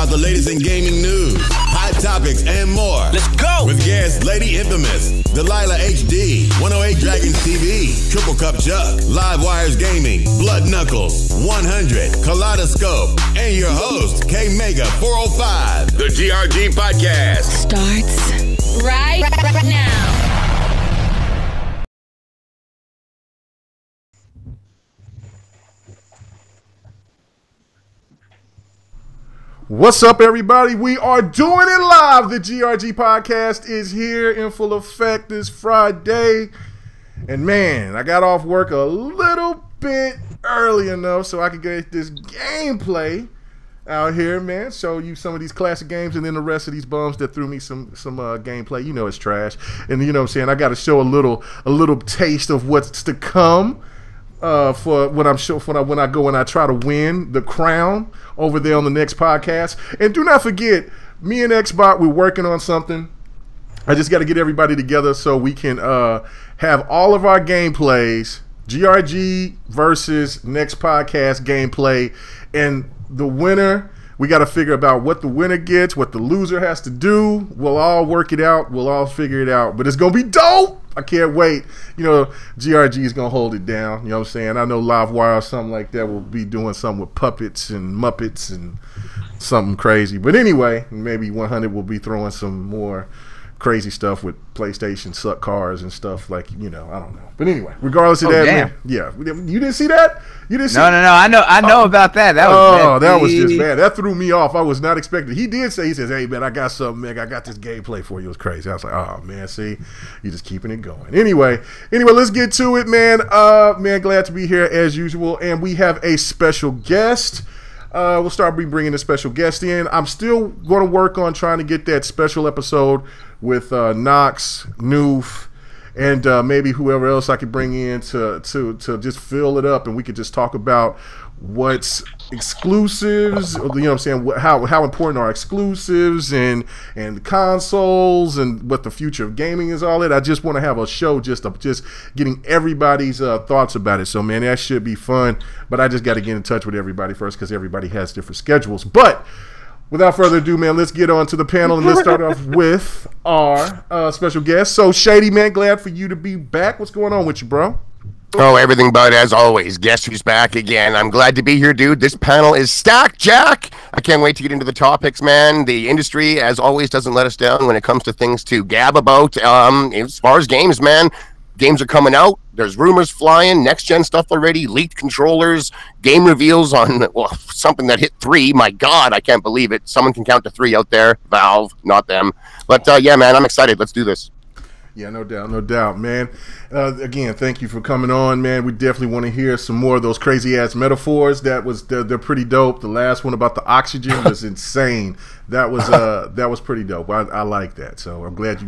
about the latest in gaming news, hot topics, and more. Let's go! With guests Lady Infamous, Delilah HD, 108 Dragons TV, Triple Cup Chuck, Live Wires Gaming, Blood Knuckles, 100, Kaleidoscope, and your host, K Mega 405. The GRG Podcast starts right now. What's up, everybody? We are doing it live. The GRG Podcast is here in full effect this Friday. And man, I got off work a little bit early enough so I could get this gameplay out here, man. Show you some of these classic games and then the rest of these bums that threw me some gameplay. You know it's trash. And you know what I'm saying? I got to show a little taste of what's to come. For when I go and I try to win the crown over there on the next podcast. And do not forget, me and Xbot, we're working on something. I just got to get everybody together so we can have all of our gameplays, GRG versus next podcast gameplay, and the winner. We got to figure about what the winner gets, what the loser has to do. We'll all work it out. We'll all figure it out. But it's going to be dope. I can't wait. You know, GRG is going to hold it down. You know what I'm saying? I know Livewire or something like that will be doing something with puppets and Muppets and something crazy. But anyway, maybe 100 will be throwing some more crazy stuff with PlayStation suck cars and stuff like, you know, I don't know. But anyway, regardless of that, man, yeah. You didn't see that? You didn't see No. I know about that. That was just bad. That threw me off. I was not expecting. He did say, he says, "Hey man, I got something, man. I got this gameplay for you." It was crazy. I was like, "Oh man, see, you're just keeping it going." Anyway, let's get to it, man. Man, glad to be here as usual, and we have a special guest. We'll start bringing a special guest in. I'm still going to work on trying to get that special episode with Knox, Noof, and maybe whoever else I could bring in to just fill it up, and we could just talk about what's exclusives. You know what I'm saying? How important are exclusives and consoles and what the future of gaming is, all that. I just want to have a show just getting everybody's thoughts about it. So man, that should be fun. But I just got to get in touch with everybody first because everybody has different schedules. But without further ado, man, let's get on to the panel and let's start off with our special guest. So Shady, man, glad for you to be back. What's going on with you, bro? Oh, everything but as always. Guess who's back again? I'm glad to be here, dude. This panel is stacked, Jack. I can't wait to get into the topics, man. The industry, as always, doesn't let us down when it comes to things to gab about. As far as games, man, games are coming out. There's rumors flying, next-gen stuff already, leaked controllers, game reveals on, well, something that hit 3. My God, I can't believe it. Someone can count to 3 out there. Valve, not them. But, yeah, man, I'm excited. Let's do this. Yeah, no doubt, man. Again, thank you for coming on, man. We definitely want to hear some more of those crazy-ass metaphors. They're pretty dope. The last one about the oxygen was insane. That was pretty dope. I like that. So I'm glad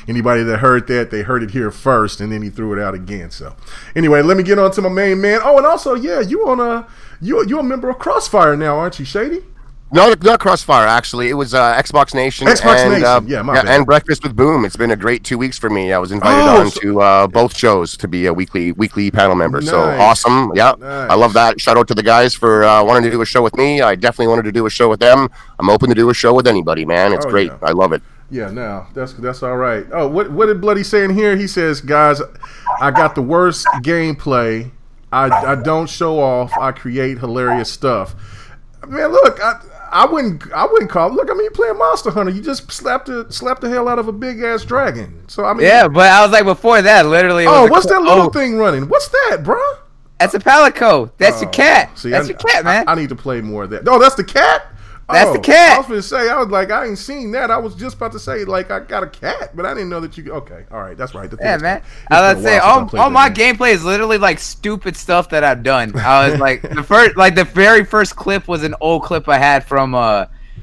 anybody that heard that, they heard it here first, and then he threw it out again. So anyway, let me get on to my main man. Oh, and also, yeah, you're a member of Crossfire now, aren't you, Shady? No, not Crossfire, actually. It was Xbox Nation. And Breakfast with Boom. It's been a great 2 weeks for me. I was invited on to both shows to be a weekly panel member. Nice. So awesome. Yeah, nice. I love that. Shout out to the guys for wanting to do a show with me. I definitely wanted to do a show with them. I'm open to do a show with anybody, man. It's great. Yeah. I love it. Yeah, no, that's all right. Oh, what did Bloody say in here? He says, guys, I got the worst gameplay. I don't show off. I create hilarious stuff. Man, look, I wouldn't call it. Look, I mean, you're playing Monster Hunter. You just slapped the hell out of a big ass dragon. So I mean, yeah, but I was like before that, literally. What's that little thing running? What's that, bro? That's a palico. That's your cat. See, that's your cat, man. I need to play more of that. Oh, that's the cat. That's the cat. I was going to say, I was like, I ain't seen that. I was just about to say, like, I got a cat, but I didn't know that you. Okay, all right, that's right. Yeah, man. I was about to say, all my gameplay is literally like stupid stuff that I've done. I was like, the very first clip was an old clip I had from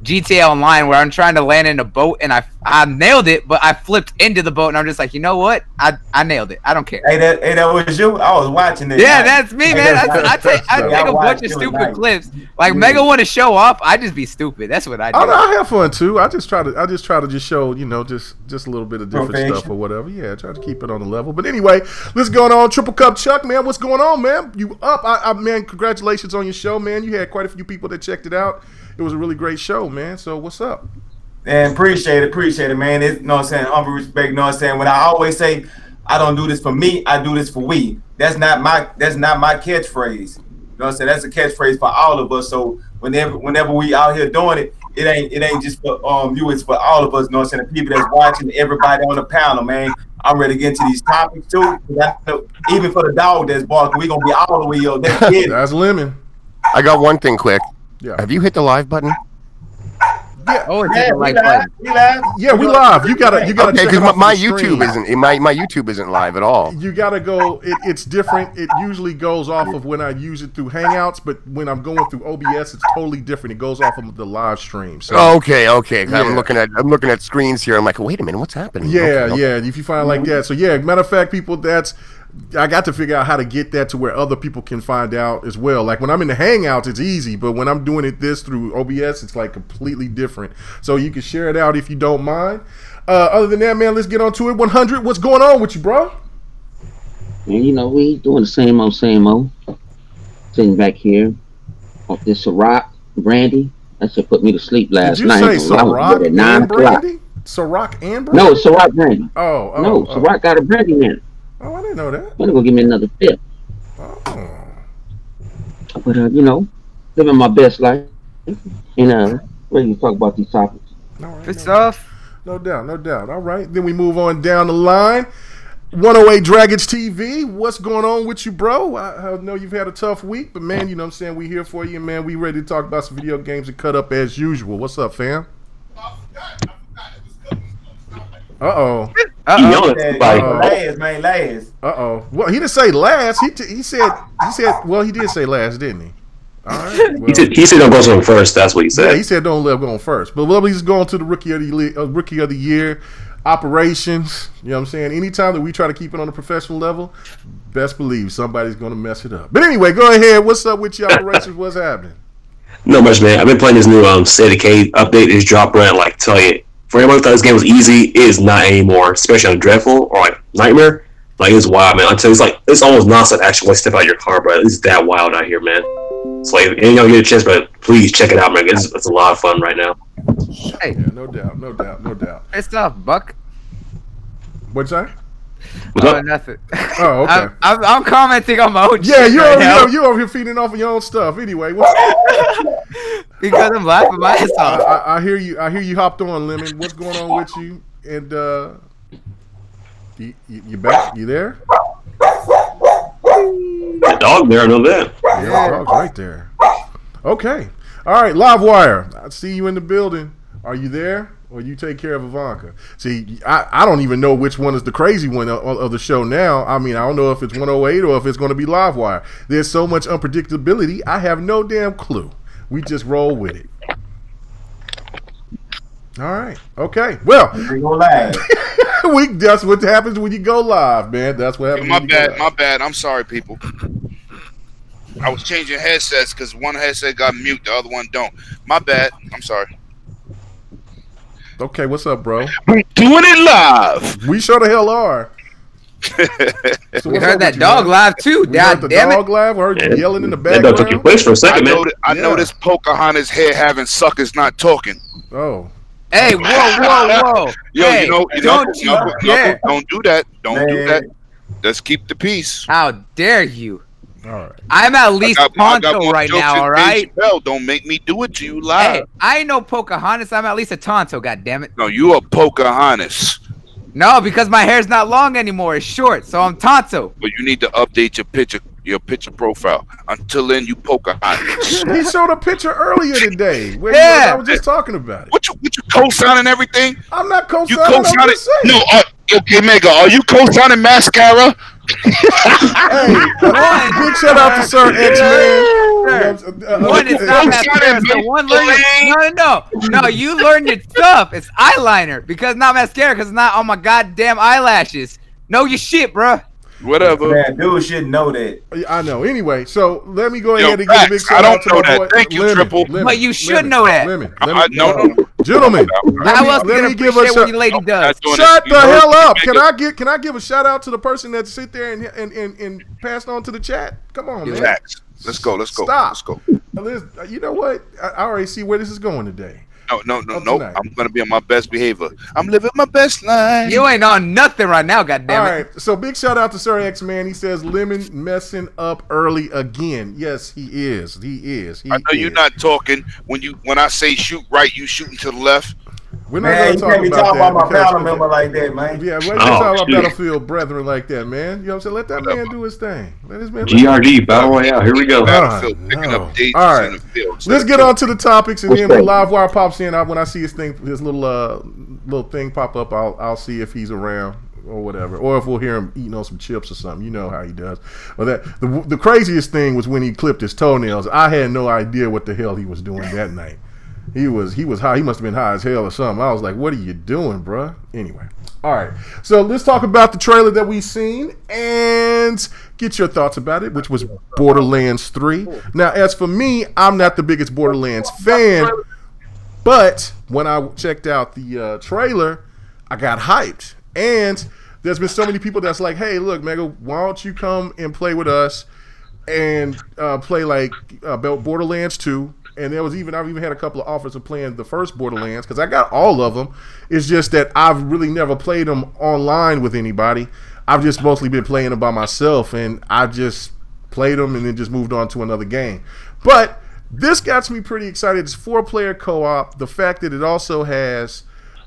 GTA Online where I'm trying to land in a boat and I I nailed it, but I flipped into the boat, and I'm just like, you know what? I nailed it. I don't care. Hey, that was you. I was watching it. Yeah, that's me, man. I take a bunch of stupid clips. Like Mega want to show off, I just be stupid. That's what I do. I have fun too. I just try to show, just a little bit of different stuff or whatever. Yeah, try to keep it on the level. But anyway, let's go on. Triple Cup Chuck, man, what's going on, man? You up? Man, congratulations on your show, man. You had quite a few people that checked it out. It was a really great show, man. So what's up? And appreciate it, man. It's, you know what I'm saying, humble respect, you know what I'm saying. When I always say I don't do this for me, I do this for we. That's not my catchphrase. You know what I'm saying? That's a catchphrase for all of us. So whenever we out here doing it, it ain't just for you, it's for all of us, you know what I'm saying? The people that's watching, everybody on the panel, man. I'm ready to get into these topics too. Even for the dog that's barking, we gonna be all the way up. That's Lemon. I got one thing quick. Yeah. Have you hit the live button? Yeah. Oh, it's the like button. Yeah, we live. You gotta. Okay, because my YouTube isn't live at all. You gotta go. It's different. It usually goes off of when I use it through Hangouts, but when I'm going through OBS, it's totally different. It goes off of the live stream. So okay. Yeah. I'm looking at screens here. I'm like, wait a minute, what's happening? Yeah. If you find like that, so yeah. Matter of fact, people, I got to figure out how to get that to where other people can find out as well. Like when I'm in the Hangouts, it's easy, but when I'm doing it through OBS, it's like completely different. So you can share it out if you don't mind. Other than that, man, let's get on to it. 100, what's going on with you, bro? Man, we doing the same old. Sitting back here off this Ciroc brandy. That should put me to sleep last night. Did you say Ciroc and brandy? Ciroc and brandy? No, Ciroc brandy. Oh. Ciroc got a brandy in it. Oh, I didn't know that. I'm gonna go give me another fifth. Oh. But living my best life. And ready to talk about these topics. Good stuff. No doubt. All right, then we move on down the line. 108 Dragons TV, what's going on with you, bro? I know you've had a tough week, but man, you know what I'm saying, we here for you, and man, we ready to talk about some video games and cut up as usual. What's up, fam? Uh-oh. Last. Uh-oh. Well, he didn't say last. He said, well, he did say last, didn't he? All right. Well, he said don't go to him first. That's what he said. Yeah, he said don't let him go on first. But we'll just go on to the rookie of the year operations. You know what I'm saying? Anytime that we try to keep it on a professional level, best believe somebody's going to mess it up. But anyway, go ahead. What's up with your operations? What's happening? Not much, man. I've been playing this new State of Decay update. It's dropped around, tell you. For everyone who thought this game was easy, it is not anymore. Especially on Dreadful or Nightmare. It's wild, man. Until it's almost nonstop action when you step out of your car, bro. It's that wild out here, man. So if you don't get a chance, but please check it out, man. It's a lot of fun right now. Hey, yeah, no doubt. Good stuff, Buck. What's that? Nothing. Oh, okay. I'm commenting on my own. Yeah, you're over here feeding off of your own stuff. Anyway, because I'm laughing my ass off. I hear you. I hear you hopped on, Lemon. What's going on with you? And you back? You there? The dog there, I know that. Yeah, the dog's right there. Okay. All right, Livewire. I see you in the building. Are you there? Or you take care of Ivanka? See, I don't even know which one is the crazy one of the show now. I mean, I don't know if it's 108 or if it's going to be Livewire. There's so much unpredictability. I have no damn clue. We just roll with it. All right. Okay. Well, we go live. That's what happens when you go live, man. That's what happens. My bad. I'm sorry, people. I was changing headsets because one headset got mute, the other one don't. My bad. I'm sorry. Okay, what's up, bro? I'm doing it live. We sure the hell are. So we heard that dog live too. We heard the dog live. We heard you yelling in the background. That dog took your place for a second, man. I noticed Pocahontas' hair having suckers not talking. Oh. Hey, whoa. Yo, hey, don't do that. Don't do that. Let's keep the peace. How dare you? All right. I'm at least Tonto right now, all right? Don't make me do it to you live. Hey, I ain't no Pocahontas. I'm at least a Tonto, goddammit. No, you are Pocahontas. No, because my hair's not long anymore. It's short, so I'm Tonto. But you need to update your picture profile. Until then, you Pocahontas. He showed a picture earlier today. Yeah. I was just talking about it. What you co-signing everything? I'm not co-signing. You co-signing? No, okay, Mega, are you co-signing mascara? Hey, big shout out to Sir X-Man. One is not mascara. So one learning. No. You learned your stuff. It's eyeliner because not mascara because it's not on my goddamn eyelashes. Know your shit, bro. Whatever. Man, dude should know that. I know. Anyway, so let me go ahead and give a big shout out to my boy. Thank you, Triple. But you should know that. No. Gentlemen, let me give a shout. Lady does. Shut the hell up! Can I give a shout out to the person that sit there and passed on to the chat? Come on, man. Facts. Let's go. Stop. Let's go. You know what? I already see where this is going today. No. I'm gonna be on my best behavior. I'm living my best life. You ain't on nothing right now, goddammit. All right, so big shout out to Sir X Man. He says Lemon messing up early again. Yes, he is. I know you're not talking when I say shoot right, you shooting to the left. We're not going to talk about my battle member like that, man. Yeah, we're not talking about Battlefield brethren like that, man. You know what I'm saying? Let that man do his thing. Let his man. GRG Battle Royale. Here we go. Picking up dates all right, in the field. Let's get on to the topics, and then when Livewire pops in, when I see his little thing pop up, I'll see if he's around or whatever, or if we'll hear him eating on some chips or something. You know how he does. Well, the craziest thing was when he clipped his toenails. I had no idea what the hell he was doing that night. He was high. He must have been high as hell or something. I was like, what are you doing, bruh? Anyway. All right. So let's talk about the trailer that we've seen and get your thoughts about it, which was Borderlands 3. Now, as for me, I'm not the biggest Borderlands fan, but when I checked out the trailer, I got hyped. And there's been so many people that's like, hey, look, Mega, why don't you come and play with us and play like Borderlands 2? And I've even had a couple of offers of playing the first Borderlands because I got all of them. It's just that I've really never played them online with anybody. I've just mostly been playing them by myself, and I just played them and then just moved on to another game. But this got me pretty excited. It's 4-player co-op. The fact that it also has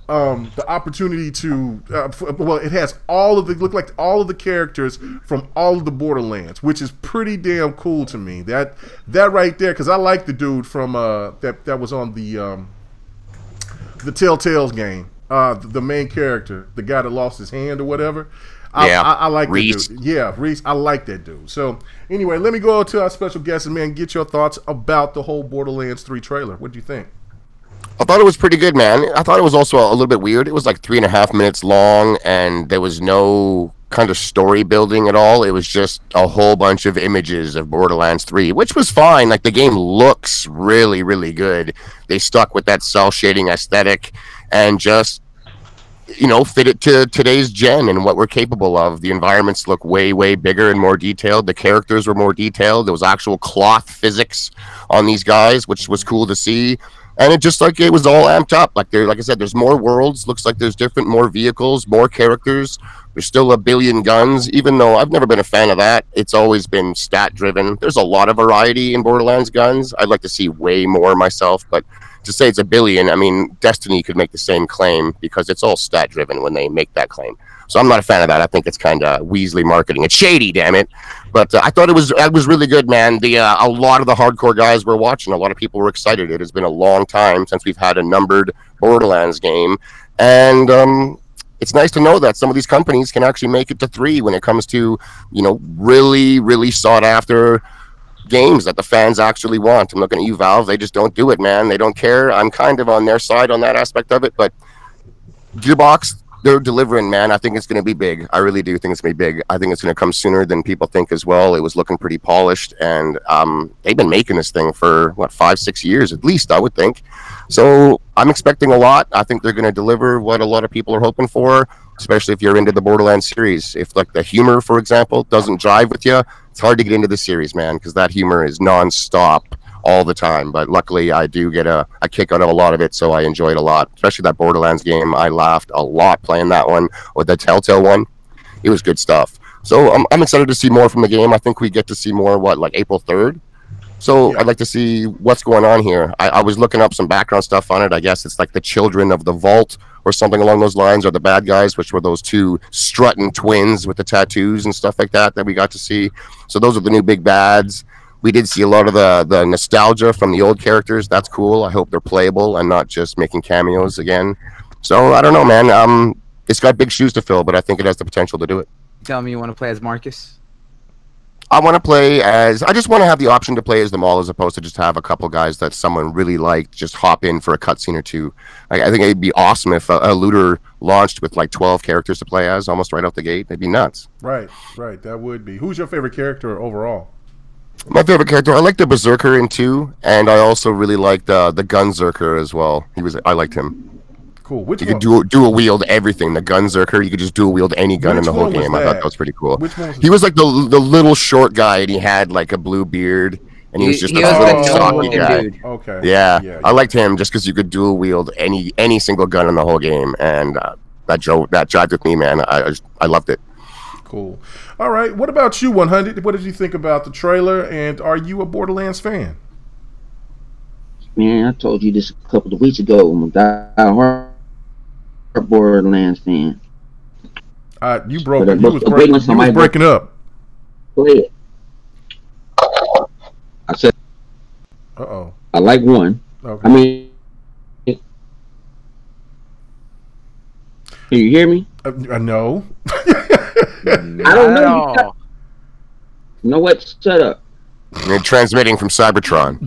the opportunity to it has all of the characters from all of the Borderlands, which is pretty damn cool to me. That right there, because I like the dude from that was on the Telltale's game, the main character, the guy that lost his hand or whatever. I like Reese. That dude. Yeah, Reese. I like that dude. So anyway, let me go to our special guest and man, get your thoughts about the whole Borderlands 3 trailer. What do you think? I thought it was pretty good, man. I thought it was also a little bit weird. It was like 3.5 minutes long, and there was no kind of story building at all. It was just a whole bunch of images of Borderlands 3, which was fine. Like, the game looks really, really good. They stuck with that cell shading aesthetic and just, fit it to today's gen and what we're capable of. The environments look way, way bigger and more detailed. The characters were more detailed. There was actual cloth physics on these guys, which was cool to see. And it was all amped up. Like I said, there's more worlds. Looks like there's more vehicles, more characters. There's still a billion guns, even though I've never been a fan of that. It's always been stat driven. There's a lot of variety in Borderlands guns. I'd like to see way more myself, but to say it's a billion, I mean, Destiny could make the same claim because it's all stat driven when they make that claim. So I'm not a fan of that. I think it's kind of Weasley marketing. It's shady, damn it. But I thought it was really good, man. A lot of the hardcore guys were watching. A lot of people were excited. It has been a long time since we've had a numbered Borderlands game. And it's nice to know that some of these companies can actually make it to 3 when it comes to, really, really sought after games that the fans actually want. I'm looking at you, Valve. They just don't do it, man. They don't care. I'm kind of on their side on that aspect of it. But Gearbox, they're delivering, man. I think it's going to be big. I really do think it's going to be big. I think it's going to come sooner than people think as well. It was looking pretty polished, and they've been making this thing for, 5-6 years at least, I would think. So I'm expecting a lot. I think they're going to deliver what a lot of people are hoping for, especially if you're into the Borderlands series. If, the humor, for example, doesn't jive with you, it's hard to get into the series, man, because that humor is nonstop all the time. But luckily I do get a kick out of a lot of it, so I enjoy it a lot, especially that Borderlands game. I laughed a lot playing that one, or the Telltale one. It was good stuff. So I'm excited to see more from the game. I think we get to see more April 3rd. So I'd like to see what's going on here. I was looking up some background stuff on it. I guess it's like the children of the vault or something along those lines, or the bad guys, which were those 2 strutting twins with the tattoos and stuff like that we got to see. So those are the new big bads. We did see a lot of the nostalgia from the old characters. That's cool. I hope they're playable and not just making cameos again. So I don't know, man. It's got big shoes to fill, but I think it has the potential to do it. Tell me you want to play as Marcus? I want to play as. I just want to have the option to play as them all, as opposed to just have a couple guys that someone really liked just hop in for a cutscene or two. I think it'd be awesome if a looter launched with like 12 characters to play as almost right out the gate. It'd be nuts. Right. That would be. Who's your favorite character overall? My favorite character, I like the Berserker in 2, and I also really liked the Gunzerker as well. I liked him. Cool. Which you one? could dual wield everything. The Gunzerker, you could just dual wield any gun in the whole game. I thought that was pretty cool. He was like the little short guy, and he had like a blue beard, and he was just a little stocky guy. Dude. Okay. Yeah, I liked him just because you could dual wield any single gun in the whole game, and that jived with me, man. I loved it. Cool. All right. What about you, 100? What did you think about the trailer, and are you a Borderlands fan? Man, I told you this a couple of weeks ago. I'm a die-hard Borderlands fan. You was breaking up. Go ahead. I said, I like 1. Okay. I mean, can you hear me? No. I don't know. You know what? Shut up. You're transmitting from Cybertron.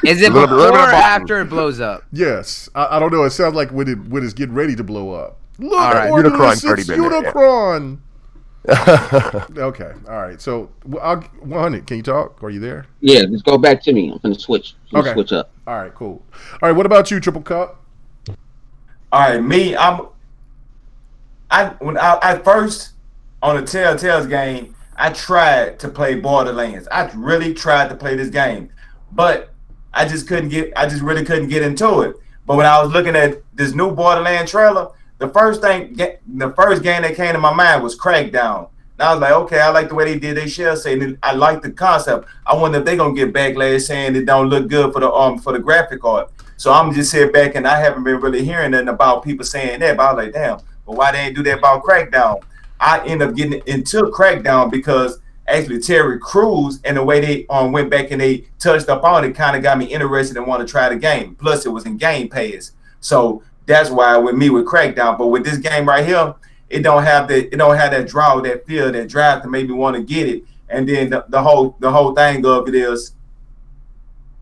Is it before or after it blows up? Yes. I don't know. It sounds like when it's getting ready to blow up. Look, all right. Unicron. Okay. All right. So, 100, can you talk? Are you there? Yeah. Let's go back to me. I'm going to switch. Okay. Switch up. All right. Cool. All right. What about you, Triple Cup? All right. Me, when I first on the Telltale's game, I tried to play Borderlands. I really tried to play this game, but I just really couldn't get into it. But when I was looking at this new Borderlands trailer, the first game that came to my mind was Crackdown. And I was like, okay, I like the way they did their shell saying. I like the concept. I wonder if they're gonna get backlash saying it don't look good for the graphic art. So I'm just sit back, and I haven't been really hearing nothing about people saying that. But I was like, damn, but why they ain't do that about Crackdown? I ended up getting into Crackdown because actually Terry Crews and the way they went back and they touched up on it kind of got me interested and want to try the game. Plus it was in Game Pass, so that's why with Crackdown. But with this game right here, it don't have that draw, that feel, that drive to make me want to get it. And then the whole thing of it is,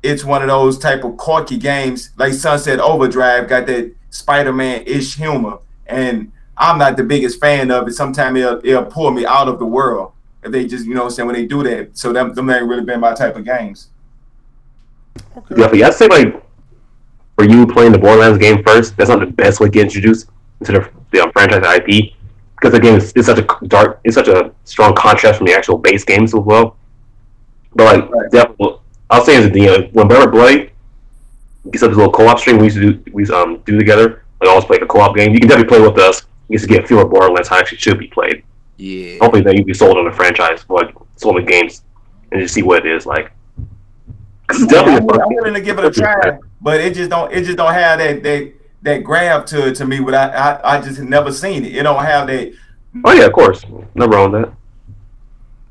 it's one of those type of quirky games like Sunset Overdrive, got that Spider-Man-ish humor, and I'm not the biggest fan of it. Sometimes it'll pull me out of the world if they just, when they do that. So them ain't really been my type of games. Okay. Yeah, but I'd say like for you playing the Borderlands game first, that's not the best way to get introduced into the franchise IP, because the game is such a strong contrast from the actual base games as well. But like, definitely, I'll say is when Better Bloody gets up this little co-op stream we used to do together, like always play a co-op game. You can definitely play with us. You get to get a feel of Borderlands how it actually should be played. Yeah. Hopefully then you'll be sold on the franchise, like sold on the games, and just see what it is like. I'm willing to give it a try, but it just don't have that grab to it to me. I just have never seen it. It don't have that. Oh yeah, of course, no wrong with that.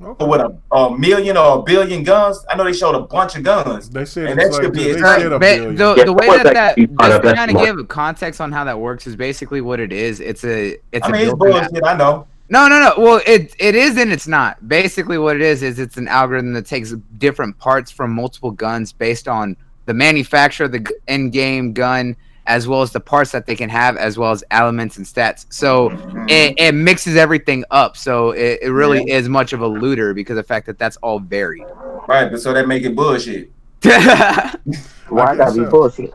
Okay. With a million or a billion guns, I know they showed a bunch of guns. They said, and that should be the way that just kind of give context on how that works is basically what it is. It's bullshit. I know. No. Well, it is and it's not. Basically, what it is it's an algorithm that takes different parts from multiple guns based on the manufacturer of the in-game gun, as well as the parts that they can have, as well as elements and stats. So it mixes everything up. So it really is much of a looter because of the fact that that's all varied. Right, but so that make it bullshit. Why gotta be bullshit?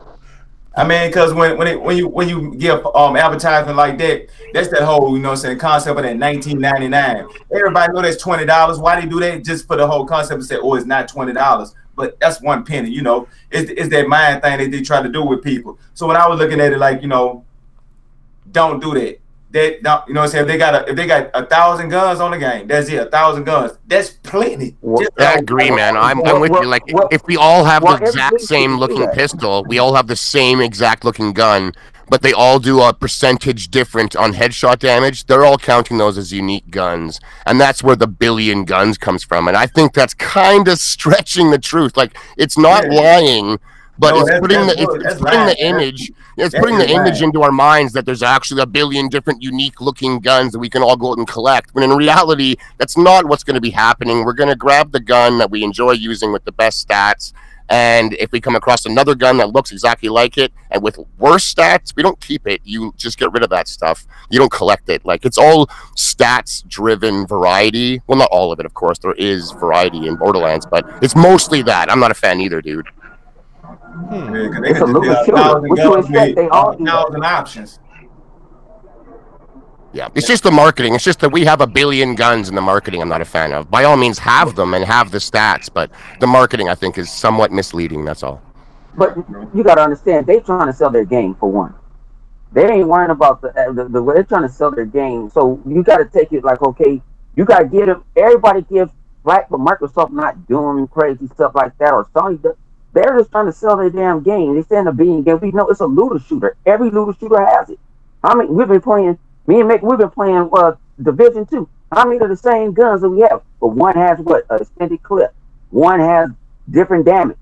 I mean, because when you give advertisement like that, that's that whole concept of that $19.99. Everybody know that's $20. Why they do that? Just for the whole concept and say, oh, it's not $20. But that's 1 penny, It's that mind thing that they try to do with people. So when I was looking at it, like, don't do that. If they got 1,000 guns on the game, that's it. 1,000 guns, that's plenty. I agree, man. I'm with you. Like, if we all have the exact same looking pistol, we all have the same exact looking gun, but they all do a percentage different on headshot damage, they're all counting those as unique guns. And that's where the billion guns comes from. And I think that's kind of stretching the truth. Like, it's not lying, But No, it's putting the lying, image. It's putting the image into our minds that there's actually a billion different unique looking guns that we can all go out and collect. When in reality, that's not what's going to be happening. We're going to grab the gun that we enjoy using with the best stats. And if we come across another gun that looks exactly like it and with worse stats, we don't keep it. You just get rid of that stuff. You don't collect it. Like, it's all stats-driven variety. Well, not all of it, of course. There is variety in Borderlands, but it's mostly that. I'm not a fan either, dude. They could just do 1,000 guns with 1,000 options. Yeah, it's just the marketing. It's just that we have a billion guns in the marketing I'm not a fan of. By all means, have them and have the stats, but the marketing, I think, is somewhat misleading, that's all. But you got to understand, they're trying to sell their game, for one. They ain't worrying about the way they're trying to sell their game. So you got to take it like, okay, you got to give them, everybody gives Black, but Microsoft not doing crazy stuff like that, or Sony does. They're just trying to sell their damn game. They stand up being game. We know it's a looter shooter. Every looter shooter has it. I mean, we've been playing, me and Mick, we've been playing Division 2. How many of the same guns that we have? But one has what? An extended clip. One has different damage.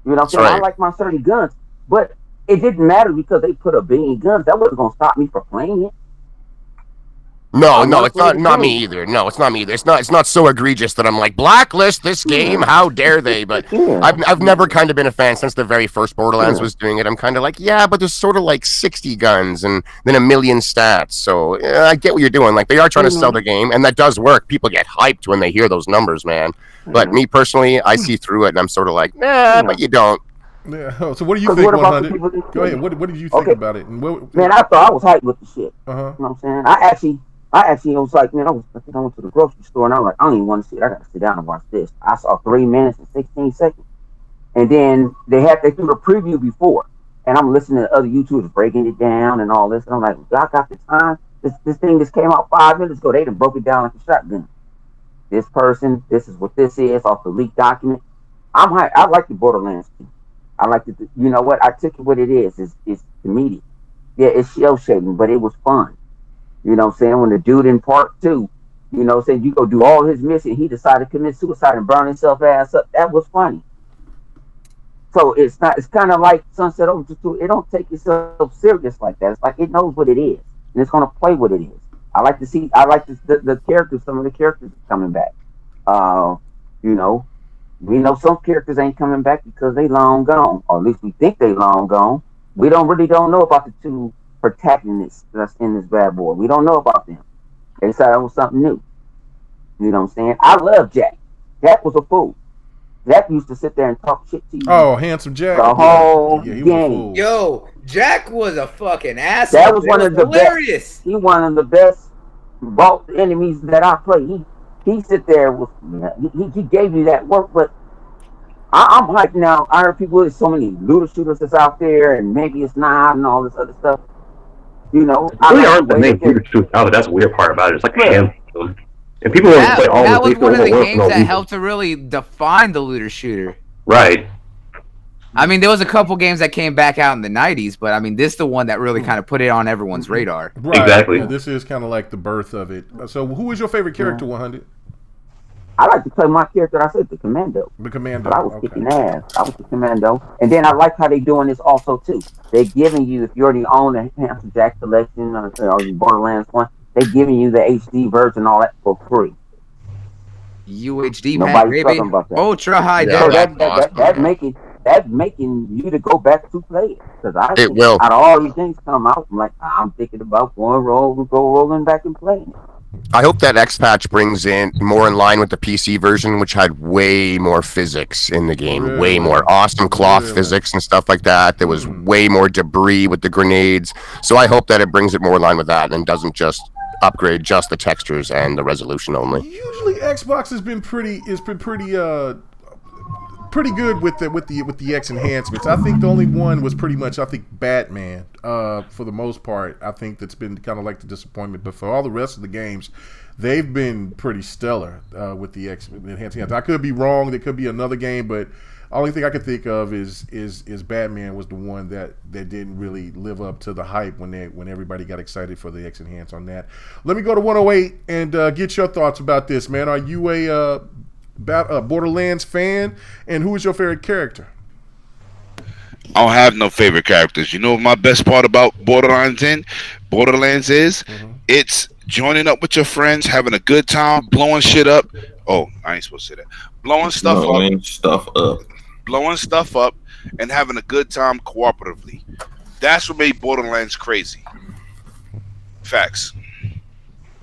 You know what I'm saying? I like my 30 guns. But it didn't matter because they put a billion guns. That wasn't going to stop me from playing it. No, it's not me either. No, it's not me either. It's not so egregious that I'm like, blacklist this game. How dare they? But I've never kind of been a fan since the very first Borderlands was doing it. I'm kind of like, yeah, but there's sort of like 60 guns and then a million stats. So I get what you're doing. Like, they are trying to sell the game, and that does work. People get hyped when they hear those numbers, man. But me personally, I see through it, and I'm sort of like, nah, but you don't. Yeah. So what do you think, 100? Go ahead. What did you think about it? And man, I thought I was hyped with the shit. You know what I'm saying? I actually was like, man, I went to the grocery store and I was like, I don't even want to see it. I got to sit down and watch this. I saw 3 minutes and 16 seconds. And then they threw the preview before. And I'm listening to other YouTubers breaking it down and all this. And I'm like, I got the time. This thing just came out 5 minutes ago. They done broke it down like a shotgun. This person, this is what this is off the leaked document. I'm hyped. I like the Borderlands 2. I like it. You know what? I took it what it is. It's comedic. Yeah, it's shell shading, but it was fun. You know what I'm saying? When the dude in part 2, you know what I'm saying, you go do all his mission, he decided to commit suicide and burn himself ass up. That was funny. So it's kind of like Sunset Overdrive. It don't take itself serious like that. It's like it knows what it is, and it's going to play what it is. I like the characters, some of the characters coming back. You know, we know some characters ain't coming back because they long gone, or at least we think they long gone. We don't know about the two protagonists that's in this bad boy. We don't know about them. They said it was something new. You know what I'm saying? I love Jack. Jack was a fool. Jack used to sit there and talk shit to you. Oh, handsome Jack. The whole game. Yo, Jack was a fucking ass. That was one of the hilarious. He one of the best boss enemies that I played. He sit there with he gave you that work, but I'm hyped now. I heard people, there's so many looter shooters that's out there, and maybe it's not, and all this other stuff. You know, really aren't the main looter shooters out. That's the weird part about it. It's like a handful. And people want to play all that was one of the games that helped to really define the looter shooter. Right. I mean, there was a couple games that came back out in the 90s, but I mean, this is the one that really kind of put it on everyone's radar. Right. Exactly. Yeah, this is kind of like the birth of it. So who is your favorite character, 100? I like to play my character. I said the Commando. The Commando. But I was kicking ass. I was the Commando. And then I like how they doing this also too. They're giving you, if you already own a Handsome Jack collection or Borderlands 1, they're giving you the HD version, all that for free. UHD, man, baby. Ultra high def. So that's making you to go back to play it. Because out of all these things come out, I'm like, I'm thinking about rolling back and playing it. I hope that X patch brings in more in line with the PC version, which had way more physics in the game, really? Way more awesome cloth physics and stuff like that. There was way more debris with the grenades. So I hope that it brings it more in line with that and doesn't just upgrade just the textures and the resolution only. Usually Xbox has been pretty good with the X enhancements. I think the only one was pretty much Batman for the most part. I think that's been kind of like the disappointment. But for all the rest of the games, they've been pretty stellar with the X enhancements. I could be wrong. There could be another game, but the only thing I could think of is Batman was the one that didn't really live up to the hype when everybody got excited for the X enhance on that. Let me go to 108 and get your thoughts about this, man. Are you a Borderlands fan, and who is your favorite character? I don't have no favorite characters. You know what my best part about Borderlands is? It's joining up with your friends, having a good time, blowing shit up. Oh, I ain't supposed to say that. Blowing stuff up, and having a good time cooperatively. That's what made Borderlands crazy. Facts.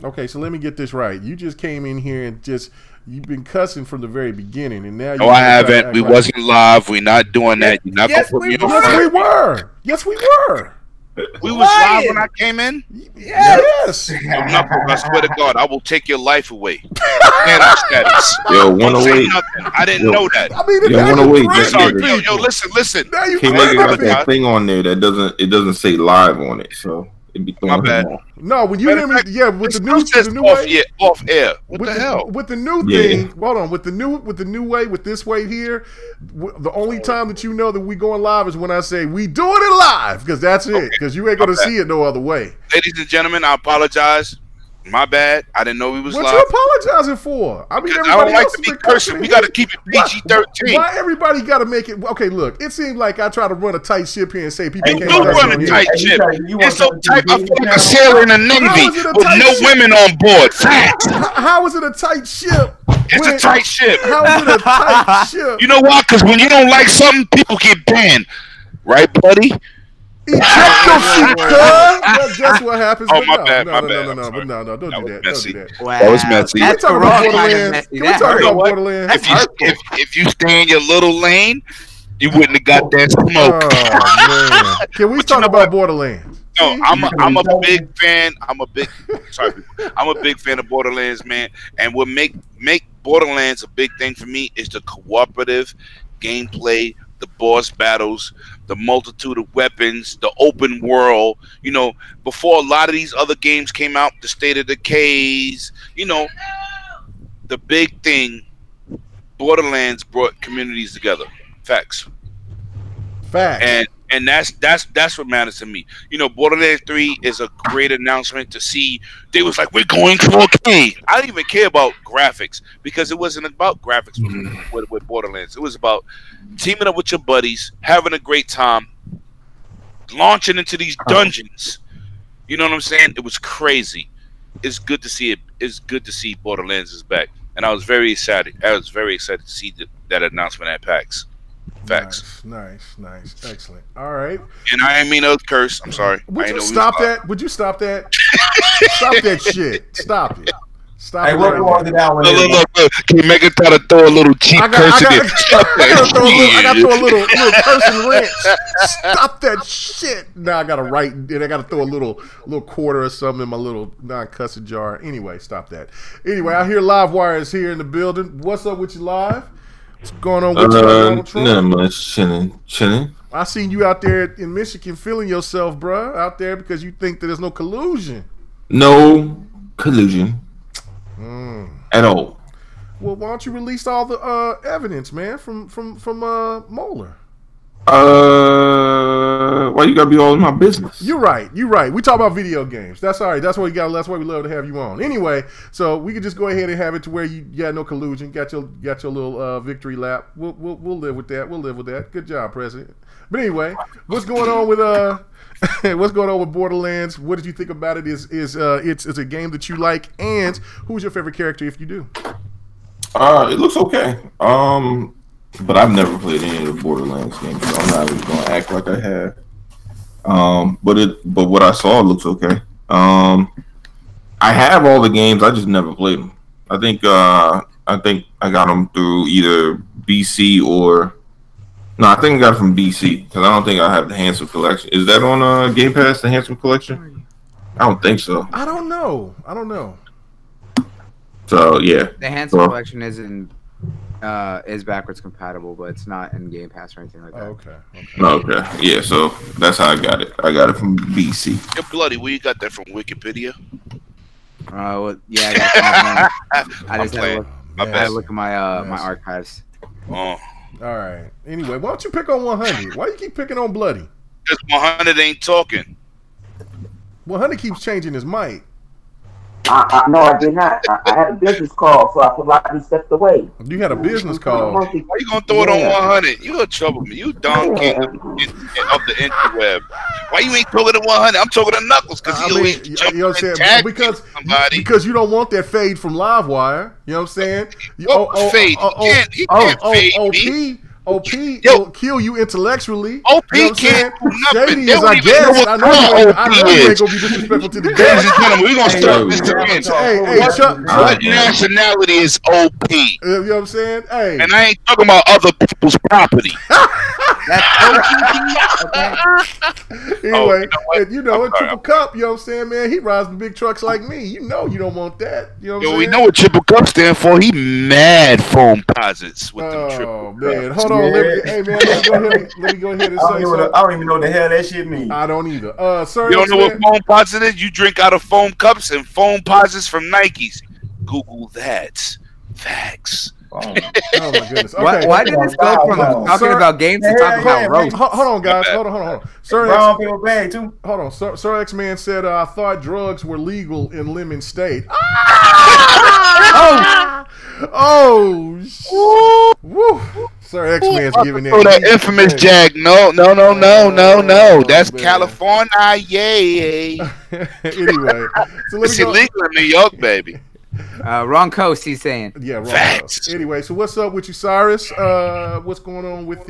Okay, so let me get this right. You just came in here and you've been cussing from the very beginning, and now no, I haven't. We wasn't live. We're not doing that. You're not yes, we were. Yes, we were. We was live when I came in. Yes. I swear to God, I will take your life away. And our status. Yo, 108. I didn't know that. I mean, yo, 108. Yo, listen. Now you can't got that thing on there that doesn't say live on it, so. My bad. No, when you hear me, with the new way, off air. What the hell? With the new thing, hold on. With the new way, with this way here, the only time that you know that we going live is when I say we doing it live, because that's it. Because you ain't gonna see it no other way. Ladies and gentlemen, I apologize. My bad. I didn't know we was live. What you apologizing for? I mean, I don't like to be cursing. We got to keep it PG-13. Why everybody got to make it? Okay, look. It seems like I try to run a tight ship here and say people can't run a tight ship. It's so tight. I feel like a sailor in a navy with no women on board. Facts. How is it a tight ship? It's a tight ship. How is it a tight ship? You know why? Because when you don't like something, people get banned. Right, buddy? Eject your seat, cuz. That's what happens. Oh, my bad. No, don't do that. Messy. Don't do that. Wow. That was messy. Can we talk about Borderlands? Can we talk about Borderlands? If you stay in your little lane, you wouldn't have got that smoke. Oh, man. Can we talk about Borderlands? No, I'm a big fan. I'm a big fan of Borderlands, man. And what make Borderlands a big thing for me is the cooperative gameplay, the boss battles, the multitude of weapons, the open world. You know, before a lot of these other games came out, the State of Decays, you know, the big thing, Borderlands brought communities together. Facts. And that's what matters to me. You know, Borderlands 3 is a great announcement to see. They was like, we're going 4K. I didn't even care about graphics because it wasn't about graphics with Borderlands. It was about teaming up with your buddies, having a great time, launching into these dungeons. You know what I'm saying? It was crazy. It's good to see it. It's good to see Borderlands is back. And I was very excited. To see that announcement at PAX. Facts. Nice. Excellent. All right. And I didn't mean to curse. I'm sorry. Would you stop that? Stop that shit. Stop it. Stop it. Look. Can you make it try to throw a little cheap curse in there? I got to throw a little cursing wrench. Stop that shit. Now I got to write, and I got to throw a little quarter or something in my little non-cussing jar. Anyway, stop that. Anyway, I hear Livewire is here in the building. What's up with you, Live? What's going on with you? Not much. Chilling. I seen you out there in Michigan feeling yourself, bruh, out there because you think that there's no collusion. No collusion at all. Well, why don't you release all the evidence, man, from Moeller? Why you gotta be all in my business? You're right. We talk about video games. That's all right. That's why we love to have you on. Anyway, so we could just go ahead and have it to where you got no collusion, got your little victory lap. We'll live with that. We'll live with that. Good job, President. But anyway, what's going on with Borderlands? What did you think about it? It's a game that you like, and who's your favorite character if you do? It looks okay. But I've never played any of the Borderlands games, so I'm not really gonna act like I have. But what I saw looks okay. I have all the games, I just never played them. I think I got them through either BC or I think I got it from BC because I don't think I have the Handsome Collection. Is that on Game Pass? The Handsome Collection? I don't think so. I don't know. So yeah, the Handsome Collection is backwards compatible, but it's not in Game Pass or anything like that. Okay. Yeah, so that's how I got it. I got it from BC. You're bloody. Where you got that from? Wikipedia? Well, yeah. I just had to look at my archives. Oh. All right. Anyway, why don't you pick on 100? Why you keep picking on Bloody? Because 100 ain't talking. 100 keeps changing his mic. No, I did not. I had a business call, so I politely stepped away. You had a business call. Why you gonna throw it on 100? You gonna trouble me. You Don King of the interweb. Why you ain't talking to 100? I'm talking to Knuckles because he always jumping you know what I'm saying? Because you don't want that fade from Livewire. You know what I'm saying? Fade. He can't fade me. OP will kill you intellectually. OP you know can't do nothing. Shady is, I guess. I know you ain't gonna be disrespectful to the Ladies and gentlemen, we're gonna start this again. What nationality is OP? You know what I'm saying? Hey. And I ain't talking about other people's property. That's OP. Okay. Anyway, you know, a Triple Cup, you know what I'm saying, man? He rides the big trucks like me. You know you don't want that. You know what I'm saying? We know what Triple Cup stand for. He mad foam posits with them Triple man. Hold on, let me go ahead and say something. I don't even know what the hell that shit means. I don't either. Sir, you don't know what foam posit is? You drink out of foam cups and foam posits from Nikes. Google that. Facts. Oh my goodness. Okay. Why did this go from talking about games to talking about roast? Hold on, guys. Hold on. Sir, brown paper bag too. Hold on. Sir X-Man said, I thought drugs were legal in Lemon State. Oh. Woo. Sir X-Man's giving that. Oh, that infamous Jag. No. That's California. Yay. Anyway. So it's illegal in New York, baby. Wrong coast, he's saying. Yeah, wrong coast. Anyway, so what's up with you, Cyrus? What's going on with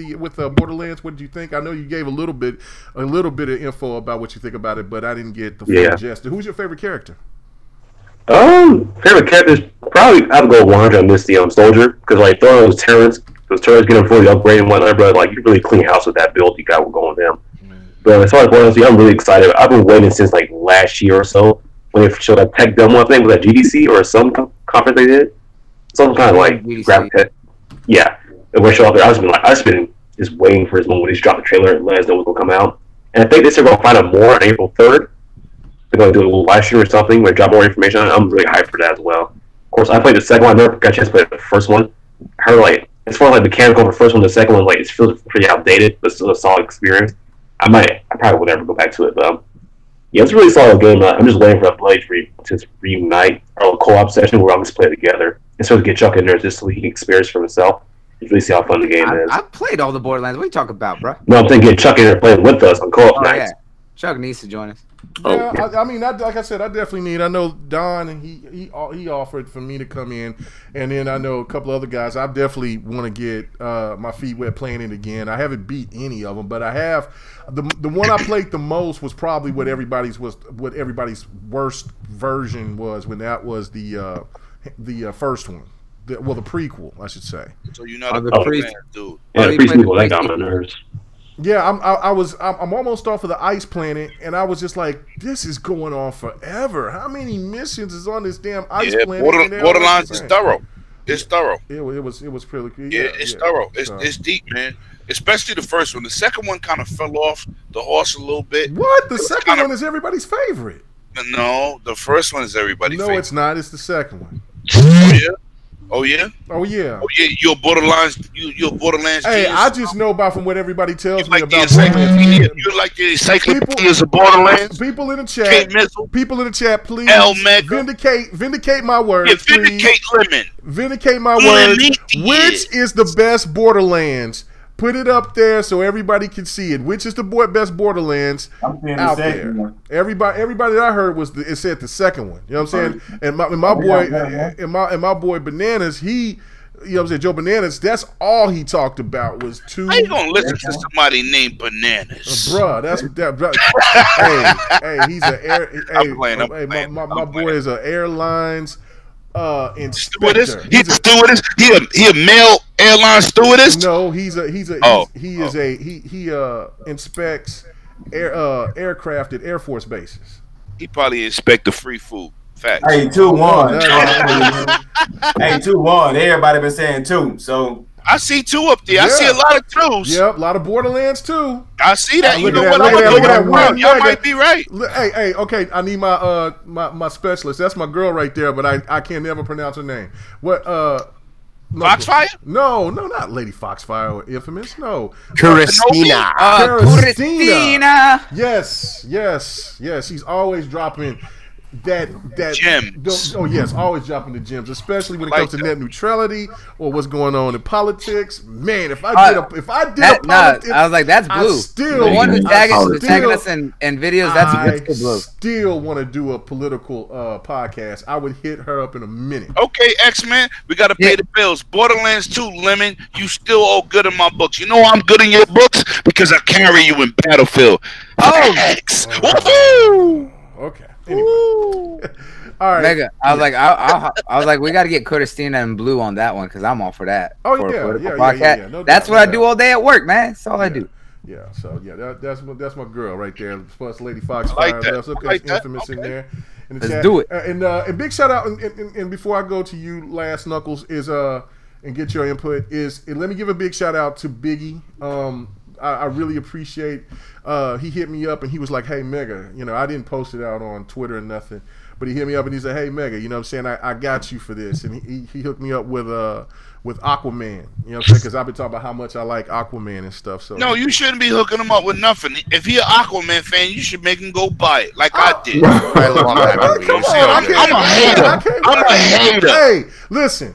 Borderlands? What did you think? I know you gave a little bit of info about what you think about it, but I didn't get the full gist. Who's your favorite character? Favorite character is probably I'd go 100 on this Soldier, because like throwing those turrets getting fully upgraded and whatnot, but like you really clean house with that build you got going with them. But as far as Borderlands, I'm really excited. I've been waiting since like last year or so. When they showed that tech demo, I think, was at GDC or some conference they did, some kind of like graphic tech. Yeah, and when it showed up there, I've just been waiting for his moment when he dropped the trailer and let us know what's gonna come out. And I think they said we're gonna find out more on April 3rd. They're gonna do a little live stream or something where they drop more information on it. I'm really hyped for that as well. Of course, I played the second one. I never got a chance to play the first one. I heard like as far as like mechanical, the first one, the second one, like it feels pretty outdated, but still a solid experience. I probably will never go back to it, but. Yeah, it's a really solid game. I'm just waiting for a Blade to reunite or a co-op session where I'll just play it together and sort of get Chuck in there just so he can experience for himself and really see how fun the game is. I played all the Borderlands. What are you talking about, bro? No, I'm thinking get Chuck in there playing with us on co-op nights. Yeah. Chuck needs to join us. Yeah, I mean, like I said, I definitely need. I know Don, and he offered for me to come in, and then I know a couple other guys. I definitely want to get my feet wet playing it again. I haven't beat any of them, but I have the one I played the most was probably what everybody's worst version was when that was the first one. The prequel, I should say. So you're not a fan, dude. Yeah, the prequel that got my nerves. Yeah, I'm almost off of the ice planet, and I was just like, this is going on forever. How many missions is on this damn ice planet? Borderlands is thorough. It's thorough. It was pretty good. Yeah, it's thorough. It's deep, man. Especially the first one. The second one kind of fell off the horse a little bit. What? The second one is everybody's favorite. No, the first one is everybody's favorite. No, it's not. It's the second one. Oh yeah. Oh yeah. Oh yeah. Oh yeah. You're Borderlands. You're Borderlands. Hey, I just know from what everybody tells me about Borderlands. You're like the encyclopedias of Borderlands. People in the chat. Please vindicate my words. Yeah, vindicate Lemon. Vindicate my words. Which is the best Borderlands? Put it up there so everybody can see it. Which is the best Borderlands out there? Everybody that I heard it said the second one. You know what I'm saying? And my boy Bananas, he, you know what I'm saying, Joe Bananas, that's all he talked about was two. How you gonna listen to somebody named Bananas? Bruh, hey, he's an air. My boy is an airlines inspector. He's a stewardess. He a male airline stewardess. No, he inspects aircraft at Air Force bases. He probably inspect the free food. Facts. Hey, 2-1. Hey, 2-1. Everybody been saying 2. So I see 2 up there. Yeah. I see a lot of 2s. Yep, a lot of Borderlands too. I see that. You know what? Look at that. Y'all might be right. Hey, okay. I need my specialist. That's my girl right there, but I can't never pronounce her name. What? Foxfire? No, not Lady Foxfire or Infamous. No. Christina. Christina. Yes. She's always dropping that gems. Oh yes, always dropping the gems, especially when it comes to net neutrality or what's going on in politics. Man, if I did a politics, I was like, that's blue. The one who's tagging us in videos, that's blue. Still want to do a political podcast. I would hit her up in a minute. Okay, X-Men, we got to pay the bills. Borderlands 2, Lemon, you still owe good in my books. You know I'm good in your books because I carry you in Battlefield. Oh, X. Woohoo! Okay. Anyway. All right. Mega. I was like, I was like, we got to get Christina and Blue on that one because I'm all for that. Oh yeah. No that's what I do all day at work, man. That's all I do. Yeah. So yeah, that's my girl right there. Plus Lady Foxfire. That's infamous in there. In the Let's chat. do it. And big shout out. And before I go to you, last Knuckles is and get your input and let me give a big shout out to Biggie. I really appreciate. He hit me up and he was like, "Hey Mega, I didn't post it out on Twitter or nothing, but he hit me up and he said, "Hey Mega, you know what I'm saying? I got you for this." And he hooked me up with Aquaman. You know what I'm saying? Because I've been talking about how much I like Aquaman and stuff. So no, you shouldn't be hooking him up with nothing. If he's an Aquaman fan, you should make him go buy it, like I did. I'm a hater. Hey, listen.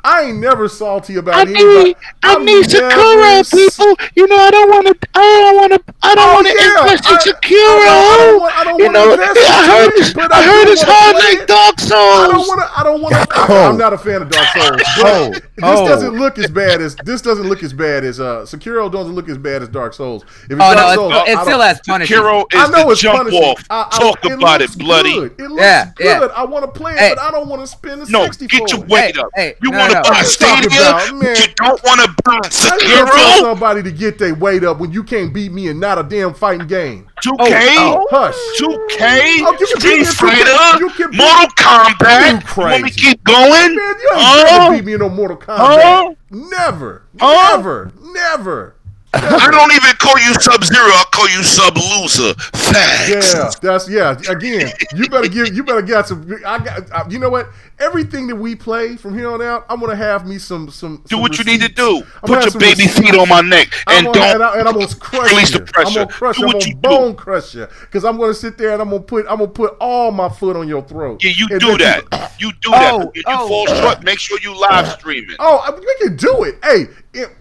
I ain't never salty about anybody. I need Sakiro, people. I don't want to invest in Sakiro. I heard it's hard like Dark Souls. I don't want to. I'm not a fan of Dark Souls. This doesn't look as bad as Sekiro doesn't look as bad as Dark Souls. If it's Dark Souls, it still has punishment. Sekiro is the jump off. Talk about it, bloody. It looks good. I want to play it, but I don't want to spend the 60 for it. Get your weight up. You want to buy Stadia, but you don't want to buy Sekiro? Tell somebody to get their weight up when you can't beat me in not a damn fighting game. 2K? Hush. 2K? Street Fighter? Mortal Kombat? You want me to keep going? Man, you ain't gonna beat me in no Mortal Kombat. Never. I don't even call you Sub-Zero. I call you Sub-Loser. Facts. Again, you better get some. You know what? Everything that we play from here on out, I'm gonna have me some. Do what you need to do. Put your baby feet on my neck and I'm gonna crush release the pressure. I'm gonna bone crush you because I'm gonna sit there and I'm gonna put all my foot on your throat. Yeah, you do that. You do that. If you fall short, make sure you live stream it. We can do it. Hey.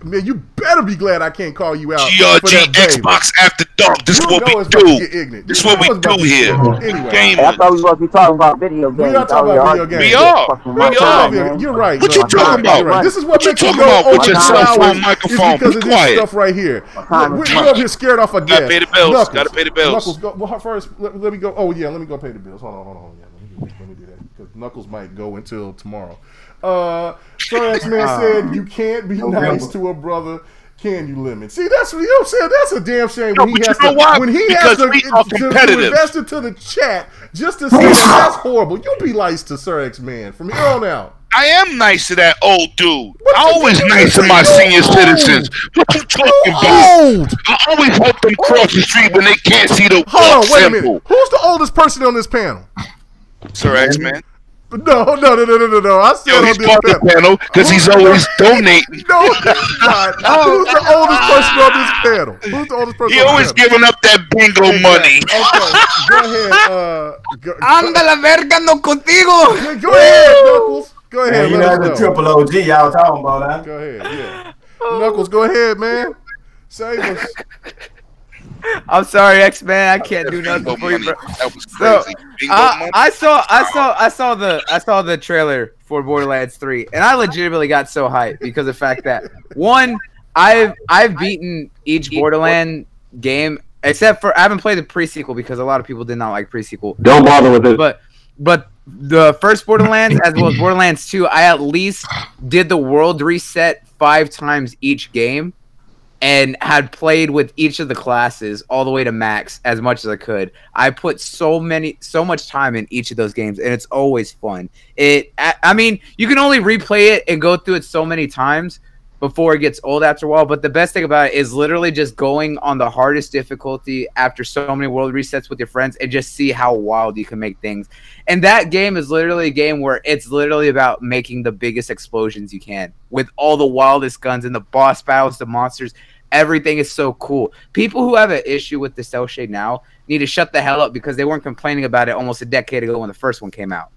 Man, you better be glad I can't call you out. GRG Xbox After Dark. This is what we do. This is what we do here. Anyway, I thought we was supposed to be talking about video games. We are talking about video games. We are. You're right. What you talking about? Right. This is what you talking about with your cell phone microphone. Because of this stuff right here. We're over here scared off a Gotta pay the bills. Gotta pay the bills. Knuckles, go. Well, first, let me go. Oh yeah, let me go pay the bills. Hold on. Yeah, let me do that because Knuckles might go until tomorrow. So X-Man said you can't be nice to a brother. Can you limit? See, that's what I'm saying. That's a damn shame when he has to invest into the chat just to say that's horrible. You be nice to Sir X-Man from here on out. I am nice to that old dude. I always nice to my senior citizens. What you talking about? I always help them cross the street when they can't see the Hold on, wait a minute. Who's the oldest person on this panel? Sir X-Man. No. I still he's part of the panel because he's always donating. No, he's not. Who's the oldest person on this panel? Who's the oldest person? He always giving up that bingo money. Okay, go ahead. Anda la verga no contigo. Go ahead, Knuckles. Go ahead. You know the triple OG y'all talking about, huh? Go ahead, yeah. Knuckles, go ahead, man. Save us. I'm sorry, X-Man. I can't do nothing for you, bro. That was crazy. I saw the trailer for Borderlands 3, and I legitimately got so hyped because of the fact that one, I've beaten each Borderland game except for I haven't played the pre-sequel because a lot of people did not like pre-sequel. Don't bother with it. But the first Borderlands as well as Borderlands 2, I at least did the world reset 5 times each game. And had played with each of the classes all the way to max as much as I could. I put so much time in each of those games, and it's always fun. I mean, you can only replay it and go through it so many times before it gets old after a while. But the best thing about it is literally just going on the hardest difficulty after so many world resets with your friends and just see how wild you can make things. And that game is literally a game where it's literally about making the biggest explosions you can with all the wildest guns and the boss battles, the monsters. everything is so cool. People who have an issue with the cell shade now need to shut the hell up because they weren't complaining about it almost a decade ago when the first one came out.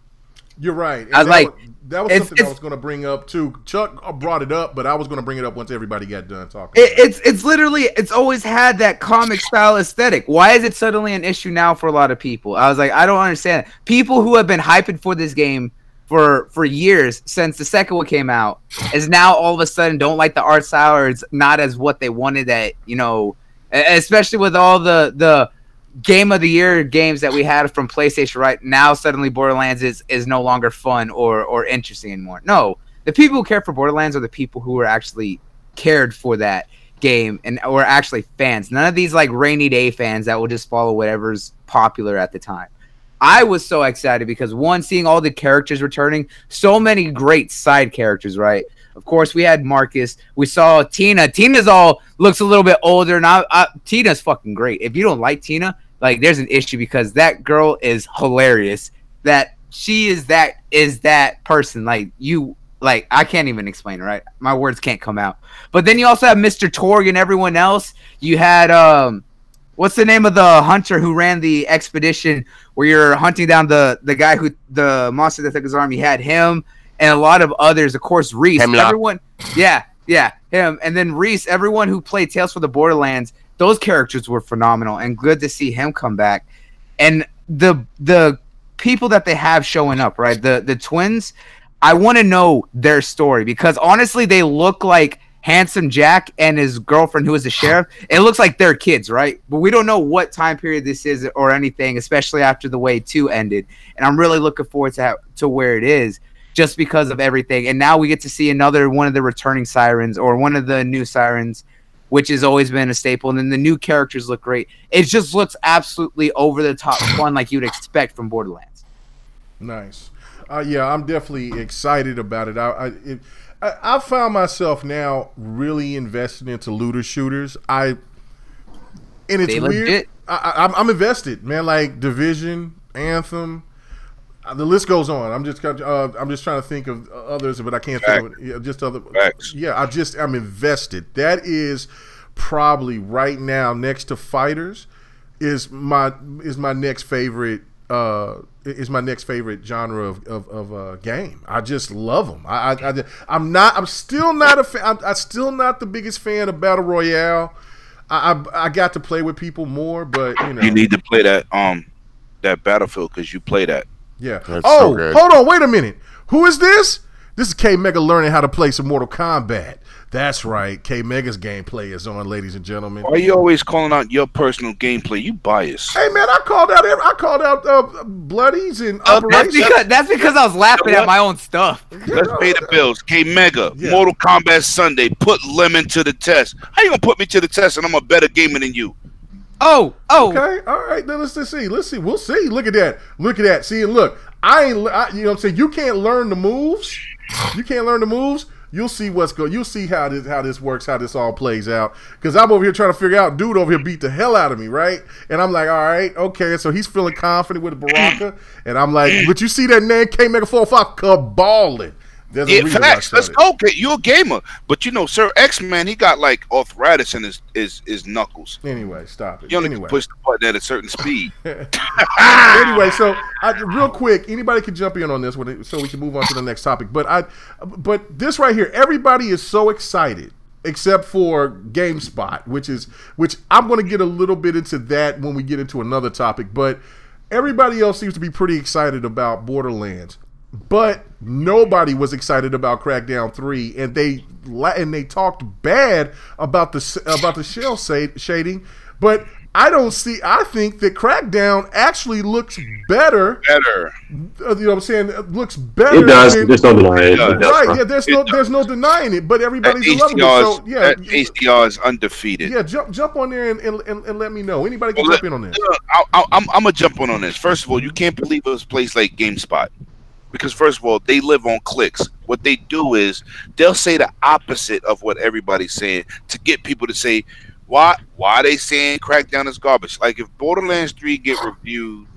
You're right. I was like, that was something I was going to bring up too. Chuck brought it up, but I was going to bring it up once everybody got done talking. It's literally, it's always had that comic style aesthetic. Why is it suddenly an issue now for a lot of people? I was like, I don't understand. People who have been hyping for this game for years since the second one came out is now all of a sudden don't like the art style, or it's not as what they wanted. That, you know, especially with all the Game of the Year games that we had from PlayStation right now, suddenly Borderlands is no longer fun or interesting anymore. No, the people who care for Borderlands are the people who are actually cared for that game and or actually fans. None of these like rainy day fans that will just follow whatever's popular at the time. I was so excited because one, seeing all the characters returning, so many great side characters, right? Of course, we had Marcus. We saw Tina. Tina's looks a little bit older, and Tina's fucking great. If you don't like Tina, like, there's an issue because that girl is hilarious. That she is that person. Like, I can't even explain it, right? My words can't come out. But then you also have Mr. Torg and everyone else. You had what's the name of the hunter who ran the expedition where you're hunting down the guy who the monster that took his arm? You had him and a lot of others. Of course, Reese. Hemlock. Everyone, yeah, him. And then Reese. Everyone who played Tales from the Borderlands. Those characters were phenomenal and good to see him come back. And the people that they have showing up, right? The twins, I want to know their story because honestly, they look like Handsome Jack and his girlfriend who is the sheriff. It looks like they're kids, right? But we don't know what time period this is or anything, especially after the way 2 ended. And I'm really looking forward to where it is just because of everything. And now we get to see another one of the returning sirens or one of the new sirens, which has always been a staple. And then the new characters look great. It just looks absolutely over the top fun like you'd expect from Borderlands. Nice. Yeah, I'm definitely excited about it. I found myself now really invested into looter shooters. And it's weird. I'm invested, man. Like Division, Anthem, the list goes on. I'm just trying to think of others, but I can't think of it. Just other. Facts. Yeah, I'm invested. That is probably right now next to Fighters is my next favorite. Is my next favorite genre of game. I just love them. I'm still not a fan. I'm still not the biggest fan of Battle Royale. I got to play with people more, but you know, you need to play that Battlefield because you play that. Yeah. Hold on, wait a minute. Who is this? This is K Mega learning how to play some Mortal Kombat. That's right. K Mega's gameplay is on, ladies and gentlemen. Why are you always calling out your personal gameplay? You biased. Hey man, I called out Bloodies and Operations. That's because I was laughing at my own stuff. Let's pay the bills. K Mega, Mortal Kombat Sunday. Put Lemon to the test. How you gonna put me to the test and I'm a better gamer than you? Oh. Okay, all right. Then let's see. We'll see. Look at that. See, and look, you know what I'm saying? You can't learn the moves. You'll see You'll see how this works, how this all plays out. Because I'm over here trying to figure out, dude over here beat the hell out of me, right? And I'm like, all right, okay. So he's feeling confident with Baraka, and I'm like, but you see that name K Mega 45 caballing. Facts. Let's go. You're a gamer, but you know, Sir X Man, he got like arthritis in his knuckles. Anyway, stop it. You only push the button at a certain speed. Anyway, so real quick, anybody can jump in on this one, so we can move on to the next topic. But this right here, everybody is so excited except for GameSpot, which I'm going to get a little bit into that when we get into another topic. But everybody else seems to be pretty excited about Borderlands. But nobody was excited about Crackdown 3, and they talked bad about the shell shading. But I think that Crackdown actually looks better. You know what I'm saying? It looks better. It does. There's no denying it. Right? Yeah. There's no denying it. But everybody's loving it. So yeah, HDR is undefeated. Yeah. Jump on there and let me know. Anybody can jump in on this. I'm gonna jump on this. First of all, you can't believe it was a place like GameSpot. Because first of all, they live on clicks. What they do is they'll say the opposite of what everybody's saying to get people to say, why are they saying Crackdown is garbage? Like if Borderlands 3 get reviewed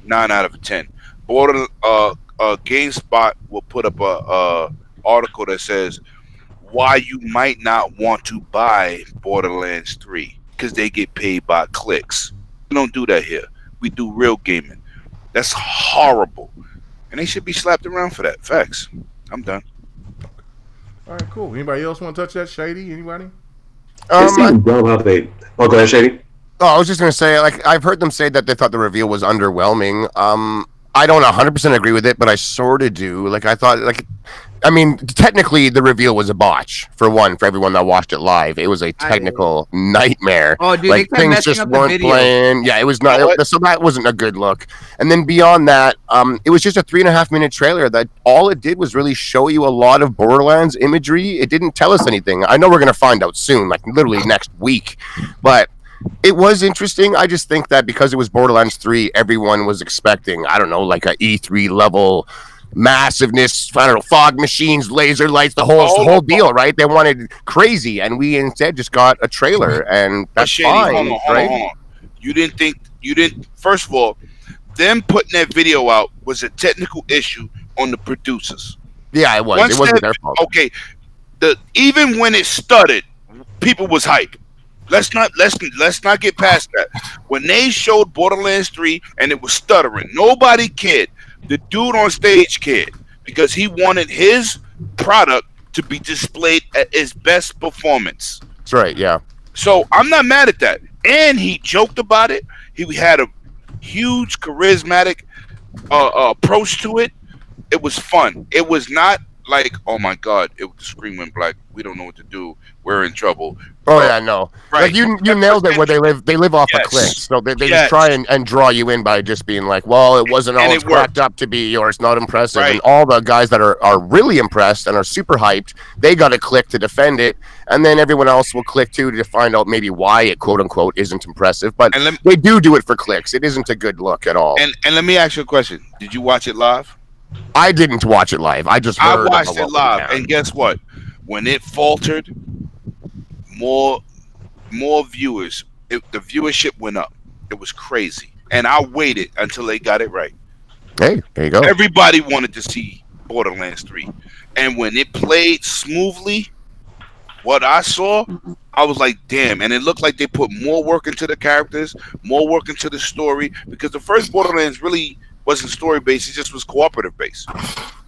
9 out of 10, GameSpot will put up a article that says, why you might not want to buy Borderlands 3, because they get paid by clicks. We don't do that here. We do real gaming. That's horrible, and they should be slapped around for that. Facts. I'm done. All right, cool. Anybody else want to touch that? Shady? Anybody? Oh, go ahead, Shady. Oh, I was just gonna say, like, I've heard them say that they thought the reveal was underwhelming. I don't 100% agree with it, but I sort of do. Like, I thought, like, I mean, technically, the reveal was a botch. For everyone that watched it live, it was a technical nightmare. Oh, dude, like, things just weren't playing. Yeah, it was not. So that wasn't a good look. And then beyond that, it was just a 3.5-minute trailer that all it did was really show you a lot of Borderlands imagery. It didn't tell us anything. I know we're gonna find out soon, like literally next week, but. It was interesting. I just think that because it was Borderlands 3, everyone was expecting, I don't know, like a E3 level massiveness, I don't know, fog machines, laser lights, the whole deal, right? They wanted crazy, and we instead just got a trailer, and that's fine, right? Hold on. You didn't, first of all, them putting that video out was a technical issue on the producers. Yeah, it was. It wasn't their fault. Okay, even when it started, people was hype. Let's not get past that. When they showed Borderlands 3 and it was stuttering, nobody cared. The dude on stage cared because he wanted his product to be displayed at its best performance. That's right, yeah. So I'm not mad at that. And he joked about it. He had a huge charismatic approach to it. It was fun. It was not like, oh my God, the screen went black. We don't know what to do. We're in trouble. Oh yeah, no. Right. Like you nailed it. Where they live off of clicks, so they just try and draw you in by just being like, well, it wasn't all it's cracked up to be, or it's not impressive. Right. And all the guys that are really impressed and are super hyped, they got to click to defend it, and then everyone else will click too to find out maybe why it quote unquote isn't impressive. But they do it for clicks. It isn't a good look at all. And let me ask you a question. Did you watch it live? I didn't watch it live. I watched it live, and guess what? When it faltered, more viewers, the viewership went up. It was crazy, and I waited until they got it right. Hey, there you go. Everybody wanted to see Borderlands 3, and when it played smoothly, what I saw, I was like, damn. And it looked like they put more work into the characters, more work into the story, because the first Borderlands really wasn't story based, it just was cooperative based.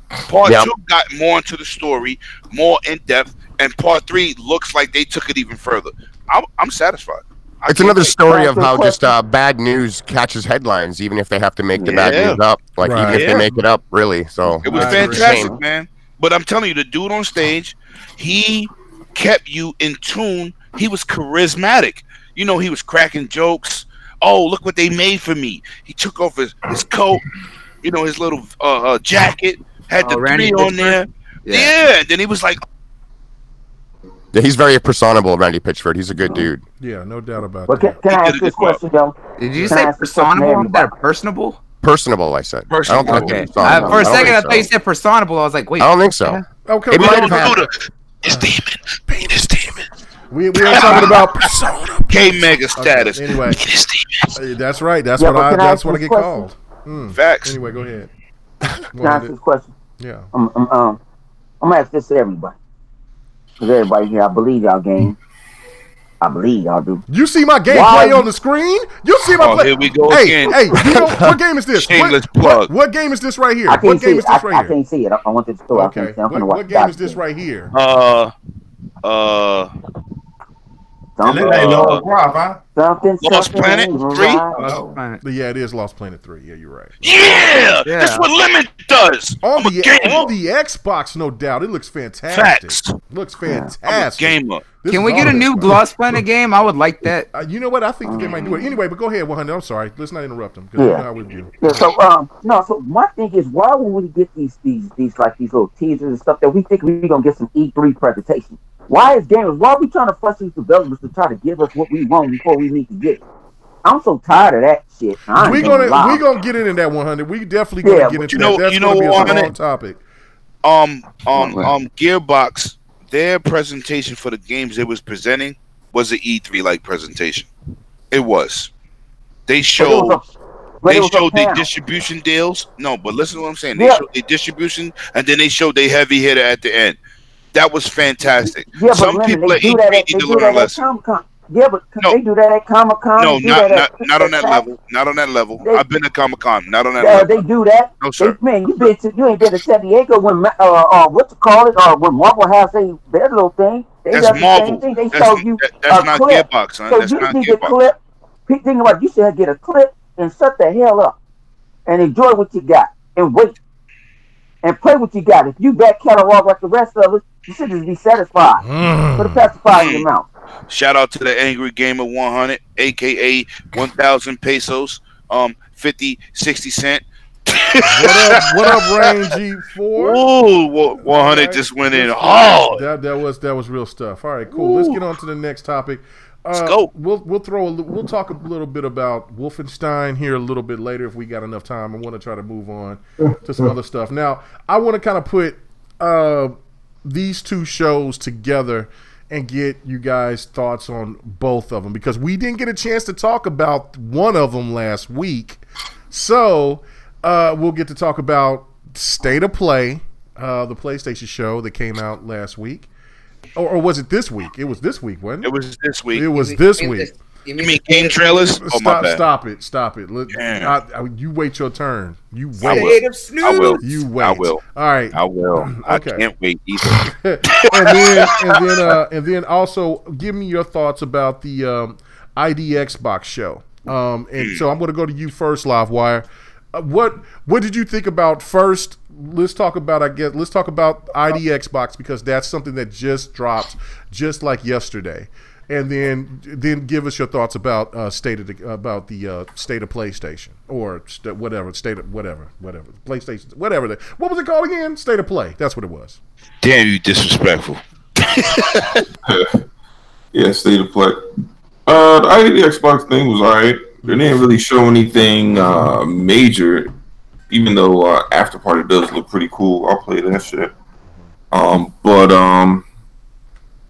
Part 2 got more into the story, more in depth, and part 3 looks like they took it even further. I'm satisfied. It's another story of how just bad news catches headlines, even if they have to make the bad news up. Like even if they make it up, really. So it was fantastic, man. But I'm telling you, the dude on stage, he kept you in tune. He was charismatic. You know, he was cracking jokes. Oh, look what they made for me. He took off his coat, you know, his little jacket, had the 3 on there. Yeah. Then he was like... Yeah, he's very personable, Randy Pitchford. He's a good dude. Yeah, no doubt about that. Can I ask this question, though? Did you say personable instead of personable? Personable, I said. Personable. I don't think for a second, I thought you said personable. I was like, wait. I don't think so. Okay. It might have happened. It's demon. Pain is demon. We ain't talking about persona. K-Mega status. Okay, anyway, that's right. That's what I get called. Facts. Anyway, go ahead. Can I ask this question? Yeah. I'm gonna ask this to everybody. Because everybody here, I believe y'all game. I believe y'all do. You see my gameplay on the screen? You see my play? Here we go again. Hey, you know, what game is this? Shameless plug. What game is this right here? I can't see it. I can't see it. I went to the store. Okay. What game is this right here? Something. Lost Planet 3? Yeah, it is Lost Planet 3. Yeah, you're right. Yeah! That's what Lemon does! On the Xbox, no doubt. It looks fantastic. Facts. Looks fantastic. I'm a gamer. Can we get a new Lost Planet game? I would like that. You know what? I think they might do it. Anyway, but go ahead, 100. I'm sorry. Let's not interrupt them. You know how we do. Yeah, so my thing is, why would we get these little teasers and stuff that we think we're going to get some E3 presentation? Why is we trying to fuss these developers to try to give us what we want before we need to get it? I'm so tired of that shit. We're gonna get into that 100. We definitely gonna get into that. That's gonna be a long topic. Gearbox, their presentation for the games they was presenting was an E3 like presentation. It was. They showed their distribution deals. No, but listen to what I'm saying. They showed their distribution, and then they showed their heavy hitter at the end. That was fantastic. Yeah, but Some people they do that at Comic-Con. Yeah, but they do that at Comic-Con. No, not on that level. Not on that level. I've been to Comic-Con. Not on that level. They do that. No, sir. Man, you ain't been to San Diego when what you call it? When Marvel has their little thing. That's Marvel. They show you that's a not clip. Gearbox, son. So That's you not need a Gearbox. clip. Think about it, you should get a clip and shut the hell up and enjoy what you got and wait and play what you got. If you back catalog like the rest of us, you should just be satisfied. Put a pacifier in your mouth. Shout out to the Angry Gamer 100, aka 1,000 pesos, 50, 60 cent. What up, Rain G4? Ooh, 100 just went in hard. That was real stuff. All right, cool. Let's get on to the next topic. Let's go. We'll talk a little bit about Wolfenstein here a little bit later if we got enough time. I want to try to move on to some other stuff. Now, I want to kind of put these two shows together and get you guys' thoughts on both of them because we didn't get a chance to talk about one of them last week. So we'll get to talk about State of Play, the PlayStation show that came out last week. Or was it this week? It was this week, wasn't it? It was this week. It was this week. You mean game trailers? Oh, my bad. Stop it. You wait your turn. You wait. I will. You wait. I will. All right. I will. Okay. I can't wait either. and then also give me your thoughts about the ID Xbox show. So I'm going to go to you first, Livewire. What did you think about first? Let's talk about ID Xbox because that's something that just dropped just like yesterday. And then give us your thoughts about the state of PlayStation or whatever PlayStation whatever. What was it called again? State of Play. That's what it was. Damn, you disrespectful. Yeah, State of Play. The ID Xbox thing was alright. They didn't really show anything major, even though After Party does look pretty cool. I'll play that shit.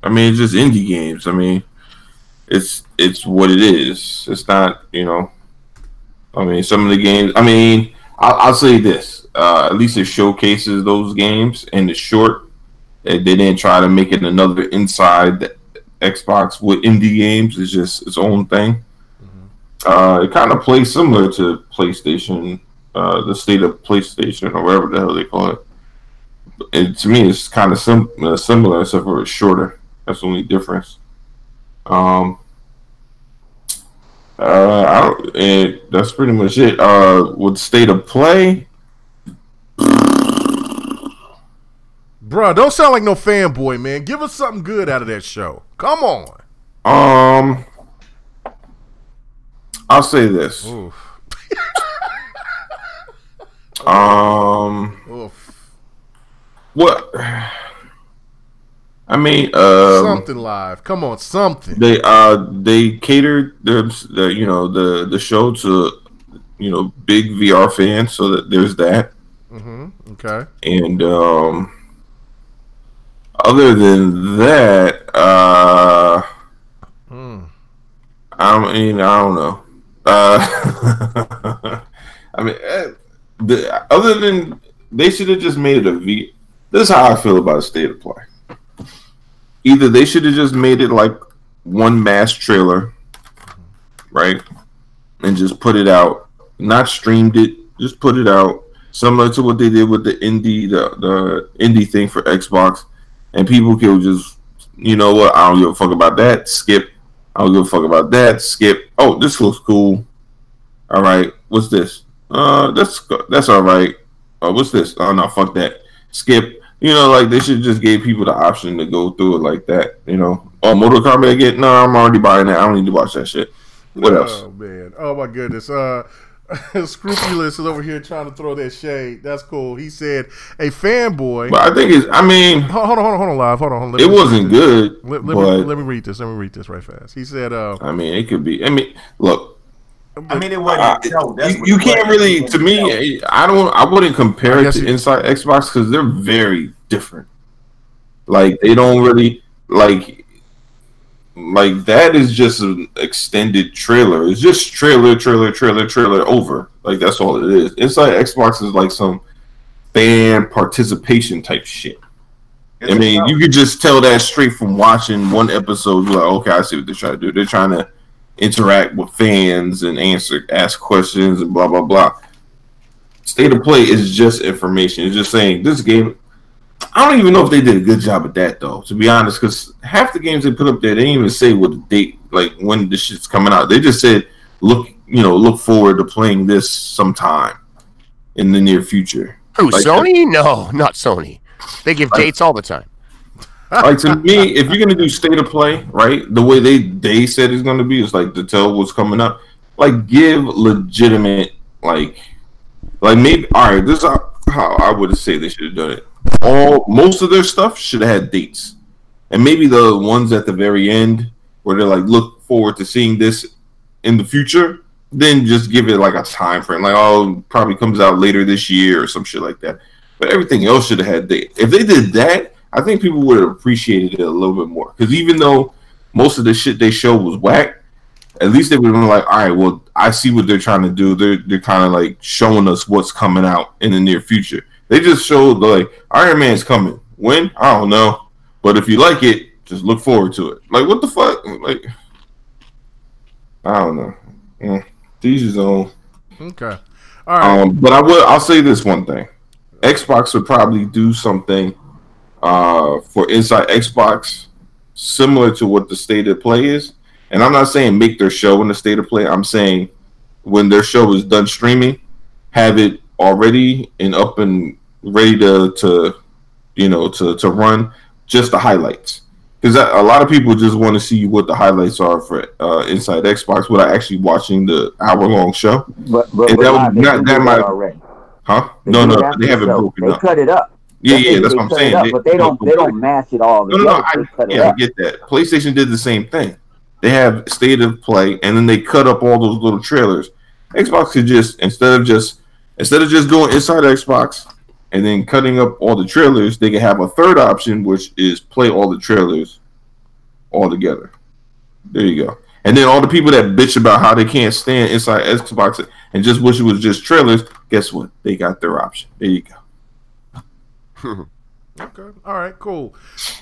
I mean, it's just indie games. I mean, it's what it is. It's not, I mean, some of the games. I mean, I'll say this. At least it showcases those games, and it's short. They didn't try to make it another inside the Xbox with indie games. It's just its own thing. It kind of plays similar to PlayStation, the State of PlayStation, or whatever the hell they call it. And to me, it's kind of similar, except for it's shorter. That's the only difference. And that's pretty much it. With State of Play, bruh, don't sound like no fanboy, man. Give us something good out of that show. Come on. I'll say this. Oof. What? I mean, something live. Come on, something. They catered the show to big VR fans, so that there's that. Okay. And other than that, I don't know. I mean, other than they should have just made it a V. This is how I feel about State of Play. Either they should have just made it like one mass trailer, right, and just put it out, not streamed it, just put it out, similar to what they did with the indie thing for Xbox, and people could just, you know what, I don't give a fuck about that, skip. I don't give a fuck about that, skip. Oh, this looks cool. All right, what's this? That's all right. What's this? Oh no, fuck that, skip. Like they should just give people the option to go through it like that. Oh, Mortal Kombat again? No, I'm already buying that. I don't need to watch that shit. What else? Oh man, oh my goodness. Scrupulous is over here trying to throw that shade. That's cool. He said a fanboy. But I think it's. I mean, hold on, live. Hold on. It wasn't good. Let me read this. Let me read this right fast. He said. I mean, it could be. I mean, look. I mean, it wasn't. You can't really. To me, I wouldn't compare it to Inside Xbox because they're very different. Like they don't really like that is just an extended trailer. It's just trailer over. Like that's all it is. Inside Xbox is like some fan participation type shit. I mean, you could just tell that straight from watching one episode. You're like, okay, I see what they're trying to do. They're trying to interact with fans and ask questions and blah blah blah. State of play is just information. It's just saying this game. I don't even know if they did a good job at that though, to be honest, because half the games they put up there, they didn't even say what the date, like when the shit's coming out. They just said, look forward to playing this sometime in the near future. Who, like, Sony? No, not Sony. They give dates all the time. Like, to me, if you're gonna do state of play, right, the way they said it's gonna be is like to tell what's coming up. Like, give legitimate, like maybe, all right, this is how I would say they should have done it. Most of their stuff should have had dates, and maybe the ones at the very end where they're like, look forward to seeing this in the future, then just give it like a time frame, like, oh, probably comes out later this year or some shit like that. But everything else should have had dates. If they did that, I think people would have appreciated it a little bit more, because even though most of the shit they showed was whack, at least they would have been like, all right, well, I see what they're trying to do. They're kind of like showing us what's coming out in the near future. They just showed like Iron Man's coming. When? I don't know. But if you like it, just look forward to it. Like, what the fuck? Like, I don't know. These is on. Okay. All right. But I'll say this one thing. Xbox would probably do something for Inside Xbox similar to what the State of Play is. And I'm not saying make their show in the State of Play. I'm saying when their show is done streaming, have it already and up and ready to run just the highlights, because a lot of people just want to see what the highlights are for Inside Xbox without actually watching the hour-long show. But that might already. Huh? No, they haven't broken up. They cut it up. Yeah, that's what I'm saying. But they don't match it all. I get that. PlayStation did the same thing. They have State of Play, and then they cut up all those little trailers. Xbox could just instead of just doing Inside Xbox and then cutting up all the trailers, they can have a third option, which is play all the trailers all together. There you go. And then all the people that bitch about how they can't stand Inside Xbox and just wish it was just trailers, guess what? They got their option. There you go. Okay. All right. Cool.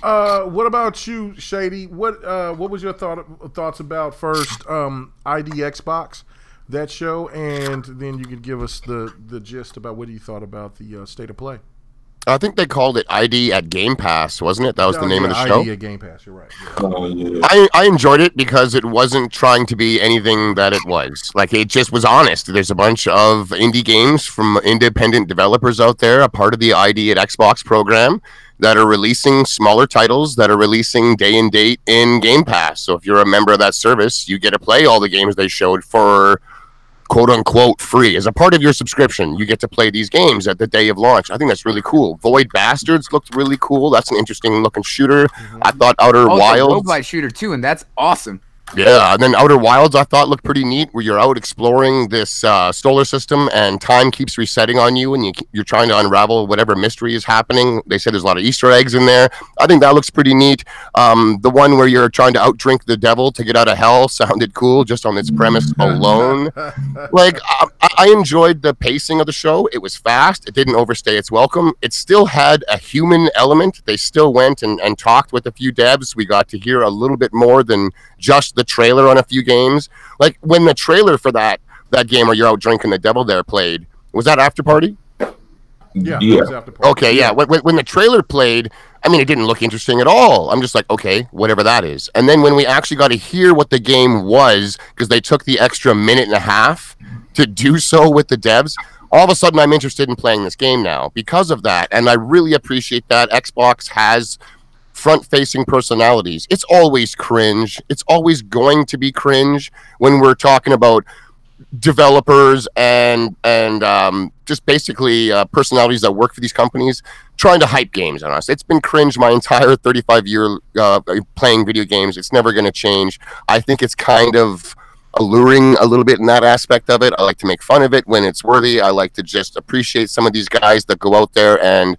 What about you, Shady? What was your thoughts about first ID Xbox, that show, and then you could give us the gist about what you thought about the State of Play. I think they called it ID at Game Pass, wasn't it? That was the name of the show? ID at Game Pass, you're right. Yeah. I enjoyed it because it wasn't trying to be anything that it was. Like, it just was honest. There's a bunch of indie games from independent developers out there, a part of the ID at Xbox program, that are releasing smaller titles that are releasing day and date in Game Pass. So if you're a member of that service, you get to play all the games they showed for quote-unquote free. As a part of your subscription, you get to play these games at the day of launch. I think that's really cool. Void Bastards looked really cool. That's an interesting looking shooter. I thought Outer Wilds... It's a roguelite shooter too, and that's awesome. Yeah, and then Outer Wilds I thought looked pretty neat, where you're out exploring this solar system and time keeps resetting on you, and you're trying to unravel whatever mystery is happening. They said there's a lot of Easter eggs in there. I think that looks pretty neat. The one where you're trying to outdrink the devil to get out of hell sounded cool just on its premise alone. Like, I enjoyed the pacing of the show. It was fast. It didn't overstay its welcome. It still had a human element. They still went and talked with a few devs. We got to hear a little bit more than just the trailer on a few games. Like, when the trailer for that game where you're out drinking the devil there played, was that After Party? Yeah. It was After Party. Okay, yeah. When the trailer played, I mean, it didn't look interesting at all. I'm just like, okay, whatever that is. And then when we actually got to hear what the game was, because they took the extra minute and a half to do so with the devs, all of a sudden I'm interested in playing this game now because of that. And I really appreciate that. Xbox has front-facing personalities. It's always cringe. It's always going to be cringe when we're talking about developers and just basically personalities that work for these companies trying to hype games on us. It's been cringe my entire 35-year playing video games. It's never going to change. I think it's kind of alluring a little bit in that aspect of it. I like to make fun of it when it's worthy. I like to just appreciate some of these guys that go out there and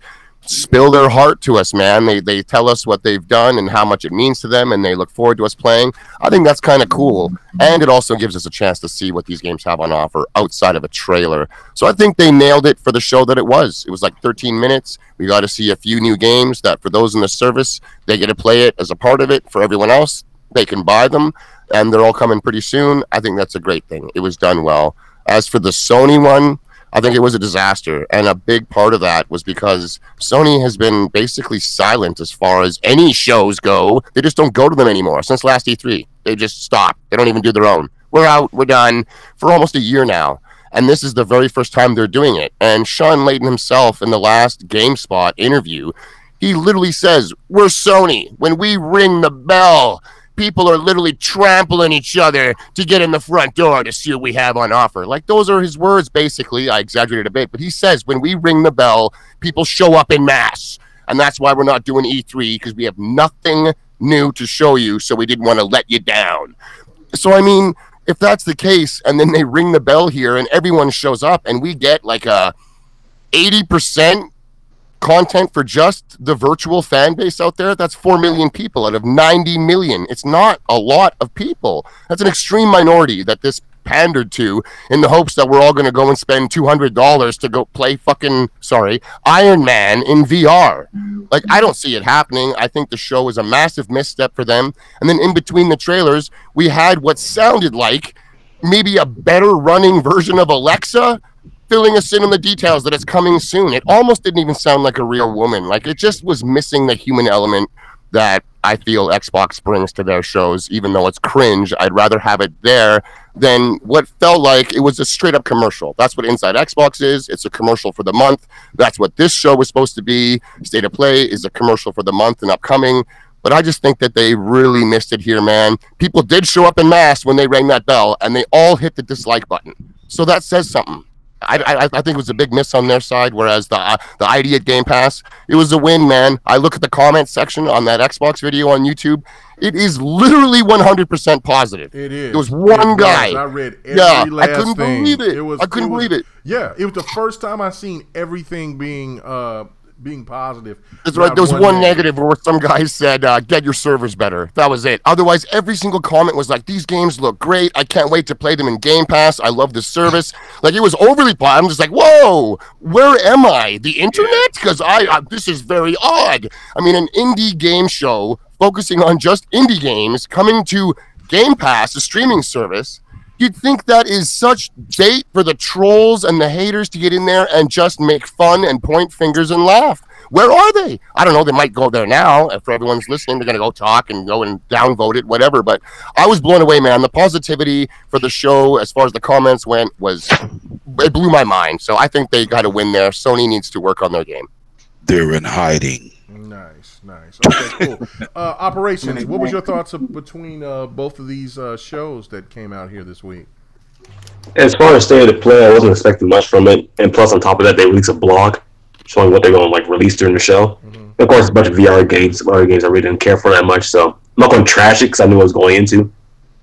spill their heart to us, man. They tell us what they've done and how much it means to them, and they look forward to us playing. I think that's kind of cool, and it also gives us a chance to see what these games have on offer outside of a trailer. So I think they nailed it for the show that it was. It was like 13 minutes. We got to see a few new games that for those in the service, they get to play it as a part of it. For everyone else, they can buy them, and they're all coming pretty soon. I think that's a great thing. It was done well. As for the Sony one, I think it was a disaster, and a big part of that was because Sony has been basically silent as far as any shows go. They just don't go to them anymore since last E3. They just stop. They don't even do their own. We're out. We're done for almost a year now, and this is the very first time they're doing it. And Sean Layton himself, in the last GameSpot interview, he literally says, "We're Sony. When we ring the bell, people are literally trampling each other to get in the front door to see what we have on offer." Like, those are his words, basically. I exaggerated a bit, but he says, when we ring the bell, people show up in mass. And that's why we're not doing E3, because we have nothing new to show you, so we didn't want to let you down. So, I mean, if that's the case, and then they ring the bell here, and everyone shows up, and we get like a 80% content for just the virtual fan base out there, that's 4 million people out of 90 million. It's not a lot of people. That's an extreme minority that this pandered to in the hopes that we're all going to go and spend $200 to go play Iron Man in VR. Like, I don't see it happening. I think the show was a massive misstep for them. And then in between the trailers, we had what sounded like maybe a better running version of Alexa filling us in on the details that it's coming soon. It almost didn't even sound like a real woman. Like, it just was missing the human element that I feel Xbox brings to their shows. Even though it's cringe, I'd rather have it there than what felt like it was a straight up commercial. That's what Inside Xbox is. It's a commercial for the month. That's what this show was supposed to be. State of Play is a commercial for the month and upcoming. But I just think that they really missed it here, man. People did show up in mass when they rang that bell, and they all hit the dislike button. So that says something. I think it was a big miss on their side, whereas the ID at Game Pass, it was a win, man. I look at the comment section on that Xbox video on YouTube. It is literally 100% positive. It is. It was one guy. I read every last I couldn't thing. believe it. I couldn't believe it. Yeah, it was the first time I seen everything being positive. That's right. There was one negative where some guys said, get your servers better. That was it. Otherwise, every single comment was like, these games look great. I can't wait to play them in Game Pass. I love the service. Like, it was overly positive. I'm just like, whoa, where am I? The internet? Because this is very odd. I mean, an indie game show focusing on just indie games coming to Game Pass, a streaming service. You'd think that is such bait for the trolls and the haters to get in there and just make fun and point fingers and laugh. Where are they? I don't know. They might go there now. For everyone's listening, they're going to go talk and go and downvote it, whatever. But I was blown away, man. The positivity for the show, as far as the comments went, it blew my mind. So I think they got to win there. Sony needs to work on their game. They're in hiding. Nice. Okay, cool. Operations, what was your thoughts between both of these shows that came out here this week? As far as State of Play, I wasn't expecting much from it. And plus, on top of that, they released a blog showing what they're going to release during the show. Mm-hmm. Of course, a bunch of VR games. VR games I really didn't care for that much, so I'm not going to trash it because I knew what I was going into.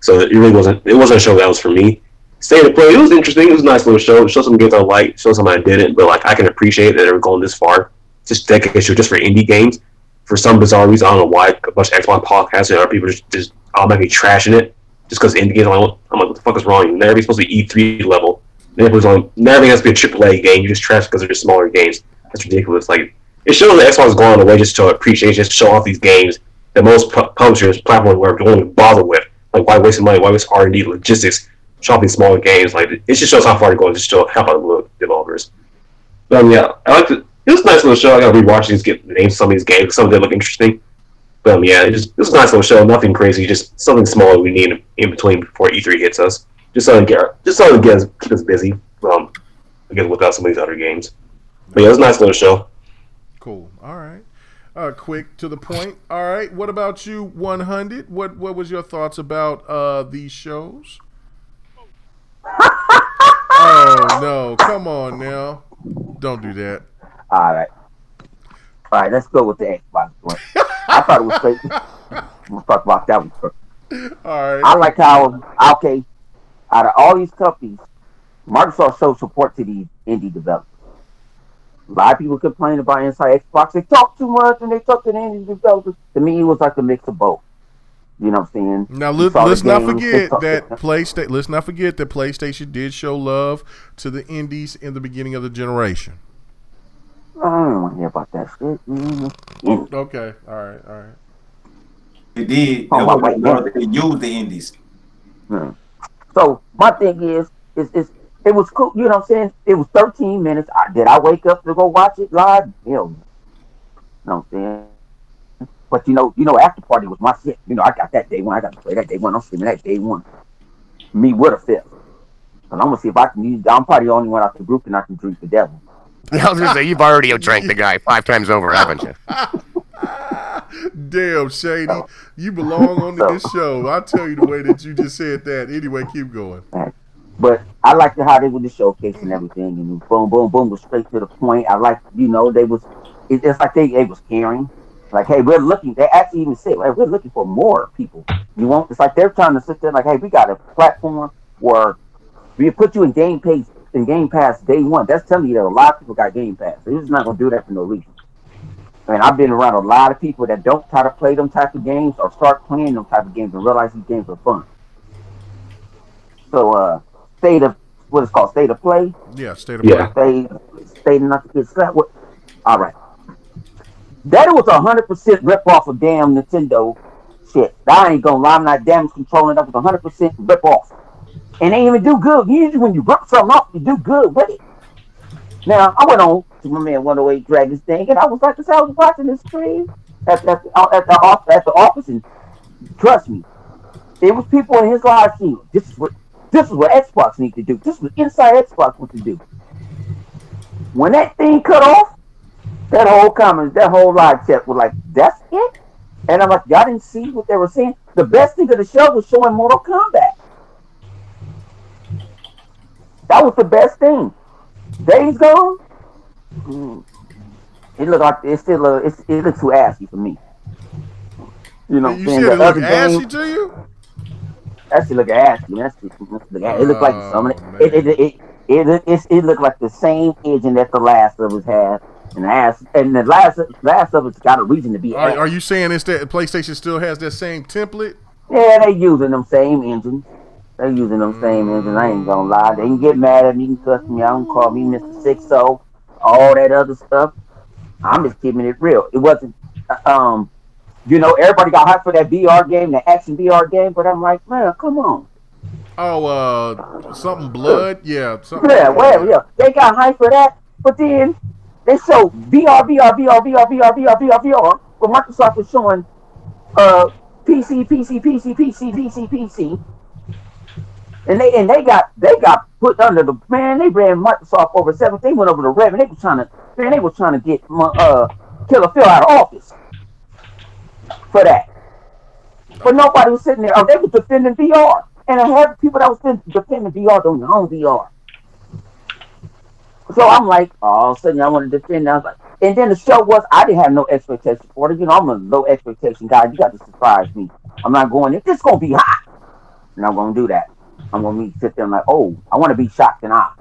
So it really wasn't a show that was for me. State of Play, it was interesting. It was a nice little show. It showed some games I liked, showed some I didn't, but I can appreciate that they were going this far. Just take a show just for indie games. For some bizarre reason, I don't know why, a bunch of Xbox podcasts and other people just automatically trashing it just because indie games. I'm like, what the fuck is wrong? Everything's supposed to be E3 level. Everything has to be a AAA game. You just trash because they're just smaller games. That's ridiculous. Like, it shows that Xbox is going on the way just to appreciate, just show off these games that most publishers, platforms don't even bother with. Like, why waste money? Why waste R&D, logistics, show off these smaller games? Like, it just shows how far they're going. Just to help out the developers. But yeah, I liked it. It was a nice little show. I got to rewatch these, get the names of some of these games. Some of them look interesting. But yeah, it was a nice little show. Nothing crazy. Just something small we need in between before E3 hits us. Just so to keep us busy. Again, without some of these other games. But yeah, it was a nice little show. Cool. All right. Quick to the point. All right. What about you, 100? What was your thoughts about these shows? Oh no! Come on now! Don't do that. All right, let's go with the Xbox one. I thought it was great. We'll talk about that one first. All right. I like how, out of all these companies, Microsoft shows support to these indie developers. A lot of people complain about Inside Xbox. They talk too much and they talk to the indies developers. To me, it was like a mix of both. You know what I'm saying? Now let's not forget that PlayStation. Let's not forget that PlayStation did show love to the indies in the beginning of the generation. I don't want to hear about that shit. Mm-hmm. Okay, all right. It did. They used the indies. So my thing is it was cool. You know what I'm saying? It was 13 minutes. Did I wake up to go watch it live? Hell, you know what I'm saying? But you know, After Party was my shit. You know, I got that day one. I got to play that day one. I'm streaming that day one. Me with a fifth. And I'm gonna see if I can use. I'm probably the only one out the group and I can drink the devil. I was gonna say you've already outdrank the guy 5 times over, haven't you? Damn, Shady, you belong on this show. I'll tell you the way that you just said that. Anyway, keep going. But I liked how they were the showcase and everything, and boom, boom, boom was straight to the point. I like, they was. It's like they was caring. Like, hey, we're looking. They actually even said, like, we're looking for more people. You want? It's like they're trying to sit there, like, hey, we got a platform where we put you in Game Pass day one. That's telling you that a lot of people got Game Pass. They're just not gonna do that for no reason. I mean, I've been around a lot of people that don't try to play them type of games or start playing them type of games and realize these games are fun. So, state of play. Yeah, state of play. State not to get slapped. All right. That was 100% rip off of damn Nintendo shit. I ain't gonna lie, I'm not damage controlling. That was 100% rip off. And they even do good. Usually when you rip something off, you do good with it. Now, I went on to my man 108 Dragons thing, and I was like, I was watching this stream at the office, and trust me, there was people in his live stream. This is what Xbox needs to do. This is what Inside Xbox wants to do. When that thing cut off, that whole live chat was like, that's it? And I'm like, y'all didn't see what they were saying? The best thing of the show was showing Mortal Kombat. That was the best thing. Days Gone, it looked like it looks too assy for me. You know, you said it looked assy to you? That shit look assy. It looked like some of it. It looked like the same engine that the Last of Us had, and the Last of Us got a reason to be. Are you saying it's that PlayStation still has that same template? Yeah, they using them same engines. I ain't gonna lie. They can get mad at me and cuss me out and call me Mr. 6-0, all that other stuff. I'm just keeping it real. It wasn't, everybody got hyped for that VR game, the action VR game, but I'm like, man, come on. Oh, something blood? Yeah. Yeah. They got hyped for that, but then they showed VR, where Microsoft was showing PC. And they got put under the man. They ran Microsoft over 7. They went over the rev, and they were trying to get Killer Phil out of office for that. But nobody was sitting there. Oh, they were defending VR, and I had people that was defending VR doing their own VR. So I'm like, all of a sudden I want to defend. I was like, and then the show was I didn't have no expectation for it. I'm a low expectation guy. You got to surprise me. I'm not going. It's gonna be hot. I'm not gonna do that. I'm going to sit there and like, oh, I want to be shocked and awe.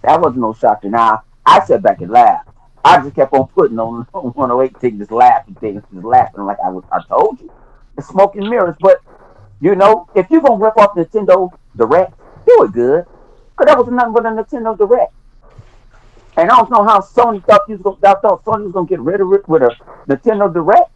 That wasn't no shock and awe. I sat back and laughed. I just kept on putting on 108 thing, just laughing, like I told you. It's smoke and mirrors. But, if you're going to rip off Nintendo Direct, do it good. Because that was nothing but a Nintendo Direct. And I don't know how Sony thought Sony was going to get rid of it with a Nintendo Direct.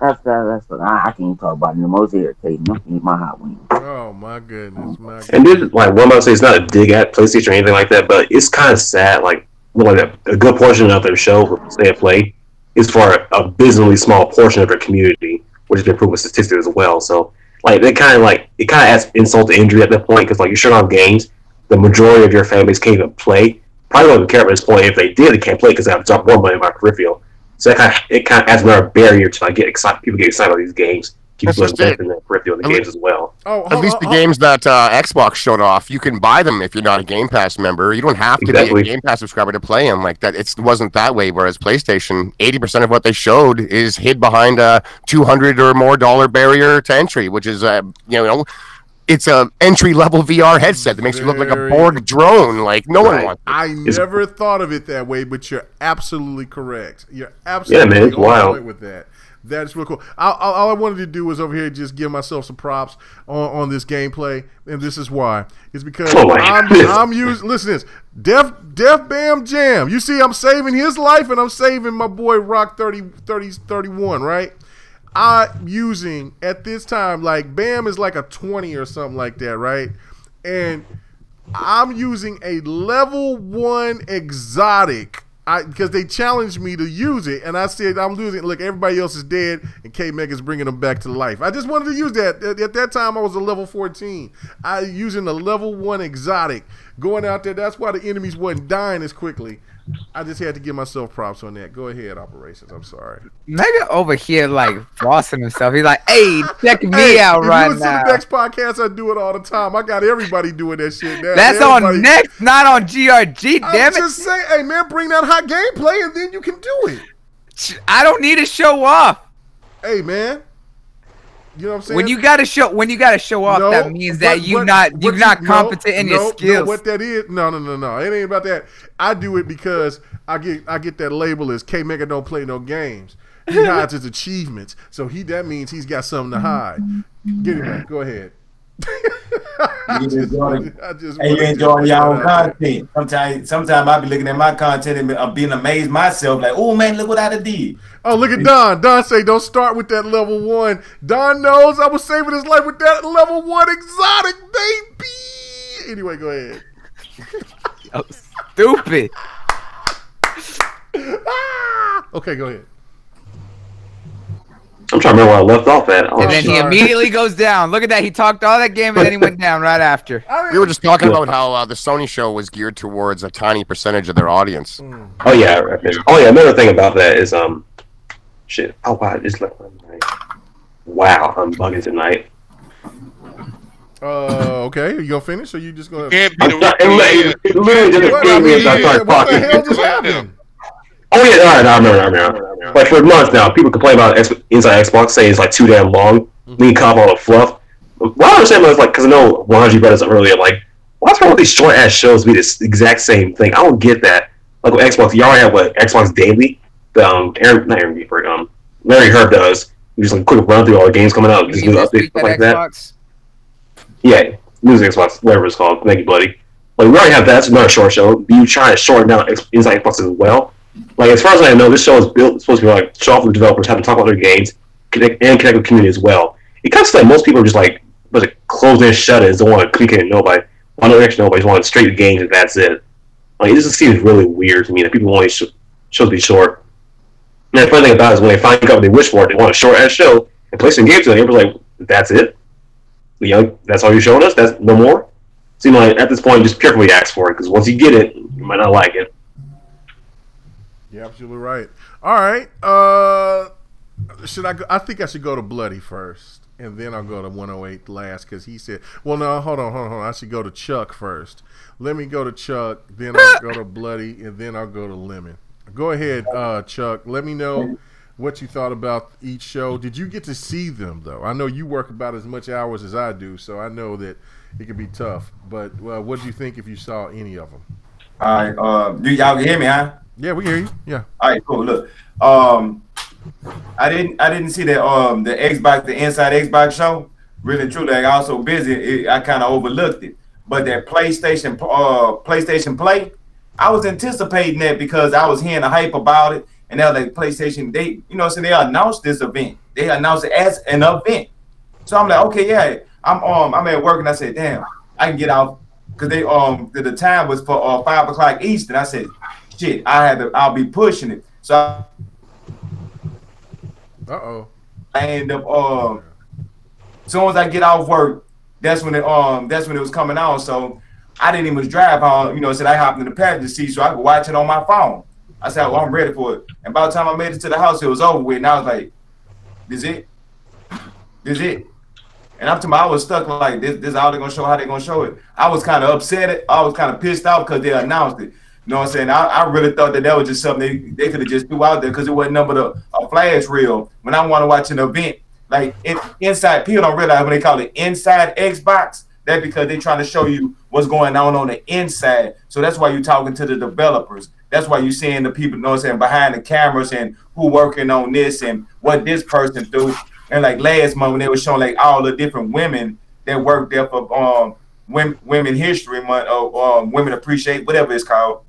That's I can't talk about it. The most irritating. I'm eating my hot wings. Oh my goodness, And this, like, one might say it's not a dig at PlayStation or anything like that, but it's kind of sad. Like a good portion of their show, Stay at Play, is for a abysmally small portion of their community, which has been proven statistically as well. So, like, it kind of adds insult to injury at that point because, like, you're shutting off games. The majority of your fan base can't even play. Probably don't even care at this point. If they did, they can't play because they have to drop more money in my peripheral. So it kind of adds another barrier to like people get excited about these games. People invest in their peripheral in the games as well. At least the games that Xbox showed off, you can buy them if you're not a Game Pass member. You don't have to be a Game Pass subscriber to play them. Like that, it wasn't that way. Whereas PlayStation, 80% of what they showed is hid behind a $200 or more barrier to entry, which is it's a entry-level VR headset that makes you look like a Borg drone. Like, no one wants it. I never thought of it that way, but you're absolutely correct. You're absolutely man, it's on wild. point with that. That's really cool. All I wanted to do was over here just give myself some props on this gameplay, and this is why. It's because I'm using. Listen to this, Def Bam Jam. You see, I'm saving his life, and I'm saving my boy Rock 31. Right? I'm using at this time, like Bam is like a 20 or something like that, right? And I'm using a level 1 exotic. Because they challenged me to use it, and I said I'm losing. Look, everybody else is dead, and K-Mega's bringing them back to life. I just wanted to use that. At that time, I was a level 14. I was using a level 1 exotic. Going out there, that's why the enemies wasn't dying as quickly. I just had to give myself props on that. Go ahead, Operations. I'm sorry. Mega over here, like, flossing himself. He's like, hey, check me out right now. If you listen to the next podcast, I do it all the time. I got everybody doing that shit now. That's on next, not on GRG, damn it. I'm just saying, hey, man, bring that hot gameplay, and then you can do it. I don't need to show off. Hey, man. You know what I'm saying? When you gotta show off, that means that you're not competent in your skills. No, what that is? No. It ain't about that. I do it because I get that label as K-Mega don't play no games. He hides his achievements, so that means he's got something to hide. Get it back. Go ahead. You enjoying your own content. Sometimes I be looking at my content and I'm being amazed myself. Like, oh man, look what I did. Oh, look at Don. Don say, don't start with that level 1. Don knows I was saving his life with that level 1 exotic, baby. Anyway, go ahead. Yo, stupid. Okay, go ahead. I'm trying to remember where I left off at. And then he immediately goes down. Look at that. He talked all that game, and then he went down right after. We were just talking about how the Sony show was geared towards a tiny percentage of their audience. Oh, yeah. Another thing about that is, shit. Oh, wow. Just left. Wow, I'm bugging tonight. Okay. Are you going to finish, or you just going to... It literally just gave me as I started talking. What the hell just happened? Oh yeah, all right, I remember. Like for months now, people complain about inside Xbox, saying it's like too damn long. We can cop all the fluff. What I understand is like, because I know 100 brought this up earlier, like, what's wrong with these short ass shows be this exact same thing? I don't get that. Like with Xbox, you already have Xbox Daily. Larry Herb does. You just like quick run through all the games coming out, just new updates stuff like that. Yeah, news Xbox, whatever it's called. Thank you, buddy. Like we already have that. It's another short show. You try to shorten down inside Xbox as well. Like as far as I know, this show is supposed to be like show off the developers, have to talk about their games, connect with the community as well. It kind of seems like most people are just like closed in, shut in, don't want to communicate with nobody. I don't actually nobody, just want straight to games and that's it. Like it just seems really weird to me that people want these shows to be short. And the funny thing about it is when they finally got what they wish for, they want a short ass show and play some games and everybody's like, that's it? That's all you're showing us? That's no more? Seems like at this point, just carefully ask for it because once you get it, you might not like it. You're absolutely right. All right. Should I go? I think I should go to Bloody first, and then I'll go to 108 last because he said, well, no, hold on. I should go to Chuck first. Let me go to Chuck, then I'll go to Bloody, and then I'll go to Lemon. Go ahead, Chuck. Let me know what you thought about each show. Did you get to see them, though? I know you work about as much hours as I do, so I know that it can be tough. But what did you think if you saw any of them? All right. Do y'all hear me, huh? Yeah, we hear you. Yeah. All right, cool. Look, I didn't see that the Inside Xbox show. Really, truly, I was so busy, I kind of overlooked it. But that PlayStation Play, I was anticipating that because I was hearing the hype about it, and now like PlayStation, they announced this event. They announced it as an event. So I'm like, okay, yeah, I'm at work, and I said, damn, I can get out because the time was for 5 o'clock Eastern. I said, shit, I'll be pushing it. So I end up as soon as I get off work, that's when it was coming out. So I didn't even drive home, I hopped in the passenger seat so I could watch it on my phone. I said, well, I'm ready for it. And by the time I made it to the house, it was over with. And I was like, this it? And I'm talking about I was stuck like this how they're gonna show, how they're gonna show it. I was kind of upset. I was kind of pissed off because they announced it. You know what I'm saying? I really thought that was just something they could have just threw out there because it wasn't nothing but a flash reel. When I want to watch an event, like inside. People don't realize when they call it inside Xbox. That's because they're trying to show you what's going on the inside. So that's why you're talking to the developers. That's why you're seeing the people, you know what I'm saying, behind the cameras and who working on this and what this person do. And like last month when they were showing like all the different women that work there for Women History Month or Women Appreciate, whatever it's called.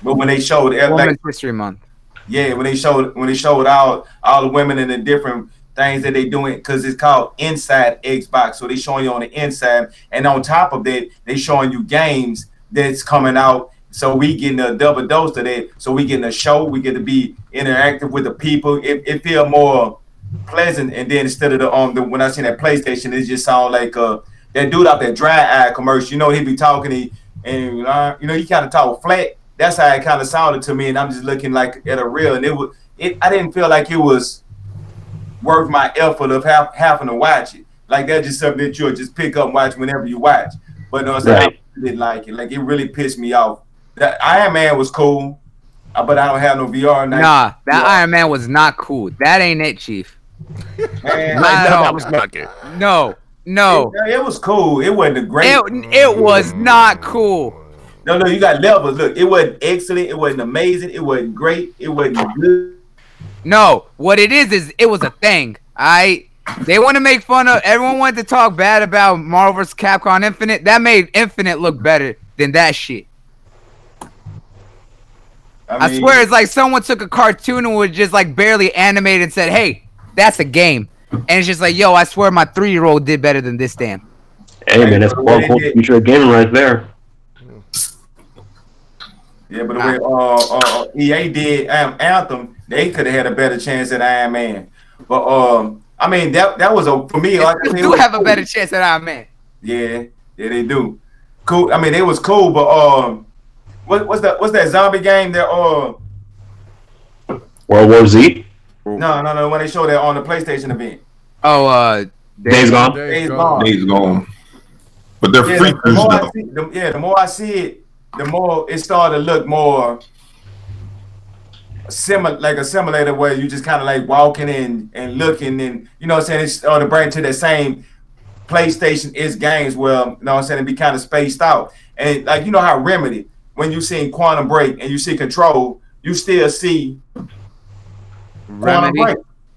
But when they showed Women's History Month. Yeah, when they showed all the women and the different things that they doing, because it's called Inside Xbox. So they showing you on the inside, and on top of that, they showing you games that's coming out. So we getting a double dose of that. So we getting a show. We get to be interactive with the people. It feel more pleasant. And then instead of the when I seen that PlayStation, it just sound like that dude out there dry eye commercial. You know, he be talking and you know he kind of talk flat. That's how it kind of sounded to me. And I'm just looking like at a reel, and I didn't feel like it was worth my effort of having to watch it. Like that's just something that you'll just pick up and watch whenever you watch. But no, I didn't like it. Like it really pissed me off. That Iron Man was cool, but I don't have no VR. Nah, that Iron Man was not cool. That ain't it, Chief. Man, that was not good. No. It was cool. It wasn't a great. It was not cool. No, you got levels. Look, it wasn't excellent. It wasn't amazing. It wasn't great. It wasn't good. No, what it is it was a thing. They want to make fun of. Everyone wanted to talk bad about Marvel vs. Capcom Infinite. That made Infinite look better than that shit. I swear it's like someone took a cartoon and was just like barely animated and said, "Hey, that's a game," and it's just like, "Yo, I swear my 3-year-old did better than this damn." Hey man, that's cool future of gaming right there. Yeah, but the way EA did Anthem, they could have had a better chance at Iron Man. But I mean that was for me. Like they do have a better chance at Iron Man. Yeah, they do. Cool. I mean, it was cool, but what's that zombie game that World War Z? No. When they showed that on the PlayStation event. Oh, Days Gone. Days Gone. But they're free. The more I see it, the more it started to look more similar, like a simulator where you just kind of like walking in and looking, and you know what I'm saying, it started to bring to that same PlayStation is games where, you know what I'm saying, it be kind of spaced out. And like, you know how Remedy, when you see Quantum Break and you see Control, you still see Remedy.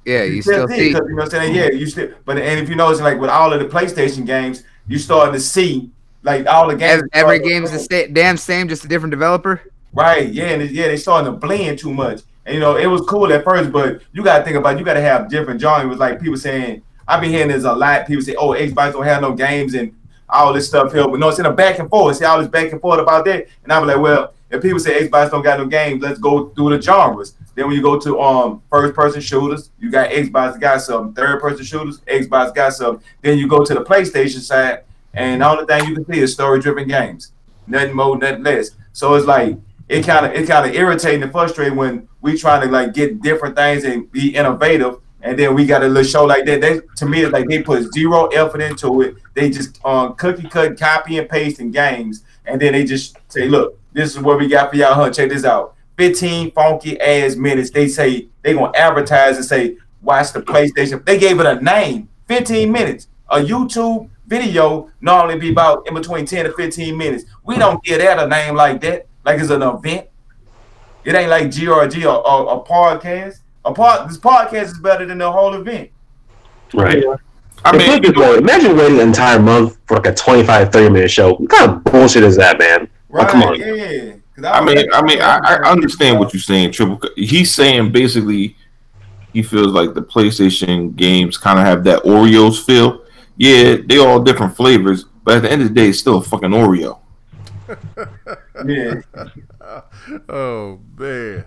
Yeah, you still see. You know what I'm saying? Yeah, you still. But and if you notice, like with all of the PlayStation games, you starting to see like all the games. Every game's the damn same, just a different developer. Right. Yeah, and they starting to blend too much. And you know, it was cool at first, but you got to think about, you got to have different genres. It was like people saying, I've been hearing this a lot. People say, "Oh, Xbox don't have no games and all this stuff here." But no, it's in a back and forth. See all this back and forth about that, and I'm like, well, if people say Xbox don't got no games, let's go through the genres. Then when you go to first-person shooters, you got Xbox got some. Third-person shooters, Xbox got some. Then you go to the PlayStation side, and the only thing you can see is story-driven games. Nothing more, nothing less. So it's like it kind of irritating and frustrating when we trying to like get different things and be innovative, and then we got a little show like that. To me, it's like they put zero effort into it. They just cookie cut, copy and paste in games, and then they just say, "Look, this is what we got for y'all. Huh? Check this out. 15 funky ass minutes." They say they gonna advertise and say, "Watch the PlayStation." They gave it a name. 15 minutes. A YouTube video normally be about in between 10 to 15 minutes. We don't give that a name like that. Like it's an event. It ain't like GRG or a podcast. This podcast is better than the whole event. Right. I mean, imagine waiting an entire month for like a 25, 30-minute show. What kind of bullshit is that, man? Right, come on. Yeah. I understand what you're saying, Triple. He's saying basically he feels like the PlayStation games kind of have that Oreos feel. Yeah, they all different flavors, but at the end of the day, it's still a fucking Oreo. Yeah. Oh man.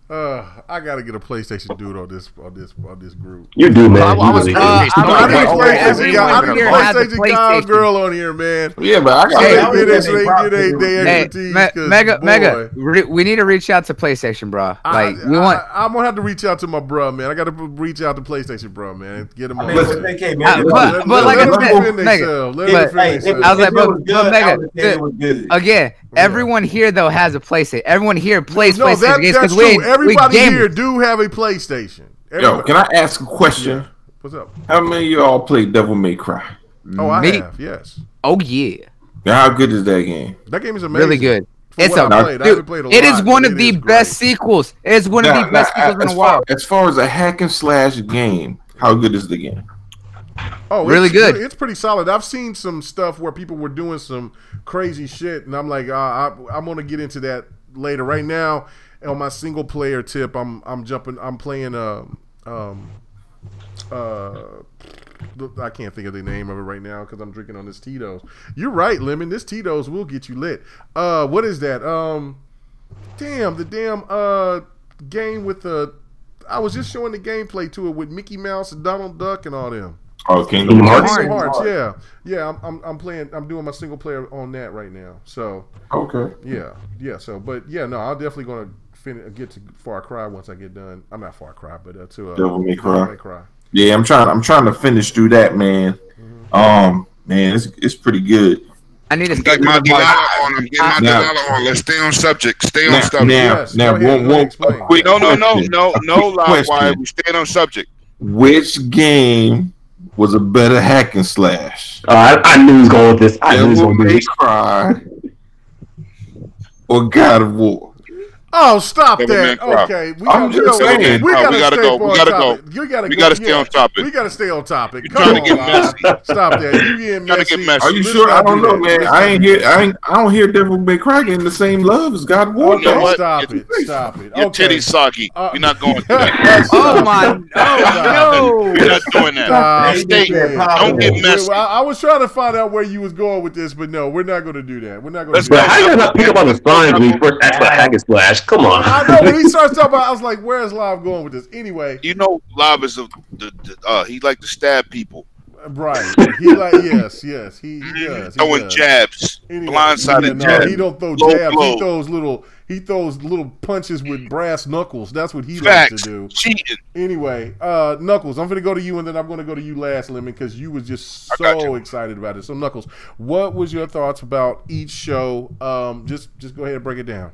I gotta get a PlayStation dude on this group. You do, man. I'm a PlayStation cowgirl on here, man. Yeah, but I got Mega. We need to reach out to PlayStation, bro. Like we want. I'm gonna have to reach out to my bro, man. I gotta reach out to PlayStation, bro, man. Get him on. But like I said, Mega. I was like, but Mega. Again, everyone here though has a PlayStation. Everyone here plays PlayStation games because Everybody here do have a PlayStation. Yo, can I ask a question? Yeah. What's up? How many of y'all played Devil May Cry? Oh, I have. Yes. Oh yeah. How good is that game? That game is amazing. Really good. It's a dude, it is one of the best sequels. It is one of the best sequels in a while. As far as a hack and slash game, how good is the game? Oh, really good. It's pretty solid. I've seen some stuff where people were doing some crazy shit, and I'm like, I'm gonna get into that later. Right now, on my single player tip, I'm playing I can't think of the name of it right now because I'm drinking on this Tito's. You're right, Lemon. This Tito's will get you lit. What is that? The game with the. I was just showing the gameplay to it with Mickey Mouse and Donald Duck and all them. Oh, Kingdom Hearts. Yeah. I'm playing. I'm doing my single player on that right now. So. Okay. Yeah. So, but yeah, no, I'm definitely gonna get to Far Cry once I get done. I'm not Far Cry, but to Devil May Cry. Yeah, I'm trying to finish through that, man. Man, it's pretty good. I need to get my Delilah on. Get my Delilah on. Let's stay on subject. Stay on subject. Now, one quick. No, live wire. We staying on subject. Which game was a better hack and slash? I knew he was going with this. Devil May Cry or God of War? Oh, stop that! Okay, we gotta go. We gotta stay on topic. We gotta stay on topic. Come on, stop that! You getting messy? Are you sure? I don't know, man. I don't hear Devil May Cry getting the same love as God of War. Stop it! Your titty's soggy. We're not going through that. Oh my no! We're not doing that. Don't get messy. I was trying to find out where you was going with this, but no, we're not going to do that. We're not going to. How you not pick up on the signs when you first asked about hack and slash? Come on. I know when he starts talking about, I was like, "Where's Live going with this?" Anyway, you know, Live is he like to stab people. Right. He like yes, he does. Throwing jabs, blindsided jabs. He don't throw jabs. He throws little punches with brass knuckles. That's what he likes to do. Cheating. Anyway, Knuckles, I'm going to go to you, and then I'm going to go to you last, Lemon, because you was just so excited about it. So, Knuckles, what was your thoughts about each show? Just go ahead and break it down.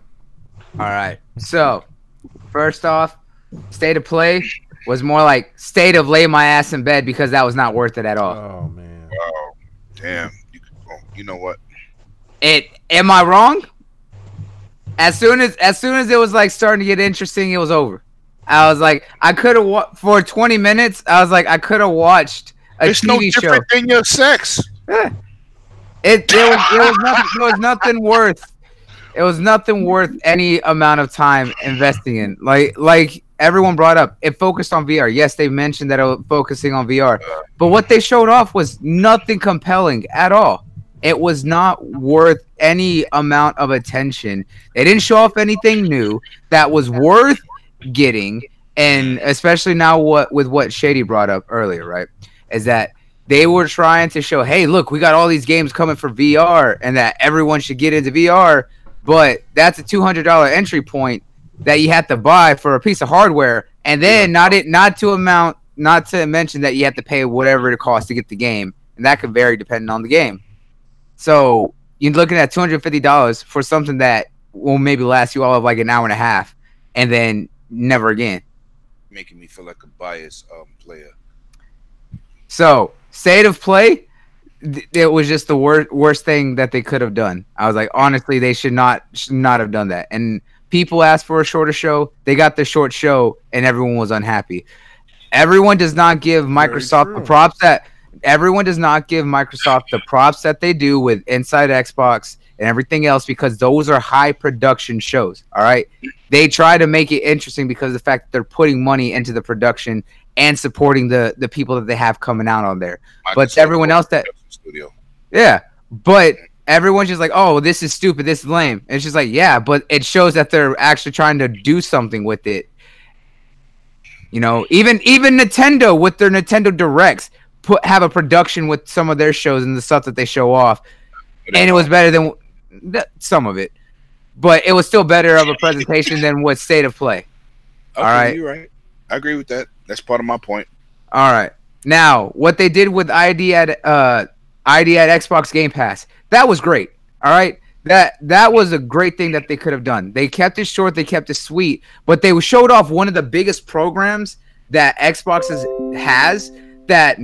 All right. So, first off, State of Play was more like State of lay my ass in bed because that was not worth it at all. Oh man. Wow. Damn. You know what? Am I wrong? As soon as it was like starting to get interesting, it was over. I was like, I could have for 20 minutes. I was like, I could have watched a it's TV no show. Different than your sex. It was nothing worth. It was nothing worth any amount of time investing in. Like everyone brought up, it focused on VR. Yes, they mentioned that it was focusing on VR, but what they showed off was nothing compelling at all. It was not worth any amount of attention. They didn't show off anything new that was worth getting, and especially now with what Shady brought up earlier, right? Is that they were trying to show, hey, look, we got all these games coming for VR, and that everyone should get into VR, but that's a $200 entry point that you have to buy for a piece of hardware, and then not to mention that you have to pay whatever it costs to get the game, and that could vary depending on the game. So you're looking at $250 for something that will maybe last you all of like an hour and a half, and then never again. Making me feel like a biased player. So State of Play, it was just the worst thing that they could have done. I was like, honestly, they should not have done that. And people asked for a shorter show. They got the short show, and everyone was unhappy. Everyone does not give Microsoft the props that. Everyone does not give Microsoft the props that they do with Inside Xbox and everything else, because those are high production shows. All right. They try to make it interesting because of the fact that they're putting money into the production and supporting the people that they have coming out on there. Microsoft, but everyone else but everyone's just like, oh, this is stupid. This is lame. And it's just like, yeah, but it shows that they're actually trying to do something with it. You know, even Nintendo with their Nintendo Directs have a production with some of their shows and the stuff that they show off, and it was better than some of it, but it was still better of a presentation than what State of Play. Okay, all right, you're right. I agree with that. That's part of my point. All right, now what they did with ID at Xbox Game Pass, that was great. All right, that was a great thing that they could have done. They kept it short, they kept it sweet, but they showed off one of the biggest programs that Xbox has that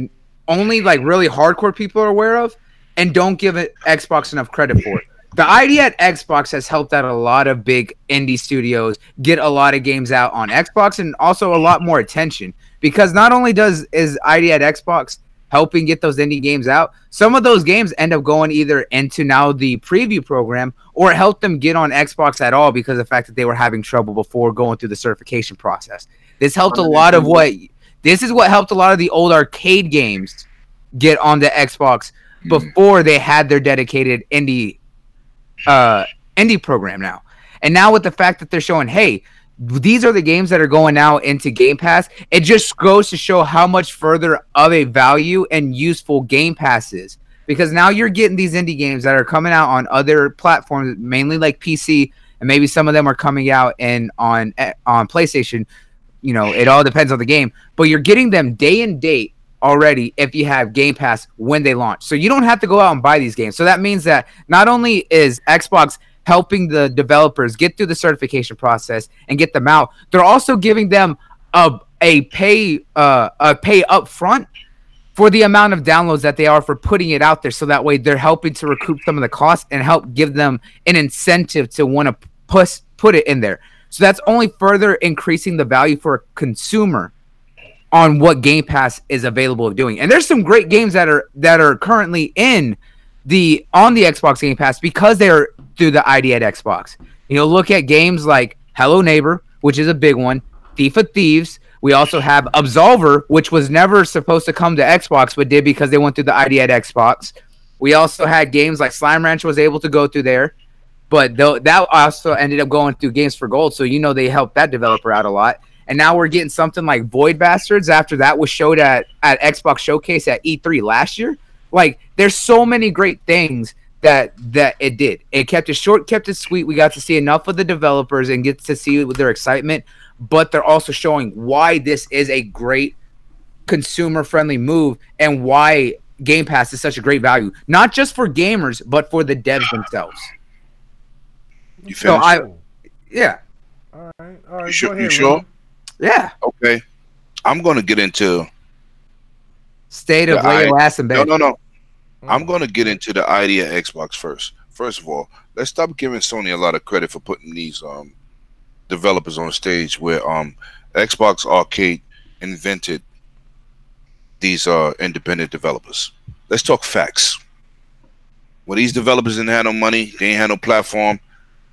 only like really hardcore people are aware of and don't give it Xbox enough credit for. The idea at Xbox has helped out a lot of big indie studios get a lot of games out on Xbox and also a lot more attention, because not only is ID at Xbox helping get those indie games out, some of those games end up going either into now the preview program or help them get on Xbox at all because of the fact that they were having trouble before going through the certification process. This helped a lot of this is what helped a lot of the old arcade games get on the Xbox before they had their dedicated indie program now. And now with the fact that they're showing, hey, these are the games that are going now into Game Pass, it just goes to show how much further of a value and useful Game Pass is. Because now you're getting these indie games that are coming out on other platforms, mainly like PC, and maybe some of them are coming out on PlayStation. You know, it all depends on the game. But you're getting them day and date already if you have Game Pass when they launch. So you don't have to go out and buy these games. So that means that not only is Xbox helping the developers get through the certification process and get them out, they're also giving them a pay up front for the amount of downloads that they are for putting it out there. So that way they're helping to recoup some of the costs and help give them an incentive to want to put it in there. So that's only further increasing the value for a consumer on what Game Pass is available of doing. And there's some great games that are currently on the Xbox Game Pass because they're through the ID at Xbox. You know, look at games like Hello Neighbor, which is a big one, Thief of Thieves. We also have Absolver, which was never supposed to come to Xbox, but did because they went through the ID at Xbox. We also had games like Slime Ranch was able to go through there, but that also ended up going through Games for Gold, so you know they helped that developer out a lot. And now we're getting something like Void Bastards after that was showed at Xbox Showcase at E3 last year. Like, there's so many great things that it did. It kept it short, kept it sweet. We got to see enough of the developers and get to see their excitement, but they're also showing why this is a great consumer-friendly move and why Game Pass is such a great value, not just for gamers, but for the devs themselves. You finished? All right. You sure? Yeah. Okay. I'm going to get into State of lay your ass in bed. No. I'm going to get into the idea of Xbox first. First of all, let's stop giving Sony a lot of credit for putting these developers on stage where Xbox Arcade invented these independent developers. Let's talk facts. When these developers didn't have no money, they ain't had no platform,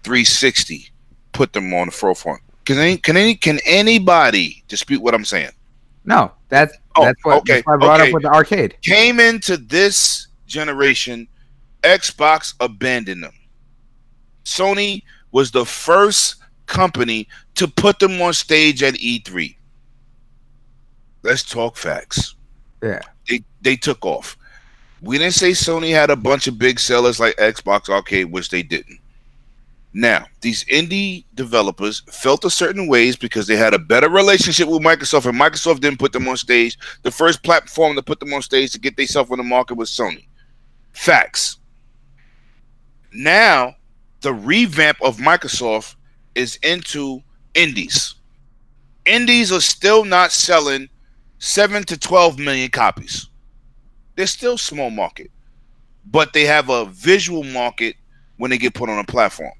360 put them on the forefront. Can anybody dispute what I'm saying? No, that's why I brought up with the arcade. Came into this generation, Xbox abandoned them. Sony was the first company to put them on stage at E3. Let's talk facts. Yeah. They took off. We didn't say Sony had a bunch of big sellers like Xbox Arcade, which they didn't. Now, these indie developers felt a certain ways because they had a better relationship with Microsoft, and Microsoft didn't put them on stage. The first platform to put them on stage to get themselves on the market was Sony. Facts. Now, the revamp of Microsoft is into indies. Indies are still not selling 7 to 12 million copies. They're still small market, but they have a visual market when they get put on a platform.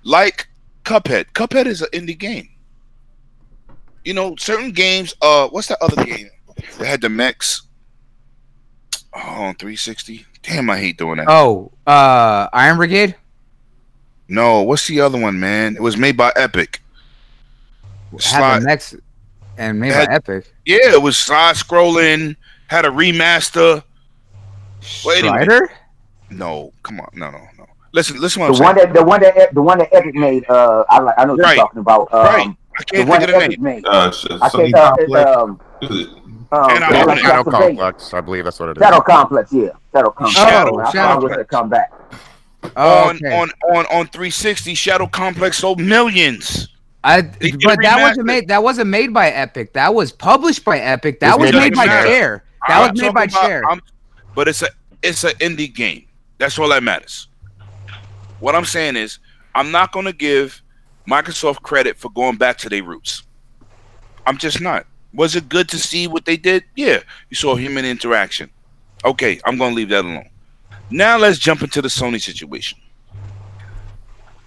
Like Cuphead. Cuphead is an indie game. You know, certain games, what's that other game? They had the mechs. Oh, on 360. Damn, I hate doing that. Oh, Iron Brigade? No, what's the other one, man? It was made by Epic. Had the mechs and made by Epic. Yeah, it was side scrolling, had a remaster. Strider? No, come on. No. Listen what the I'm one saying. The one that Epic made. I know what you're talking about. Right. I can't think of the name. Shadow Complex. I believe that's what it is. Shadow Complex. Yeah. Shadow Complex. Shadow come back. On 360, Shadow Complex sold millions. But that wasn't made by Epic. That was published by Epic. That was made by Chair. That was made by Chair. But it's an indie game. That's all that matters. What I'm saying is, I'm not going to give Microsoft credit for going back to their roots. I'm just not. Was it good to see what they did? Yeah, you saw human interaction. Okay, I'm gonna leave that alone. Now let's jump into the Sony situation.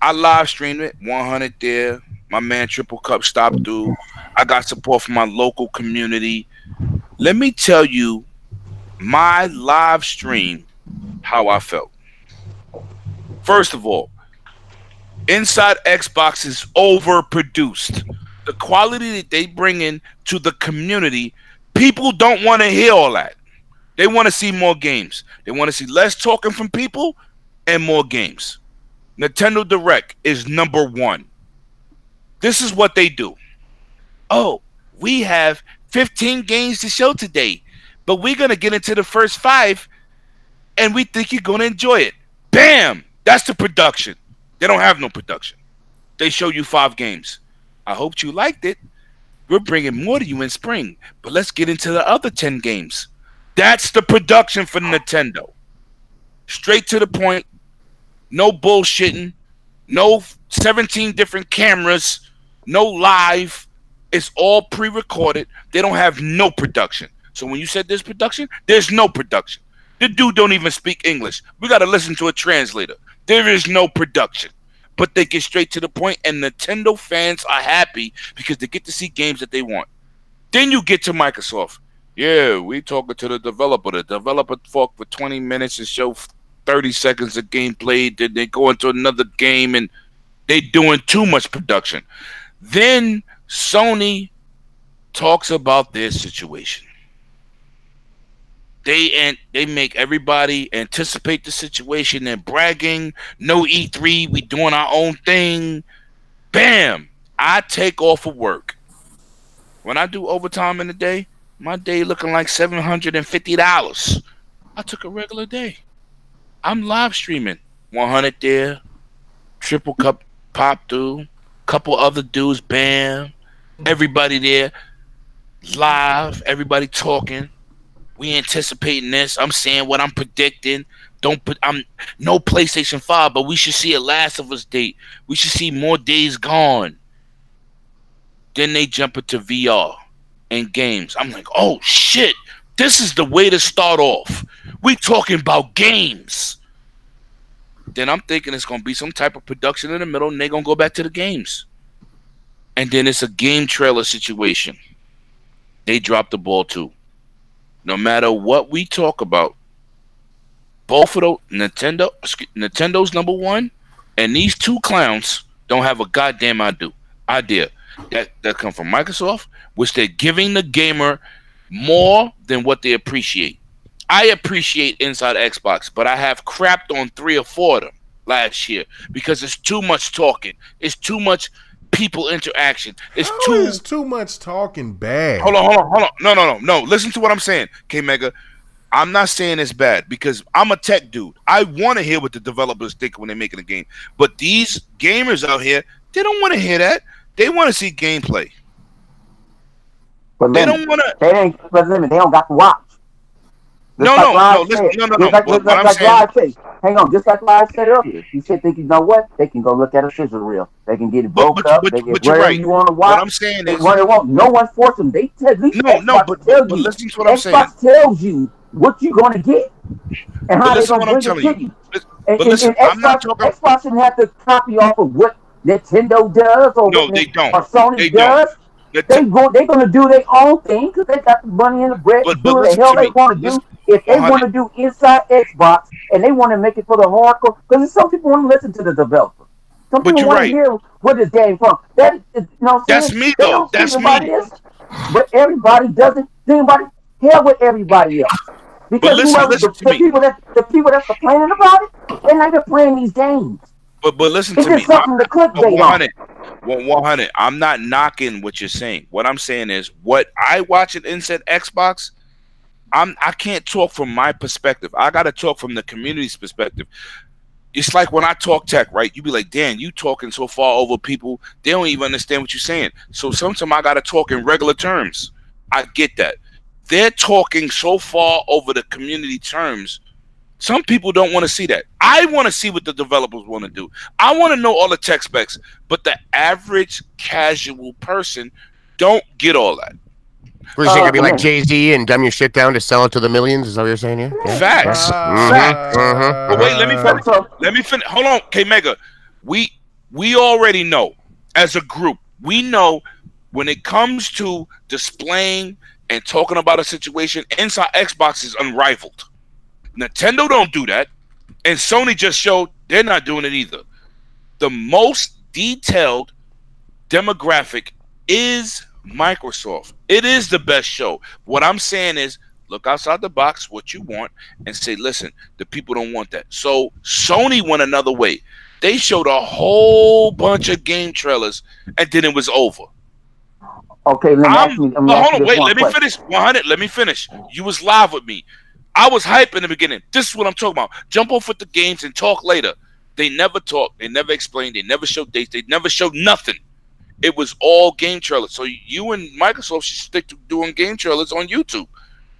I live streamed it, 100 there. My man Triple Cup stopped through. I got support from my local community. Let me tell you my live stream, how I felt. First of all, Inside Xbox is overproduced. The quality that they bring in to the community, people don't want to hear all that. They want to see more games. They want to see less talking from people and more games. Nintendo Direct is #1. This is what they do. Oh, we have 15 games to show today, but we're going to get into the first 5, and we think you're going to enjoy it. Bam! That's the production. They don't have no production. They show you 5 games. I hoped you liked it. We're bringing more to you in spring, but let's get into the other 10 games. That's the production for Nintendo. Straight to the point. No bullshitting. No 17 different cameras. No live. It's all pre-recorded. They don't have no production. So when you said there's production, there's no production. The dude don't even speak English. We got to listen to a translator. There is no production. But they get straight to the point, and Nintendo fans are happy because they get to see games that they want. Then you get to Microsoft. Yeah, we talking to the developer. The developer talk for 20 minutes and show 30 seconds of gameplay. Then they go into another game, and they doing too much production. Then Sony talks about their situation. They make everybody anticipate the situation and bragging. No E3, we doing our own thing. Bam! I take off of work. When I do overtime in the day, my day looking like $750. I took a regular day. I'm live streaming. 100 there. Triple Cup pop through. Couple other dudes, bam. Everybody there. Live. Everybody talking. We anticipating this. I'm saying what I'm predicting. I'm no PlayStation 5, but we should see a Last of Us date. We should see more Days Gone. Then they jump into VR and games. I'm like, oh shit, this is the way to start off. We talking about games. Then I'm thinking it's gonna be some type of production in the middle, and they're gonna go back to the games. And then it's a game trailer situation. They dropped the ball too. No matter what we talk about, both of those Nintendo's #1, and these two clowns don't have a goddamn idea. That come from Microsoft, which they're giving the gamer more than what they appreciate. I appreciate Inside Xbox, but I have crapped on 3 or 4 of them last year because it's too much talking. It's too much people interaction. It's too much talking bad. Hold on. No. Listen to what I'm saying, K-Mega. I'm not saying it's bad because I'm a tech dude. I want to hear what the developers think when they're making a game. But these gamers out here, they don't want to hear that. They want to see gameplay. But they don't want to. They don't got to watch. No. Hang on, just like I said earlier. You said, think you know what? They can go look at a scissor reel. They can get it broke up. They can whatever you want to watch. What I'm saying is, no one forced them. They tell you. But listen to what I'm saying. Xbox tells you what you're going to get and how they're going to bring it to you. And Xbox shouldn't have to copy off of what Nintendo does or Sony does. They're going to do their own thing because they got the money in the bread to do what the hell they want to do. If they want to do Inside Xbox and they want to make it for the hardcore, because some people want to listen to the developer. Some people want to hear where this game from. That's me though. That's me. But everybody doesn't. Anybody hear with everybody else? Because the people that's complaining about it, they're not even playing these games. But listen to me. Something to clickbait on. 100. I'm not knocking what you're saying. What I'm saying is, what I watch at Inside Xbox, I can't talk from my perspective. I got to talk from the community's perspective. It's like when I talk tech, right? You be like, Dan, you talking so far over people, they don't even understand what you're saying. So sometimes I got to talk in regular terms. I get that. They're talking so far over the community terms. Some people don't want to see that. I want to see what the developers want to do. I want to know all the tech specs, but the average casual person don't get all that. Was you gonna be like Jay-Z and dumb your shit down to sell it to the millions? Is that what you're saying here? Yeah. Facts. Facts. But wait, let me finish. Let me finish. Hold on, K-Mega. We already know, as a group, we know when it comes to displaying and talking about a situation, inside Xbox is unrivaled. Nintendo don't do that, and Sony just showed they're not doing it either. The most detailed demographic is Microsoft. It is the best show. What I'm saying is, look outside the box, what you want, and say, listen, the people don't want that. So Sony went another way. They showed a whole bunch of game trailers, and then it was over. Okay, let me finish. 100. Let me finish. You was live with me. I was hype in the beginning. This is what I'm talking about. Jump off with the games and talk later. They never talked. They never explained. They never showed dates. They never showed nothing. It was all game trailers. So you and Microsoft should stick to doing game trailers on YouTube.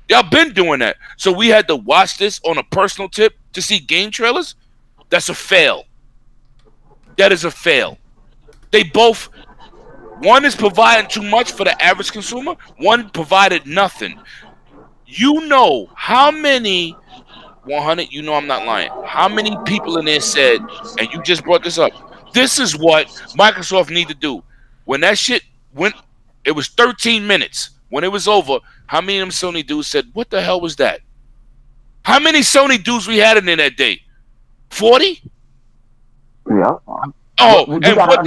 Y'all been doing that. So we had to watch this on a personal tip to see game trailers. That's a fail. That is a fail. They both, one is providing too much for the average consumer. One provided nothing. You know how many, 100, you know I'm not lying. How many people in there said, and you just brought this up, this is what Microsoft need to do. When that shit went, it was 13 minutes. When it was over, how many of them Sony dudes said, what the hell was that? How many Sony dudes we had in there that day? 40? Yeah. Oh, and what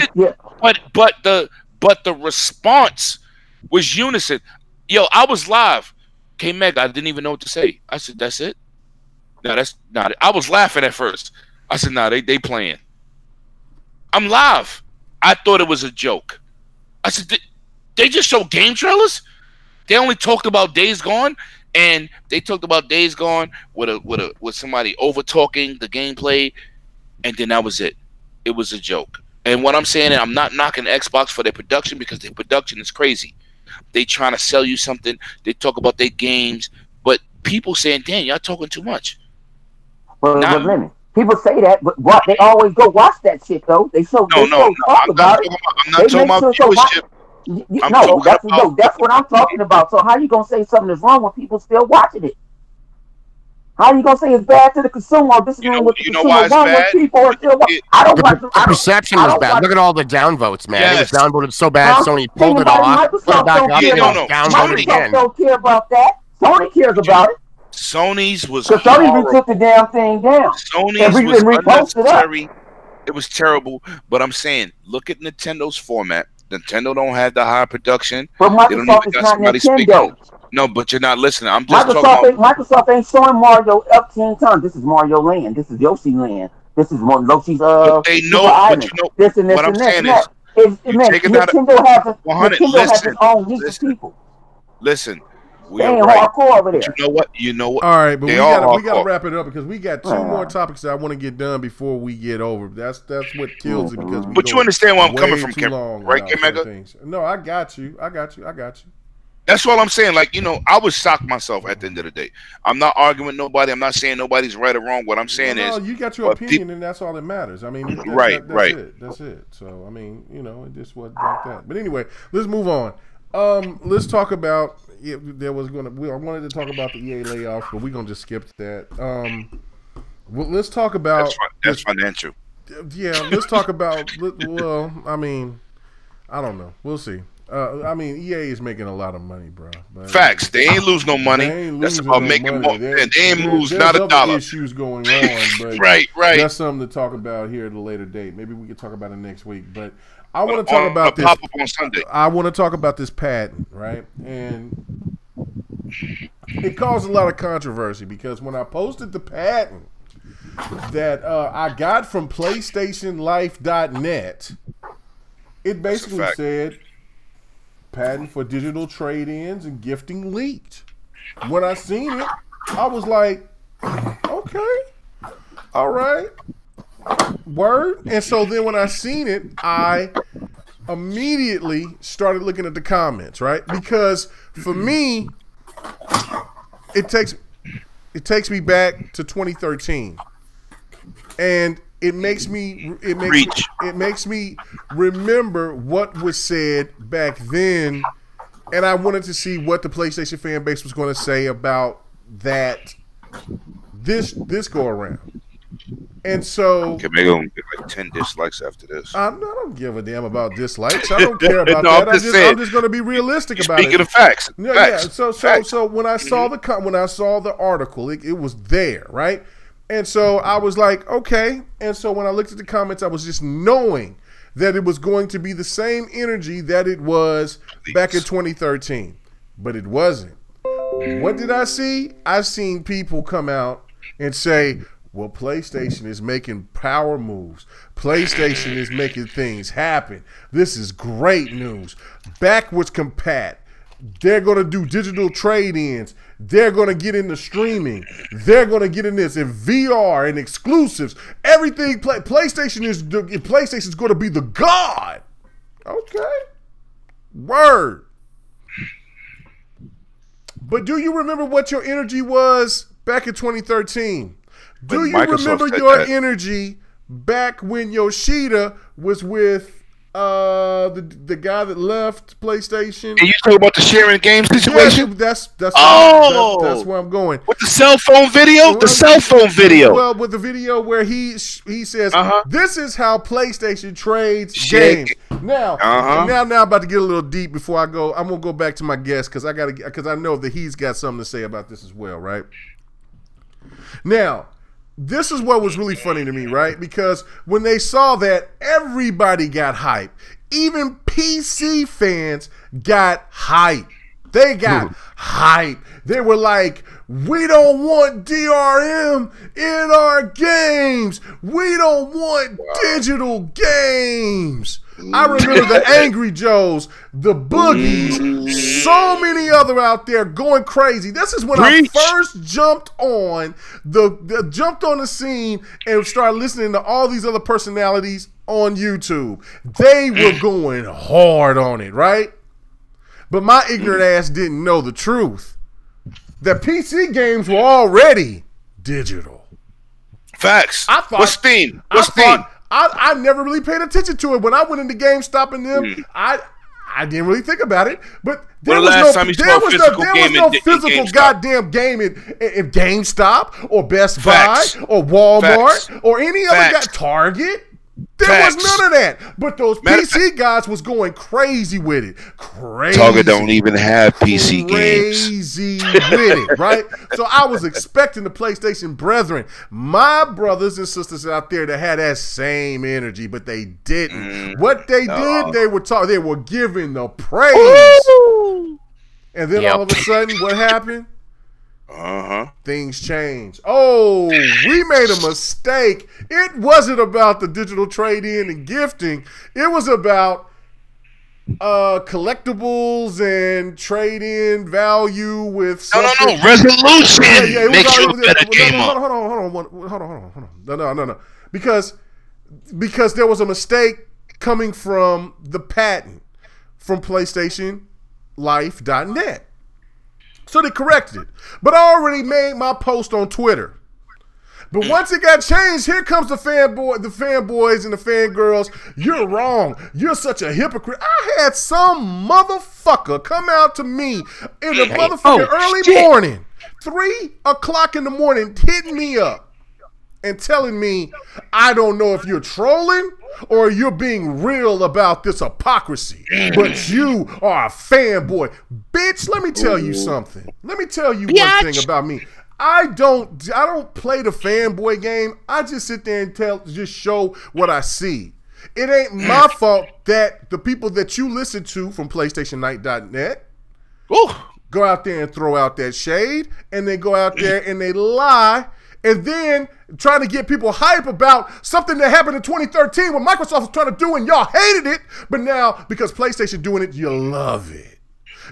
did, but the response was unison. Yo, I was live. K-Meg, I didn't even know what to say. I said, that's it? No, that's not it. I was laughing at first. I said, nah, they playing. I'm live. I thought it was a joke. I said, they just showed game trailers? They only talked about Days Gone, and they talked about Days Gone with somebody over talking the gameplay, and then that was it. It was a joke. And what I'm saying, I'm not knocking Xbox for their production, because their production is crazy. They trying to sell you something. They talk about their games, but people saying, "Damn, y'all talking too much." Well, people say that, but what they always go watch that shit though. They show talk about it. I'm not talking about viewership. That's what I'm talking about. So how you gonna say something is wrong when people still watching it? How you gonna say it's bad to the consumer? Or this is what the consumer wants when people are still watching. The perception was bad. Look at all the downvotes, man. It was downvoted so bad, Sony pulled it off, put it back up, downvoted again. Microsoft don't care about that. Sony cares about it. Sony's was horrible. Sony took the damn thing down. Sony's was unnecessary. It was terrible. But I'm saying, look at Nintendo's format. Nintendo don't have the high production. But Microsoft is not Nintendo. No, but you're not listening. I'm just talking about Microsoft ain't showing Mario up 10 times. This is Mario Land. This is Yoshi Land. This is Yoshi's but they know, but you know this and this what I'm and saying that. Nintendo has its own niche of people. Listen, we are right. Hardcore over there. But you know what? All right, but we gotta wrap it up, because we got two more topics that I want to get done before we get over. That's what kills it, because but you understand where I'm coming from, Kim, right, Kim? No, I got you. That's all I'm saying. Like, you know, I was shocked myself at the end of the day. I'm not arguing with nobody. I'm not saying nobody's right or wrong. What I'm saying is, you got your opinion, and that's all that matters. I mean, that's it. So, I mean, you know, it just wasn't like that. But anyway, let's move on. Let's talk about. I wanted to talk about the EA layoffs, but we're gonna just skip that. Let's talk about that's financial. Yeah, let's talk about. Well, I mean, I don't know. We'll see. I mean, EA is making a lot of money, bro. But facts. They ain't lose no money. That's about making more. They ain't lose not a dollar. Issues going on, but right. That's something to talk about here at a later date. Maybe we can talk about it next week. But I want to talk about this. Pop up on Sunday. I want to talk about this patent, right? And it caused a lot of controversy, because when I posted the patent that I got from PlayStationLife.net, it basically said patent for digital trade-ins and gifting leaked. When I seen it, I was like, okay, all right, word. And so then when I seen it, I immediately started looking at the comments, right? Because for me, it takes me back to 2013, and it makes me remember what was said back then and I wanted to see what the PlayStation fan base was going to say about that this go around. And so, okay, maybe I'm gonna get like 10 dislikes after this. I don't give a damn about dislikes. I don't care about No, that. I'm just going to be realistic about it. Speaking of facts, yeah. So when I saw the article, it was there, right? And so I was like, okay. And so when I looked at the comments, I was just knowing that it was going to be the same energy that it was back in 2013, but it wasn't. What did I see? I seen people come out and say, well, PlayStation is making power moves. PlayStation is making things happen. This is great news. Backwards compat. They're going to do digital trade-ins. They're going to get into streaming. They're going to get in this and VR and exclusives. Everything PlayStation is going to be the god. Okay. Word. But do you remember what your energy was back in 2013? Do you remember your energy back when Yoshida was with the guy that left PlayStation? And you talk about the sharing game situation? Yeah, that's where I'm going. With the cell phone video? The cell phone video. Well, with the video where he says, this is how PlayStation trades games. Now, now I'm about to get a little deep before I go. I'm gonna go back to my guest because I know that he's got something to say about this as well, right? Now, this is what was really funny to me, right? Because when they saw that, everybody got hype. Even PC fans got hype. They got hype. They were like, we don't want DRM in our games. We don't want digital games. I remember the Angry Joes, the Boogies, so many other out there going crazy. This is when I first jumped on the scene and started listening to all these other personalities on YouTube. They were going hard on it, right? But my ignorant ass didn't know the truth. That PC games were already digital. Facts. What's Steam? I never really paid attention to it. When I went into GameStop and them, I didn't really think about it. But there was no physical goddamn game in GameStop or Best Buy or Walmart or any other Target. There was none of that. But those PC guys was going crazy with it. Crazy. Target don't even have PC games. Crazy with it, right? So I was expecting the PlayStation brethren, my brothers and sisters out there that had that same energy, but they didn't. What they did, they were giving the praise. Woo! And then all of a sudden, what happened? Things change. Oh, we made a mistake. It wasn't about the digital trade-in and gifting. It was about collectables and trade-in value with something. No. Resolution makes you a better gamer. Hold on. No. Because there was a mistake coming from the patent from PlayStation Life.net. So they corrected it. But I already made my post on Twitter. But once it got changed, here comes the fanboys and the fangirls. You're wrong. You're such a hypocrite. I had some motherfucker come out to me in the motherfucking early morning, 3 o'clock in the morning, hitting me up and telling me, I don't know if you're trolling or you're being real about this hypocrisy, but you are a fanboy. Bitch, let me tell you something. Let me tell you one thing about me. I don't play the fanboy game. I just sit there and just show what I see. It ain't my fault that the people that you listen to from PlayStationNight.net go out there and throw out that shade, and they go out there and they lie, and then trying to get people hype about something that happened in 2013 when Microsoft was trying to do and y'all hated it, but now because PlayStation doing it, you love it.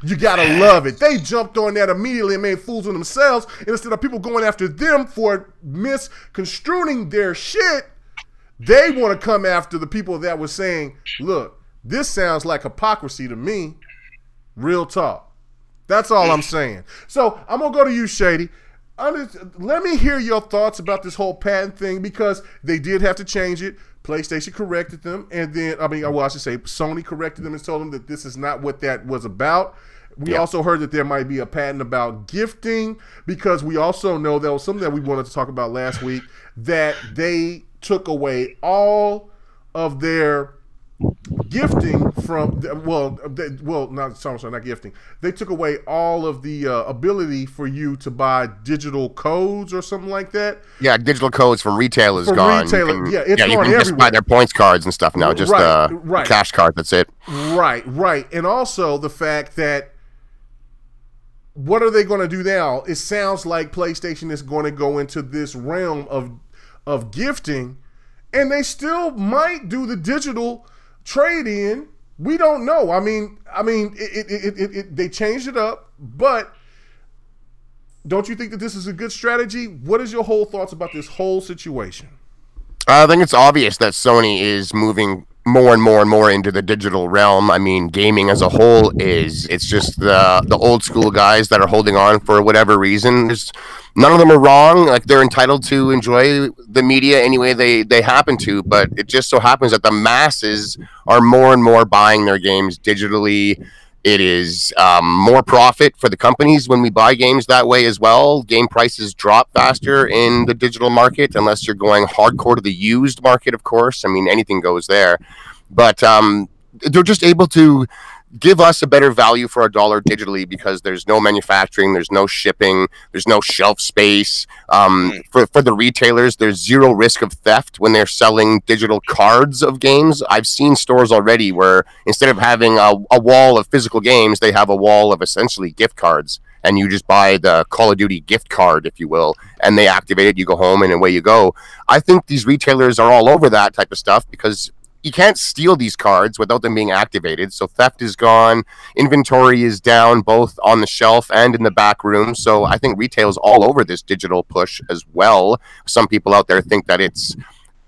You gotta love it. They jumped on that immediately and made fools of themselves, and instead of people going after them for misconstruing their shit, they want to come after the people that were saying, look, this sounds like hypocrisy to me. Real talk. That's all I'm saying. So I'm gonna go to you, Shady. Let me hear your thoughts about this whole patent thing, because they did have to change it. PlayStation corrected them, and then, I should say Sony corrected them and told them that this is not what that was about. We also heard that there might be a patent about gifting, because we also know that was something that we wanted to talk about last week, that they took away all of their gifting from, not gifting. They took away all of the ability for you to buy digital codes or something like that. Yeah, digital codes from retail is gone. It's gone you can everywhere. just buy their points cards and stuff now, just cash card, that's it. Right. And also the fact that, what are they going to do now? It sounds like PlayStation is going to go into this realm of gifting, and they still might do the digital trade-in. We don't know. I mean, they changed it up, but don't you think that this is a good strategy? What is your whole thoughts about this whole situation? I think it's obvious that Sony is moving more and more into the digital realm. I mean, gaming as a whole it's just the old school guys that are holding on for whatever reason. None of them are wrong. Like, they're entitled to enjoy the media any way they happen to, but it just so happens that the masses are more and more buying their games digitally. It is more profit for the companies when we buy games that way as well. Game prices drop faster in the digital market, unless you're going hardcore to the used market, of course. I mean, anything goes there. But they're just able to give us a better value for our dollar digitally, because there's no manufacturing, there's no shipping, there's no shelf space. For the retailers, there's zero risk of theft when they're selling digital cards of games. I've seen stores already where instead of having a wall of physical games, they have a wall of essentially gift cards, and you just buy the Call of Duty gift card, if you will, and they activate it, you go home, and away you go. I think these retailers are all over that type of stuff, because you can't steal these cards without them being activated. So theft is gone. Inventory is down, both on the shelf and in the back room. So I think retail is all over this digital push as well. Some people out there think that it's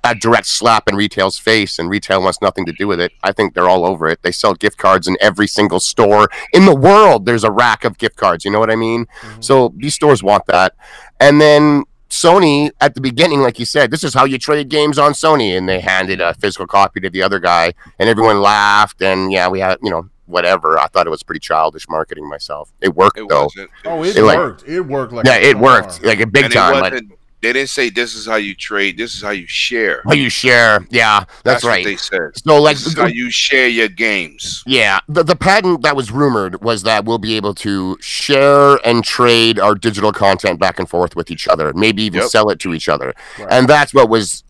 a direct slap in retail's face and retail wants nothing to do with it. I think they're all over it. They sell gift cards in every single store in the world. There's a rack of gift cards. You know what I mean? Mm-hmm. So these stores want that. And then Sony, at the beginning, like you said, this is how you trade games on Sony, and they handed a physical copy to the other guy, and everyone laughed, and yeah, we had, whatever. I thought it was pretty childish marketing myself. It worked, though. It worked. It worked like it worked like a big time. They didn't say this is how you trade. This is how you share. How you share. Yeah, that's right. What they said. So, like, this is how you share your games. Yeah. The patent that was rumored was that we'll be able to share and trade our digital content back and forth with each other. Maybe even sell it to each other. Right. And that's what was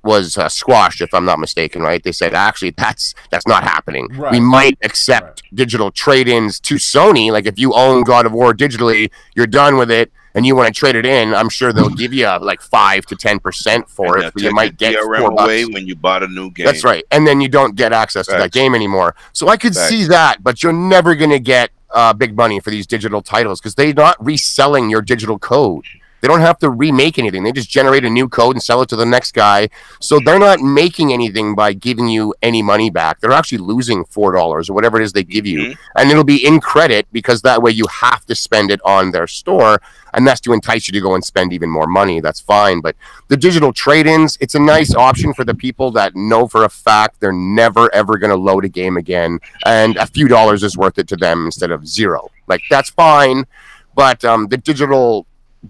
squashed, if I'm not mistaken, right? They said, actually, that's not happening. Right. We might accept digital trade-ins to Sony. Like, if you own God of War digitally, you're done with it, and you want to trade it in, I'm sure they'll give you like 5 to 10% for it. You might get $4 away when you bought a new game. That's right, and then you don't get access to that game anymore. So I could see that, but you're never going to get big money for these digital titles, because they're not reselling your digital code. They don't have to remake anything. They just generate a new code and sell it to the next guy. So they're not making anything by giving you any money back. They're actually losing $4 or whatever it is they give you. And it'll be in credit, because that way you have to spend it on their store. And that's to entice you to go and spend even more money. That's fine. But the digital trade-ins, it's a nice option for the people that know for a fact they're never, ever going to load a game again. And a few dollars is worth it to them instead of zero. Like, that's fine. But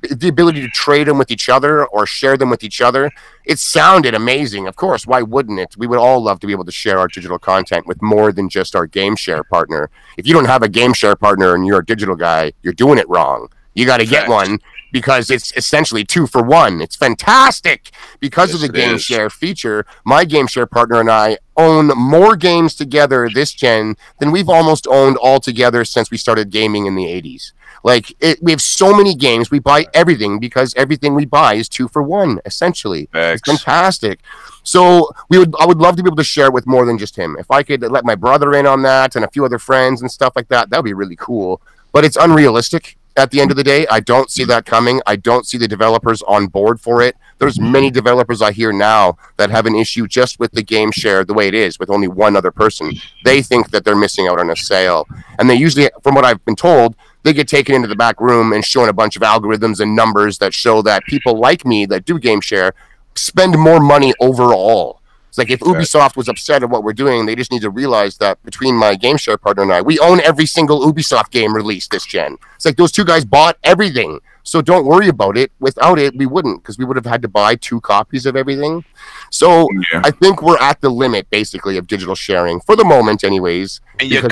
the ability to trade them with each other or share them with each other, it sounded amazing. Of course, why wouldn't it? We would all love to be able to share our digital content with more than just our game share partner. If you don't have a game share partner and you're a digital guy, you're doing it wrong. You got to get one, because it's essentially 2 for 1. It's fantastic because of the game share feature. My game share partner and I own more games together this gen than we've almost owned all together since we started gaming in the 80s. Like, we have so many games. We buy everything because everything we buy is 2 for 1, essentially. It's fantastic. So I would love to be able to share it with more than just him. If I could let my brother in on that and a few other friends and stuff like that, that would be really cool. But it's unrealistic. At the end of the day, I don't see that coming. I don't see the developers on board for it. There's many developers I hear now that have an issue just with the game share the way it is, with only one other person. They think that they're missing out on a sale. And they usually, from what I've been told, they get taken into the back room and shown a bunch of algorithms and numbers that show that people like me that do game share spend more money overall. It's like if Ubisoft was upset at what we're doing, they just need to realize that between my game share partner and I, we own every single Ubisoft game released this gen. It's like those two guys bought everything. So don't worry about it. Without it, we wouldn't, because we would have had to buy 2 copies of everything. So I think we're at the limit, basically, of digital sharing for the moment, anyways. And your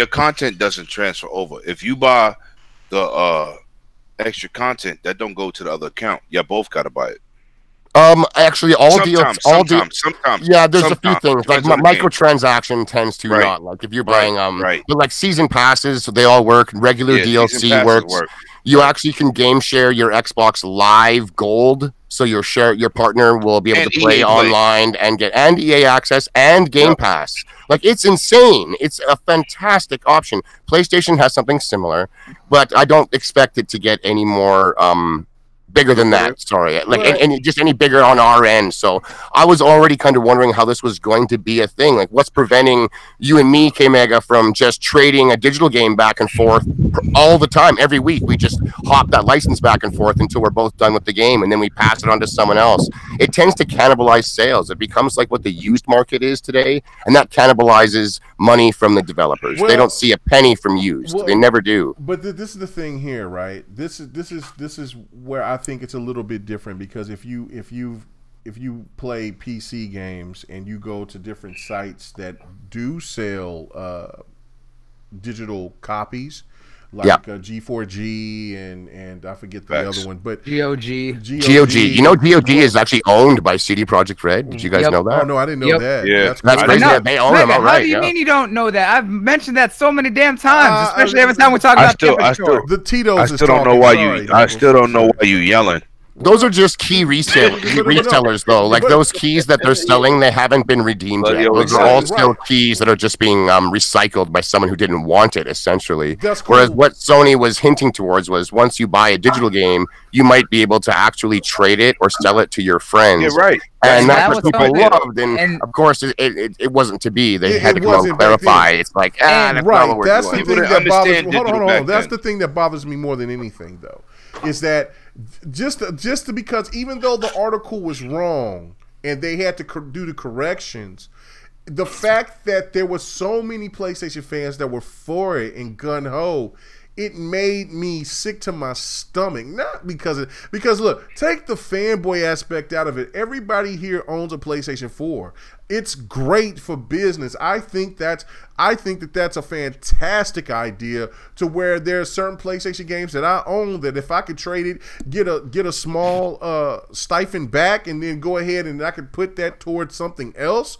content doesn't transfer over. If you buy the extra content, that don't go to the other account. You both got to buy it. Actually, sometimes. Yeah, there's a few things like microtransaction tends to not, like if you're buying but like season passes, they all work. Regular DLC works. You actually can game share your Xbox Live Gold, so your partner will be able to play online and get EA access and Game Pass. Like, it's insane. It's a fantastic option. PlayStation has something similar, but I don't expect it to get any more bigger than that. Sorry, like and just any bigger on our end. So I was already kind of wondering how this was going to be a thing. Like, what's preventing you and me, K-Mega, from just trading a digital game back and forth all the time? Every week we just hop that license back and forth until we're both done with the game, and then we pass it on to someone else. It tends to cannibalize sales. It becomes like what the used market is today, and that cannibalizes money from the developers. They don't see a penny from used. They never do. But this is the thing here, right? This is where I think it's a little bit different, because if you play PC games and you go to different sites that do sell digital copies, like G4G and I forget the other one, but GOG. You know, GOG is actually owned by CD Projekt Red. Did you guys know that? Oh no, I didn't know that. Yeah, that's crazy. They own them. How do you mean you don't know that? I've mentioned that so many damn times, especially every time we talk about the Tito's. I still don't know why you yelling. Those are just key resellers, though. Like those keys that they're selling, they haven't been redeemed yet. Those are all still keys that are just being recycled by someone who didn't want it, essentially. Whereas what Sony was hinting towards was once you buy a digital game, you might be able to actually trade it or sell it to your friends. Yeah, right. And that's what people loved. And of course, it wasn't to be. They had to come out and clarify. It's like, that's not what we're doing. The thing that bothers me. Hold on. That's the thing that bothers me more than anything, though, is that just because even though the article was wrong and they had to do the corrections, the fact that there were so many PlayStation fans that were for it and gun-ho, it made me sick to my stomach. Not because look, take the fanboy aspect out of it. Everybody here owns a PlayStation 4. It's great for business. I think that's a fantastic idea, to where there are certain PlayStation games that I own that if I could trade it, get a small stipend back, and then go ahead and I could put that towards something else.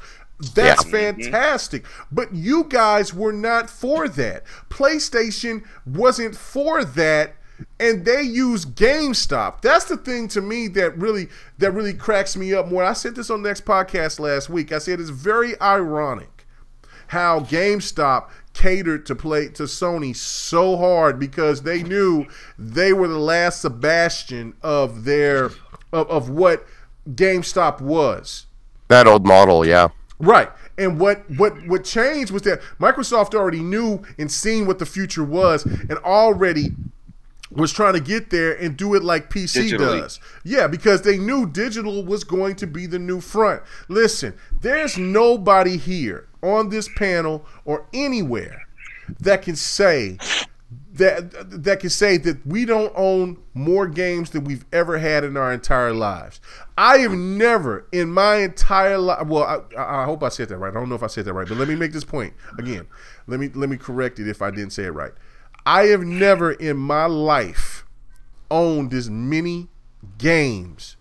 That's fantastic. But you guys were not for that. PlayStation wasn't for that, and they use GameStop. That's the thing to me that really cracks me up more. I said this on the next podcast last week. I said it's very ironic how GameStop catered to Sony so hard, because they knew they were the last Sebastian of what GameStop was. That old model, yeah. Right. And what changed was that Microsoft already knew and seen what the future was, and already was trying to get there and do it like PC does. Yeah, because they knew digital was going to be the new front. Listen, there's nobody here on this panel or anywhere that can say that we don't own more games than we've ever had in our entire lives. I have never in my entire life, well, I hope I said that right. I don't know if I said that right, but let me make this point again. Let me correct it if I didn't say it right. I have never in my life owned as many games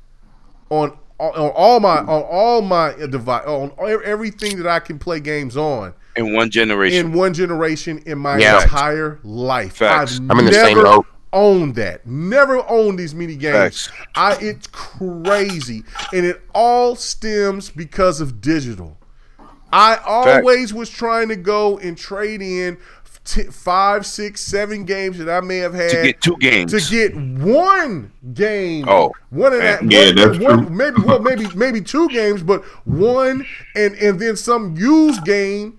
on all my device, on everything that I can play games on. In one generation. In my entire life. Facts. I'm in the same boat. Owned that. Never owned these many games. It's crazy. And it all stems because of digital. I always was trying to go and trade in 5, 6, 7 games that I may have had to get 2 games. To get 1 game. Oh, one of that. Yeah, that's true. Maybe 2 games, but 1, and then some used game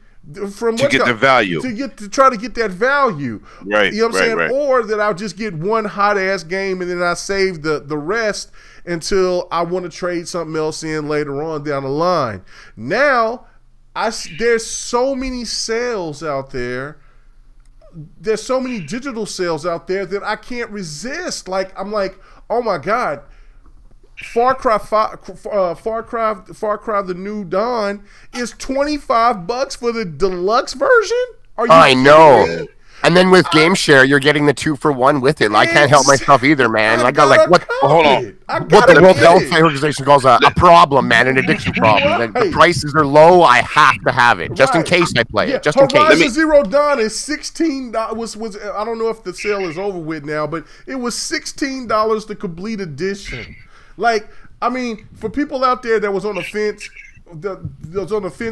from to get the value, to try to get that value, right? You know what I'm saying? Right. Or that I'll just get one hot ass game and then I save the rest until I want to trade something else in later on down the line. Now, there's so many sales out there. There's so many digital sales out there that I can't resist. Like, I'm like, oh my God. Far Cry The New Dawn is $25 for the deluxe version? I know. And then with Game Share, you're getting the 2-for-1 with it. I can't help myself either, man. I got like what? Hold on. What the World Health Organization calls a problem, man, an addiction problem. Like, the prices are low. I have to have it just in case I play it. Just in case. Horizon Zero Dawn is $16. Was I don't know if the sale is over with now, but it was $16 the complete edition. Like, I mean, for people out there that was on the fence.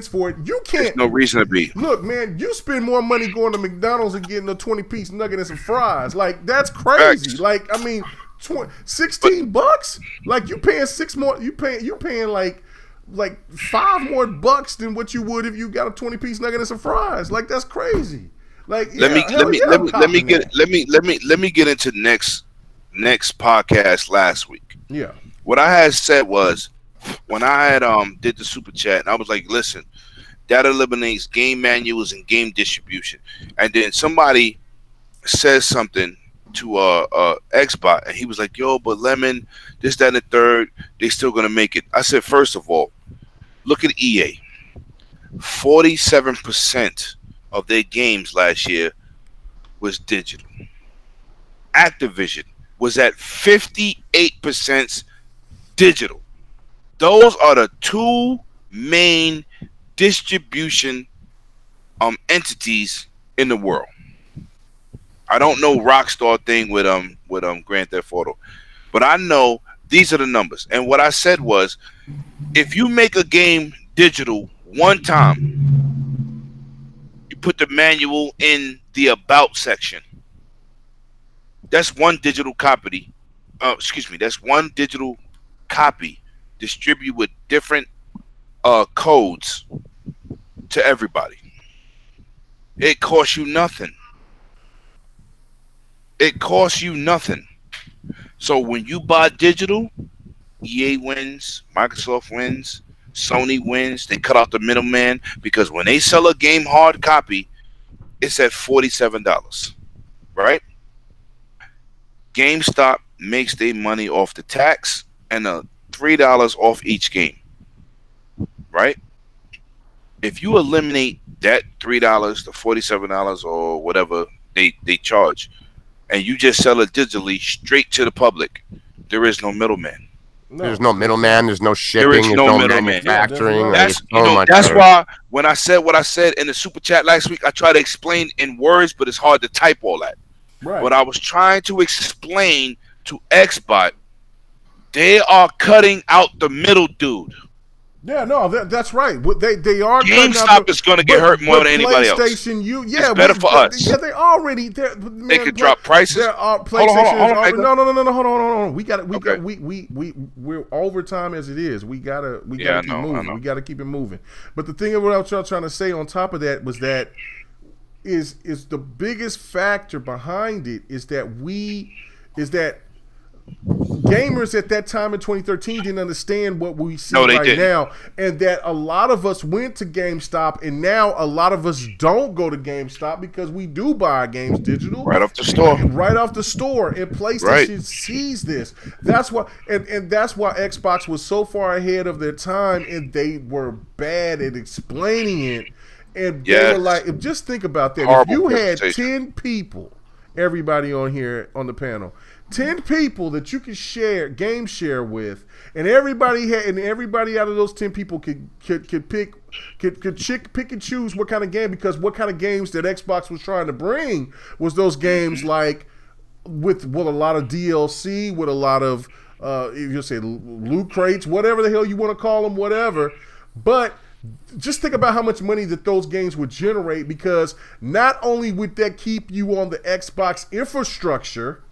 For it, you can't. There's no reason to be. Look, man, you spend more money going to McDonald's and getting a 20-piece nugget and some fries. Like, that's crazy. Facts. Like, I mean, $16. Like, you paying you paying like $5 more than what you would if you got a 20-piece nugget and some fries. Like, that's crazy. Like, let me get into next podcast last week. Yeah. What I had said was, when I had did the super chat, and I was like, listen, that eliminates game manuals and game distribution. And then somebody says something to Xbot, and he was like, yo, but Lemon, this, that, and the third, they still gonna make it. I said, first of all, look at EA. 47% of their games last year was digital. Activision was at 58% digital. Those are the two main distribution entities in the world. I don't know Rockstar thing with Grand Theft Auto, but I know these are the numbers. And what I said was, if you make a game digital one time, you put the manual in the about section. That's one digital copy. That's one digital copy. Distribute with different codes to everybody. It costs you nothing. It costs you nothing. So when you buy digital, EA wins, Microsoft wins, Sony wins. They cut out the middleman, because when they sell a game hard copy, it's at $47, right? GameStop makes their money off the tax and $3 off each game, right? If you eliminate that $3 to $47 or whatever they charge, and you just sell it digitally straight to the public, there is no middleman. No. There's no middleman. There's no shipping. There's no manufacturing. That's why when I said what I said in the super chat last week, I tried to explain in words, but it's hard to type all that. Right. But I was trying to explain to Xbot, they are cutting out the middle dude. Yeah, no, that's right. They are. GameStop is going to get hurt more than anybody else. It's better for us. Yeah, they already. They could drop prices. There are PlayStation. No. Hold on. We're overtime as it is. We gotta keep moving. We gotta keep it moving. But the thing of what I was trying to say on top of that was that is the biggest factor behind it is that gamers at that time in 2013 didn't understand what we see now, and that a lot of us went to GameStop, and now a lot of us don't go to GameStop because we do buy our games digital right off the store. And PlayStation sees this. That's why, and that's why Xbox was so far ahead of their time, and they were bad at explaining it. And they were like, just think about that. Horrible. If you had 10 people, everybody on here on the panel, 10 people that you could game share with, and everybody out of those 10 people could pick and choose what kind of game, because what kind of games that Xbox was trying to bring was those games like with a lot of DLC, with a lot of you say loot crates, whatever the hell you want to call them, whatever. But just think about how much money that those games would generate, because not only would that keep you on the Xbox infrastructure,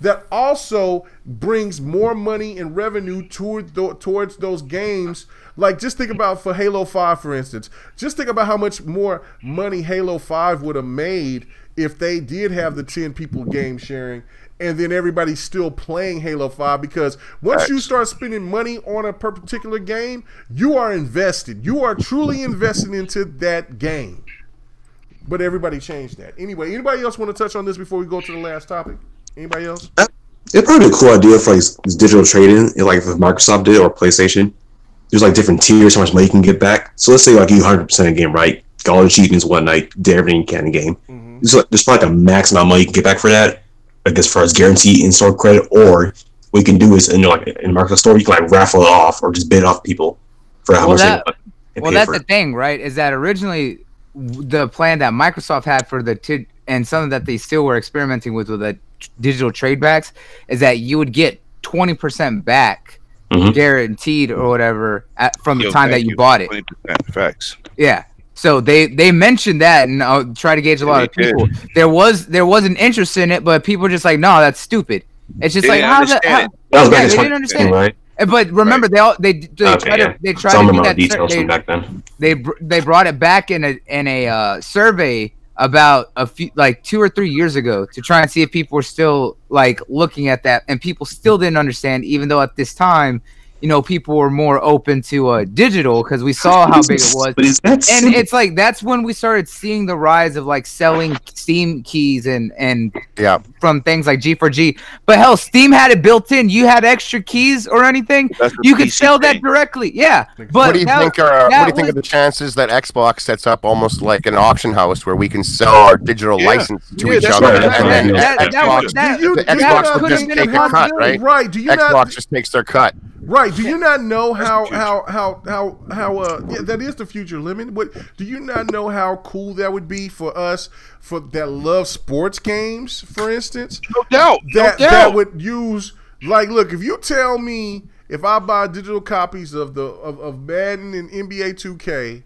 that also brings more money and revenue towards those games. Like, just think about for Halo 5, for instance. Just think about how much more money Halo 5 would have made if they did have the 10 people game sharing, and then everybody's still playing Halo 5, because once you start spending money on a particular game, you are invested. You are truly invested into that game. But everybody changed that. Anyway, anybody else want to touch on this before we go to the last topic? Anybody else? It'd probably be a cool idea for like this digital trading, like if Microsoft did or PlayStation. There's like different tiers, how much money you can get back. So let's say like you 100% a game, right? Got all the achievements one night, did everything you can in the game. There's probably like a max amount of money you can get back for that, like as far as guaranteed in-store credit. Or what you can do is in Microsoft Store, you can like raffle it off or just bid off people for how much they well, that's the thing, right? Is that originally the plan that Microsoft had for and something that they still were experimenting with the digital trade backs, is that you would get 20% back guaranteed or whatever from the time that you bought it. 20% facts. Yeah. So they mentioned that, and I'll try to gauge a lot of people. There was an interest in it, but people were just like, no, that's stupid. It's just like how they didn't understand it. Right? But remember, they tried to do that. Details from back then. They brought it back in a survey about a few, like 2 or 3 years ago, to try and see if people were still like looking at that, and people still didn't understand, even though at this time, you know, people were more open to digital, because we saw how big it was. And it's like that's when we started seeing the rise of like selling Steam keys and from things like G4G. But hell, Steam had it built in. You had extra keys or anything, you could sell that directly. Yeah. But what do you think of the chances that Xbox sets up almost like an auction house where we can sell our digital license to each other? Xbox would just take a cut, right? Right. Xbox just takes their cut. Right? Do you not know how that is the future, Lemon? What do you not know how cool that would be for us that love sports games, for instance? No doubt. That would use, like, look, if you tell me if I buy digital copies of Madden and NBA 2K,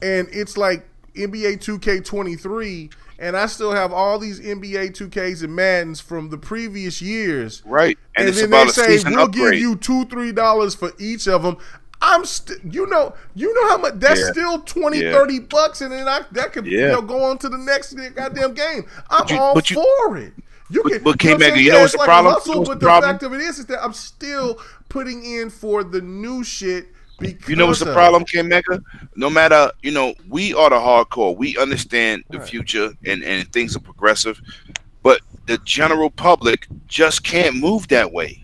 and it's like NBA 2K23, and I still have all these NBA 2Ks and Maddens from the previous years. Right. And then they say, we'll give you $2-3 for each of them. I'm you know how much that's still $20-$30, and then that could go on to the next goddamn game. I'm all for it. You can, but K-Mega, you know what's the problem? But the fact of it is that I'm still putting in for the new shit. You know what's the problem, K-Mega? No matter, you know, we are the hardcore. We understand the future and things are progressive, but the general public just can't move that way.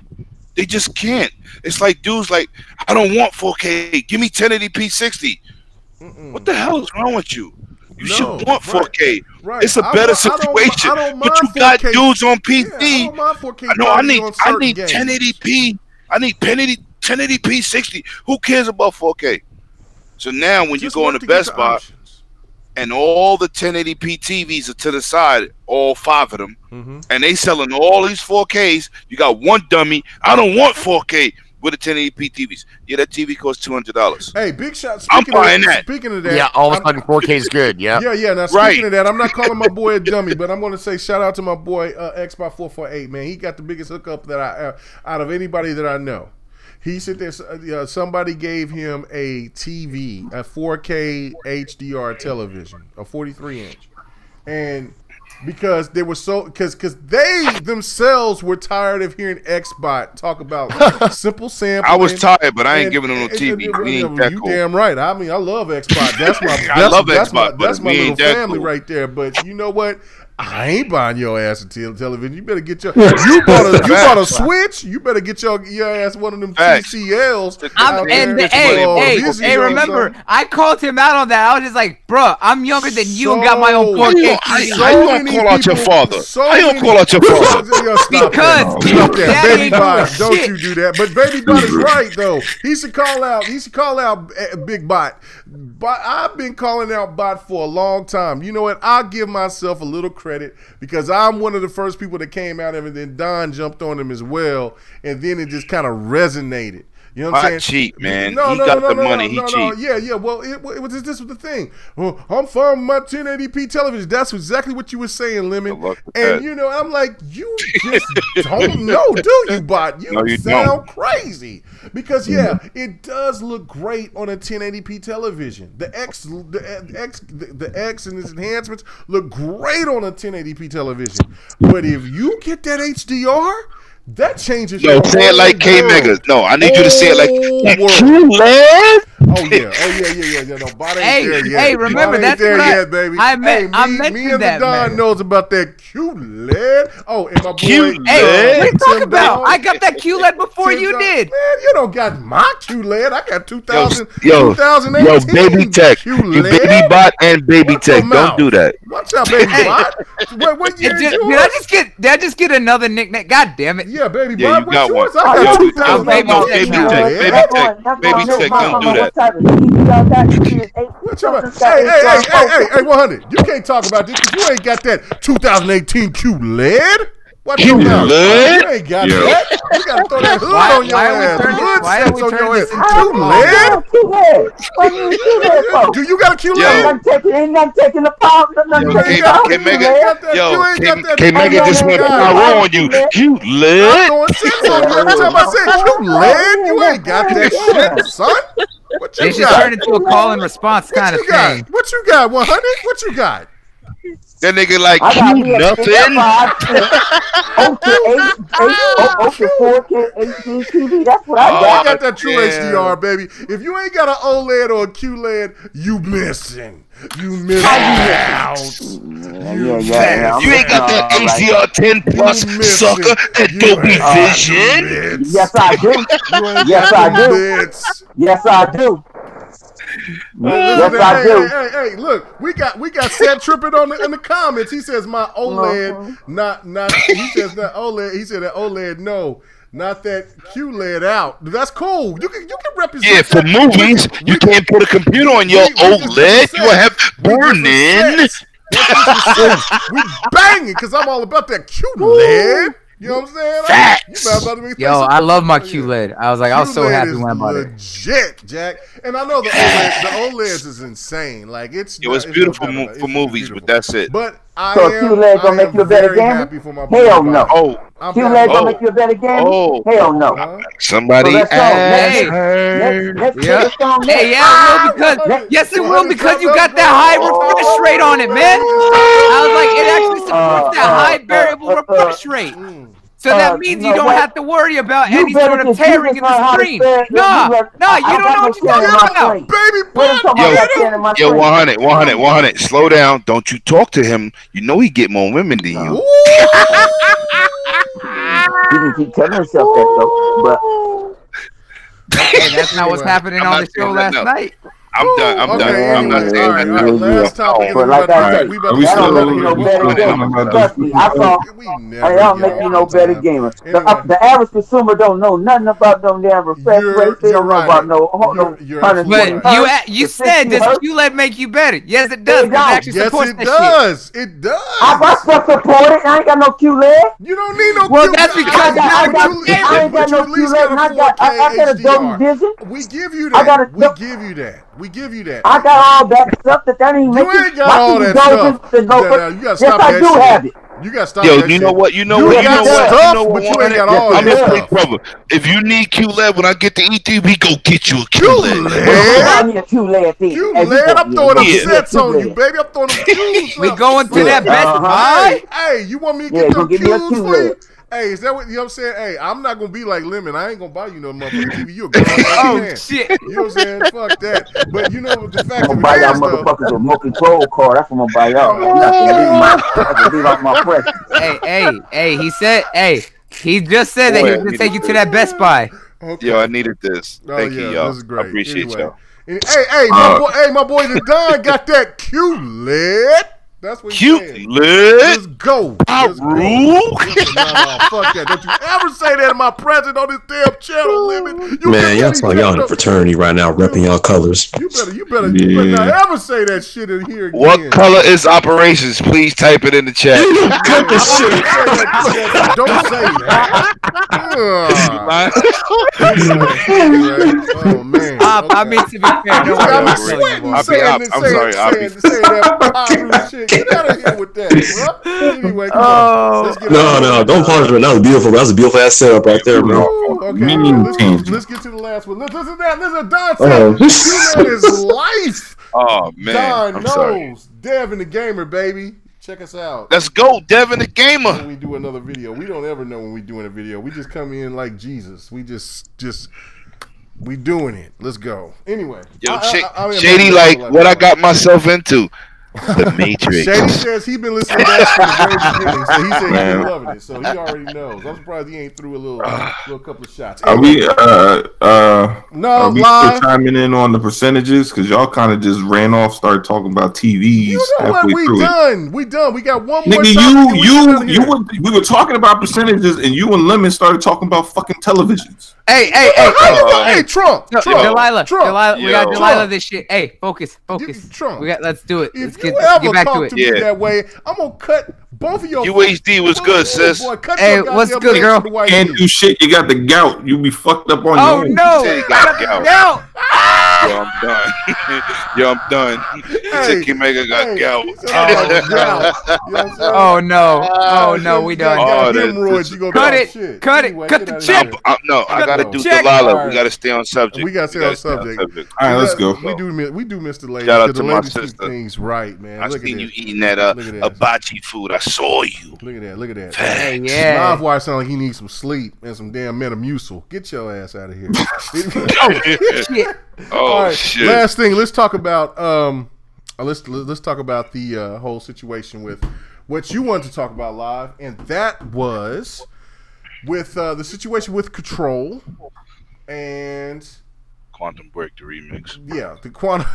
They just can't. It's like dudes like, I don't want 4K. Give me 1080p 60. What the hell is wrong with you? You should want 4K. Right. It's a better situation. But you got dudes on PC. I don't mind 4K. I need 1080p. I need 1080p 60. Who cares about 4K? So now when you go in the Best Buy and all the 1080p TVs are to the side, all 5 of them, and they selling all these 4Ks, you got one dummy, I don't want 4K with the 1080p TVs. Yeah, that TV costs $200. Hey, big shot. I'm buying that. Speaking of that. Yeah, all of a sudden 4K is good, yeah. Yeah. Now, speaking of that, I'm not calling my boy a dummy, but I'm going to say shout out to my boy Xbox448, man. He got the biggest hookup that out of anybody that I know. He said that somebody gave him a TV, a 4K HDR television, a 43-inch. And because they were because they themselves were tired of hearing Xbot talk about simple sampling. I was tired, but I ain't giving them no TV. You damn right. I mean, I love Xbot. That's my that's my little family right there. But you know what? I ain't buying your ass a television. You better get your you bought a Switch. You better get your ass one of them TCLs. Hey, remember, I called him out on that. I was just like, bro, I'm younger than you and got my own 4K. I don't call out your father. I don't call out your father. Because Baby Bot, don't you do that. But Baby Bot is right though. He should call out Big Bot. But I've been calling out Bot for a long time. You know what? I'll give myself a little credit because I'm one of the first people that came out of it, and then Don jumped on him as well, and then it just kind of resonated. You know what I'm saying? Cheap, man. He got the money. He cheap. Yeah. Well, this was the thing. Well, I'm fine with my 1080p television. That's exactly what you were saying, Lemon. And you know, I'm like, you just don't know, do you, Bot? You sound crazy. Because it does look great on a 1080p television. The X and its enhancements look great on a 1080p television. But if you get that HDR, that changes. Yo, say it like K Mega. No, I need you to say it like QLED. Oh yeah. No, Bot ain't there yet. Hey, remember that's there what yet, baby. I mentioned me and that, the Don man. knows about that QLED. Oh, and my boy. QLED. Hey, what are you talking about? I got that QLED before you did. Man, you don't got my QLED. I got 2018. Yo, Baby Tech. You Baby Bot and Baby Tech. Don't do that. Watch out, Baby Bot. What year did I just get another nickname? God damn it. Yeah, Baby Yeah, Bot. you got one. I got 2000. Baby Tech. Don't do that. What you about? Hey, 100. You can't talk about this because you ain't got that 2018 QLED. What you got? You ain't got that. You got to throw that hood on your ass. Why are we turning this into QLED? Do you got a QLED? I'm taking the power. K Mega just went power on you. QLED. Every time I say QLED, you ain't got that shit, son. What you It should turn into a call and response kind of thing. What you got, 100? What you got? That nigga like Q nothing. Okay, 4K HD TV. That's what I got. I got that true HDR, baby. If you ain't got an OLED or a QLED, you missing. You missing out. You ain't got that HDR 10 plus, sucker. That Dolby Vision. Yes, I do. Yes, I do. Yes, I do. Hey, look, we got Sad Trippin' in the comments. He says my OLED, not. He says not OLED. He said that OLED, no, not that QLED out. That's cool. You can represent. Yeah, for movies, you can't put a computer on your OLED. You will have burn-in. We banging because I'm all about that QLED. You know what I'm saying? Facts. Yo, I love my QLED. I was so happy when I bought it. Legit, Jack. And I know the OLEDs is insane. Like it's beautiful for movies, but that's it. But QLED gonna make you a better gamer? Hell no. QLED gonna make you a better gamer? Hell no. Somebody asked her. Hey, yeah, it will yes, it will because you got that high refresh rate on it, man. I was like, it actually supports that high variable refresh rate. So that means you don't have to worry about any sort of tearing in the screen. Nah, you don't know what you're talking about. Baby, yo, 100. Slow down. Don't you talk to him. You know he get more women than you. He didn't keep telling himself that though, but hey, that's not what's happening on the show last night. I'm done. I'm not saying that. Last topic. But like I said, that'll make you no better gamer. Trust me, I saw. That'll make you no better gamer. The average consumer don't know nothing about them damn refresh rates. They don't know about no. But you said, does QLED make you better? Yes, it does. Yes, it does. It does. I got stuff supported. I ain't got no QLED. You don't need no QLED. Well, that's because I ain't got no QLED. And I got a Dolby Vision. We give you that. We give you that. We give you that. I got all that stuff that ain't making. You ain't got all that stuff. You gotta stop that shit. Yes, I do have it. You gotta stop that shit. You know what? You got stuff, but you ain't got all that stuff. Brother, if you need QLED when I get to ET, we go get you a QLED. I need a QLED thing. QLED, I'm throwing them sets on you, baby. I'm throwing them Qs. We going to that Best Buy? Hey, you want me to get them Qs for you? Hey, is that what you know what I'm saying? Hey, I'm not gonna be like Lemon. I ain't gonna buy you no motherfucking TV. You a grown man. Shit. You know what I'm saying? Fuck that. But you know the fact I'm gonna buy y'all motherfuckers a remote control car. That's what I'm gonna buy y'all. I'm gonna leave out my press. Hey, he just said that he was gonna take you to that Best Buy. Okay. Yo, I needed this. Thank you, y'all. This is great. I appreciate y'all. Hey, my boy the Don got that QLED. That's what he said. QLED. Let's go. Let's go. No, fuck that. Don't you ever say that in my presence on this damn channel, Lemon. Man, y'all sound y'all in a fraternity right now, repping y'all colors. You better not ever say that shit in here again. What color is operations? Please type it in the chat. Cut this shit. Don't say that. Oh man. I mean, to be fair, no I'm sweating saying that shit. Get out of here with that, bro. Anyway, come on. Let's get No, don't pause right now. That was a beautiful ass setup right there, bro. Okay, let's get to the last one. Listen to that. Listen, Don said he made his life. Oh man, Don I'm knows. sorry. Devin the Gamer, baby. Check us out. Let's go, Devin the Gamer. When we do another video, we don't ever know when we're doing a video. We just come in like Jesus. We just we doing it. Let's go. Anyway, yo, Shady, like what I got myself into. The Matrix. Shady says he been listening to that from the very beginning, so he said he been loving it. So he already knows. I'm surprised he ain't threw a little couple of shots. Anyway, are we live? still chiming in on the percentages? Because y'all kind of just ran off, started talking about TVs. You know what? We done. We got one more. Nigga, we were talking about percentages, and you and Lemon started talking about fucking televisions. Hey, Trump. Delilah. We got Delilah this shit. Hey, focus. Trump. Let's do it. If Let's you get ever back to talk it. to me that way, I'm gonna cut both of your. UHD was good, sis. Boy, hey, what's good, girl? Can't do shit. You got the gout. You be fucked up on your own. Oh no! Gout. Yo, I'm done. Chicky Mega got gout. Oh no, we done. Cut it. Cut the chip. No, I gotta do Delilah. We gotta stay on subject. We gotta stay on subject. All right, let's go. We do miss the ladies. Shout out to the my ladies sister. keep things right, man. I seen you eating that hibachi food. I saw you. Look at that. Hey, yeah. Live wire sound like he needs some sleep and some damn Metamucil. Get your ass out of here. Oh shit. Last thing, let's talk about let's talk about the whole situation with what you wanted to talk about live, and that was with the situation with Control and Quantum Break, the remix. Yeah, the quantum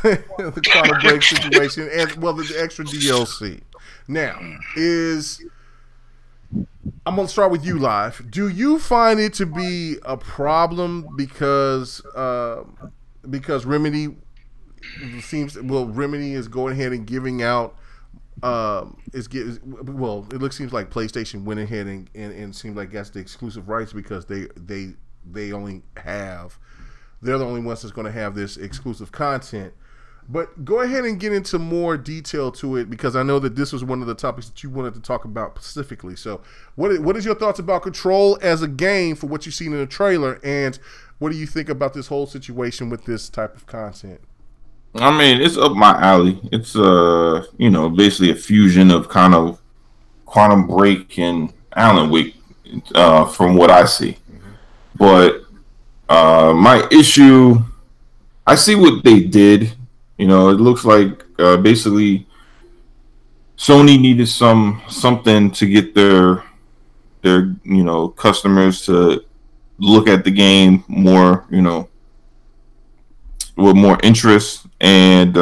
break situation, and the extra DLC. Now I'm gonna start with you, Live. Do you find it to be a problem because Remedy Remedy is going ahead and giving out seems like PlayStation went ahead and seemed like that's the exclusive rights because they only have. They're the only ones that's going to have this exclusive content. But go ahead and get into more detail to it because I know that this was one of the topics that you wanted to talk about specifically. So what is your thoughts about Control as a game for what you've seen in the trailer, and what do you think about this whole situation with this type of content? I mean, it's up my alley. It's basically a fusion of kind of Quantum Break and Alan Wake from what I see. But my issue, I see what they did. It looks like basically Sony needed something to get their customers to look at the game more, with more interest. And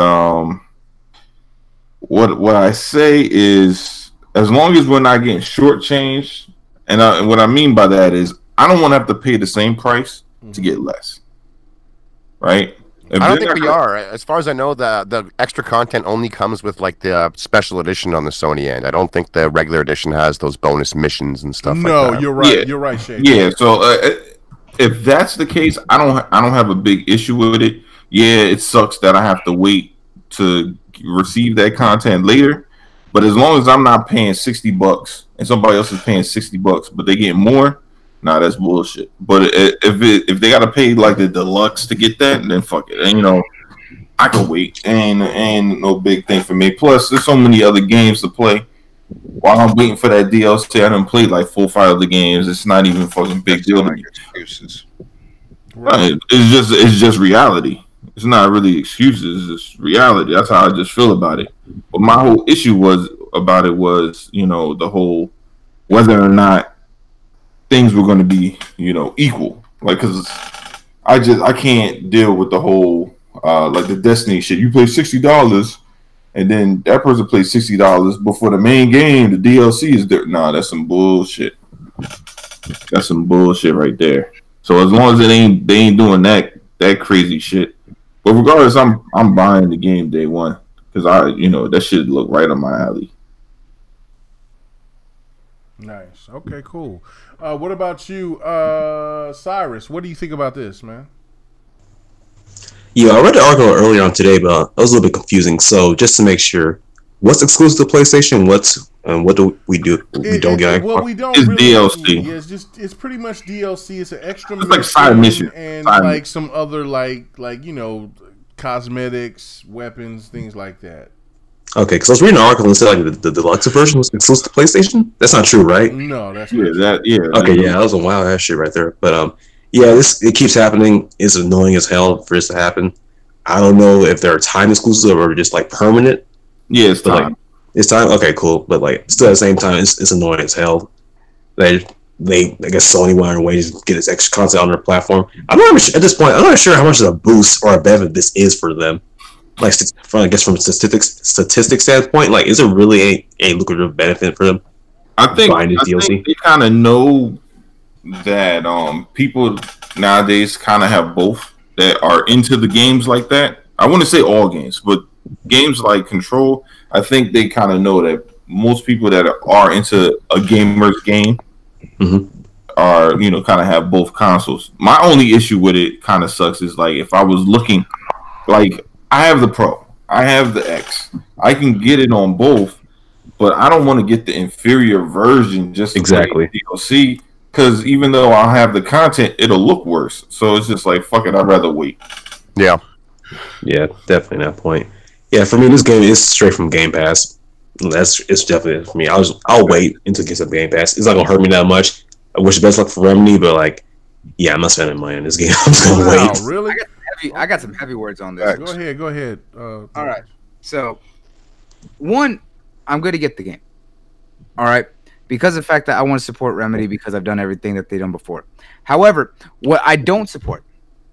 what I say is, as long as we're not getting shortchanged, and what I mean by that is, I don't want to have to pay the same price to get less, right? I don't think we are. As far as I know, the extra content only comes with like the special edition on the Sony end. I don't think the regular edition has those bonus missions and stuff. No, like that. You're right. Yeah. You're right, Shane. Yeah. So if that's the case, I don't have a big issue with it. Yeah, it sucks that I have to wait to receive that content later. But as long as I'm not paying $60 and somebody else is paying $60, but they get more. Nah, that's bullshit. But if they gotta pay like the deluxe to get that, then fuck it. And I can wait. And no big thing for me. Plus, there's so many other games to play. While I'm waiting for that DLC, I done played like 4 or 5 other games. It's not even fucking big deal to me. Excuses. Right. It's just reality. It's not really excuses. It's reality. That's how I just feel about it. But my whole issue was the whole whether or not things were going to be, equal. Like, because I can't deal with the whole, like the Destiny shit. You pay $60 and then that person plays $60 before the main game. The DLC is there. Nah, that's some bullshit. That's some bullshit right there. So as long as they ain't doing that crazy shit. But regardless, I'm buying the game day one because that shit look right on my alley. Nice. Okay, cool. What about you, Cyrus? What do you think about this, man? Yeah, I read the article earlier on today, but it was a little bit confusing. So just to make sure, what's exclusive to PlayStation? What do we do? We don't get. Well, we don't. It's really, DLC. Yeah, it's pretty much DLC. It's an extra. It's like side mission and side like some other like cosmetics, weapons, things like that. Okay, because I was reading an article and it said like the deluxe version was exclusive to PlayStation. That's not true, right? No, that's Okay, yeah, that was a wild ass shit right there. But yeah, it keeps happening. It's annoying as hell for this to happen. I don't know if they're time exclusive or just like permanent. Yeah, it's time. Like, it's time. Okay, cool. But like, still at the same time, it's annoying as hell. They I guess Sony wanted a way to get its extra content on their platform. I'm not at this point. I'm not sure how much of a boost or a benefit this is for them. Like, I guess from a statistics standpoint, like, is it really a lucrative benefit for them? I think they kind of know that people nowadays kind of have both that are into the games like that. I wouldn't say all games, but games like Control, I think they kind of know that most people that are into a gamer's game are, kind of have both consoles. My only issue with it kind of sucks is like if I was looking, like I have the Pro, I have the X, I can get it on both, but I don't want to get the inferior version just to play DLC because even though I'll have the content, it'll look worse. So it's just like fuck it, I'd rather wait. Yeah, definitely that point. Yeah, for me, this game is straight from Game Pass. It's definitely for me. I'll wait until it gets up Game Pass. It's not gonna hurt me that much. I wish the best luck for Remedy, but like, yeah, I'm not spending money on this game. I'm just gonna wait. Really? I got some heavy words on this. Go ahead. All right. So, one, I'm going to get the game. All right. Because of the fact that I want to support Remedy because I've done everything that they've done before. However, what I don't support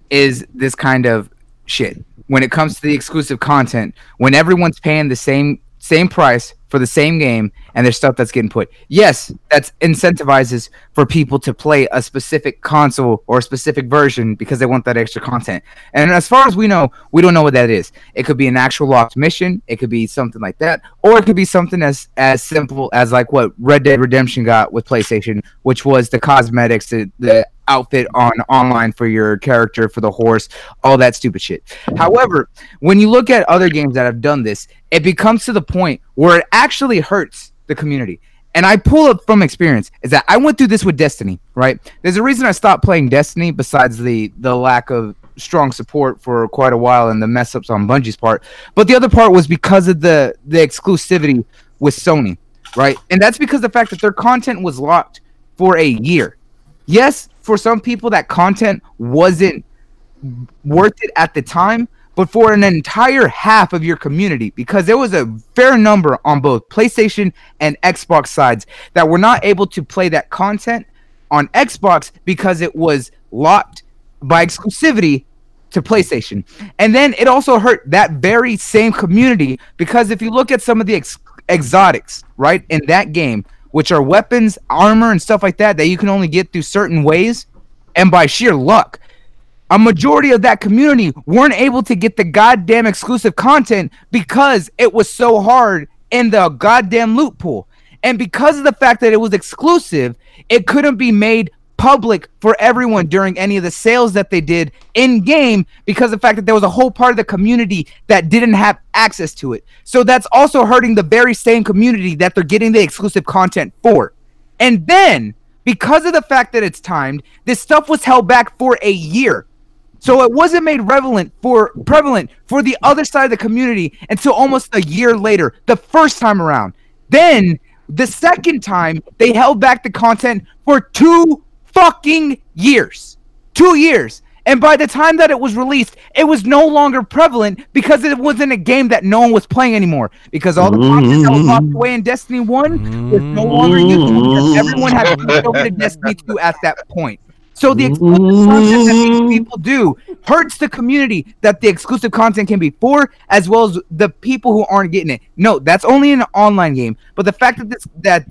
is this kind of shit. When it comes to the exclusive content, when everyone's paying the same price for the same game and there's stuff that's getting put. Yes, that incentivizes for people to play a specific console or a specific version because they want that extra content. And as far as we know, we don't know what that is. It could be an actual locked mission. It could be something like that. Or it could be something as simple as like what Red Dead Redemption got with PlayStation, which was the cosmetics, the outfit online for your character, for the horse, all that stupid shit. However, when you look at other games that have done this, it becomes to the point where it actually hurts the community. And I pull up from experience is that I went through this with Destiny, right? There's a reason I stopped playing Destiny besides the lack of strong support for quite a while and the mess ups on Bungie's part. But the other part was because of the exclusivity with Sony, right? And that's because the fact that their content was locked for a year. Yes, for some people that content wasn't worth it at the time, but for an entire half of your community, because there was a fair number on both PlayStation and Xbox sides that were not able to play that content on Xbox because it was locked by exclusivity to PlayStation. And then it also hurt that very same community because if you look at some of the exotics, right, in that game, which are weapons, armor, and stuff like that you can only get through certain ways, and by sheer luck, a majority of that community weren't able to get the goddamn exclusive content because it was so hard in the goddamn loot pool. And because of the fact that it was exclusive, it couldn't be made public for everyone during any of the sales that they did in game because of the fact that there was a whole part of the community that didn't have access to it. So that's also hurting the very same community that they're getting the exclusive content for. And then because of the fact that it's timed, this stuff was held back for a year. So it wasn't made prevalent for the other side of the community until almost a year later, the first time around. Then the second time they held back the content for 2 fucking years. 2 years. And by the time that it was released, it was no longer prevalent because it wasn't a game that no one was playing anymore. Because all the content that was locked away in Destiny 1 was no longer useful because everyone had moved over to Destiny 2 at that point. So the exclusive content that these people do hurts the community that the exclusive content can be for, as well as the people who aren't getting it. No, that's only in an online game. But the fact that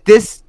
this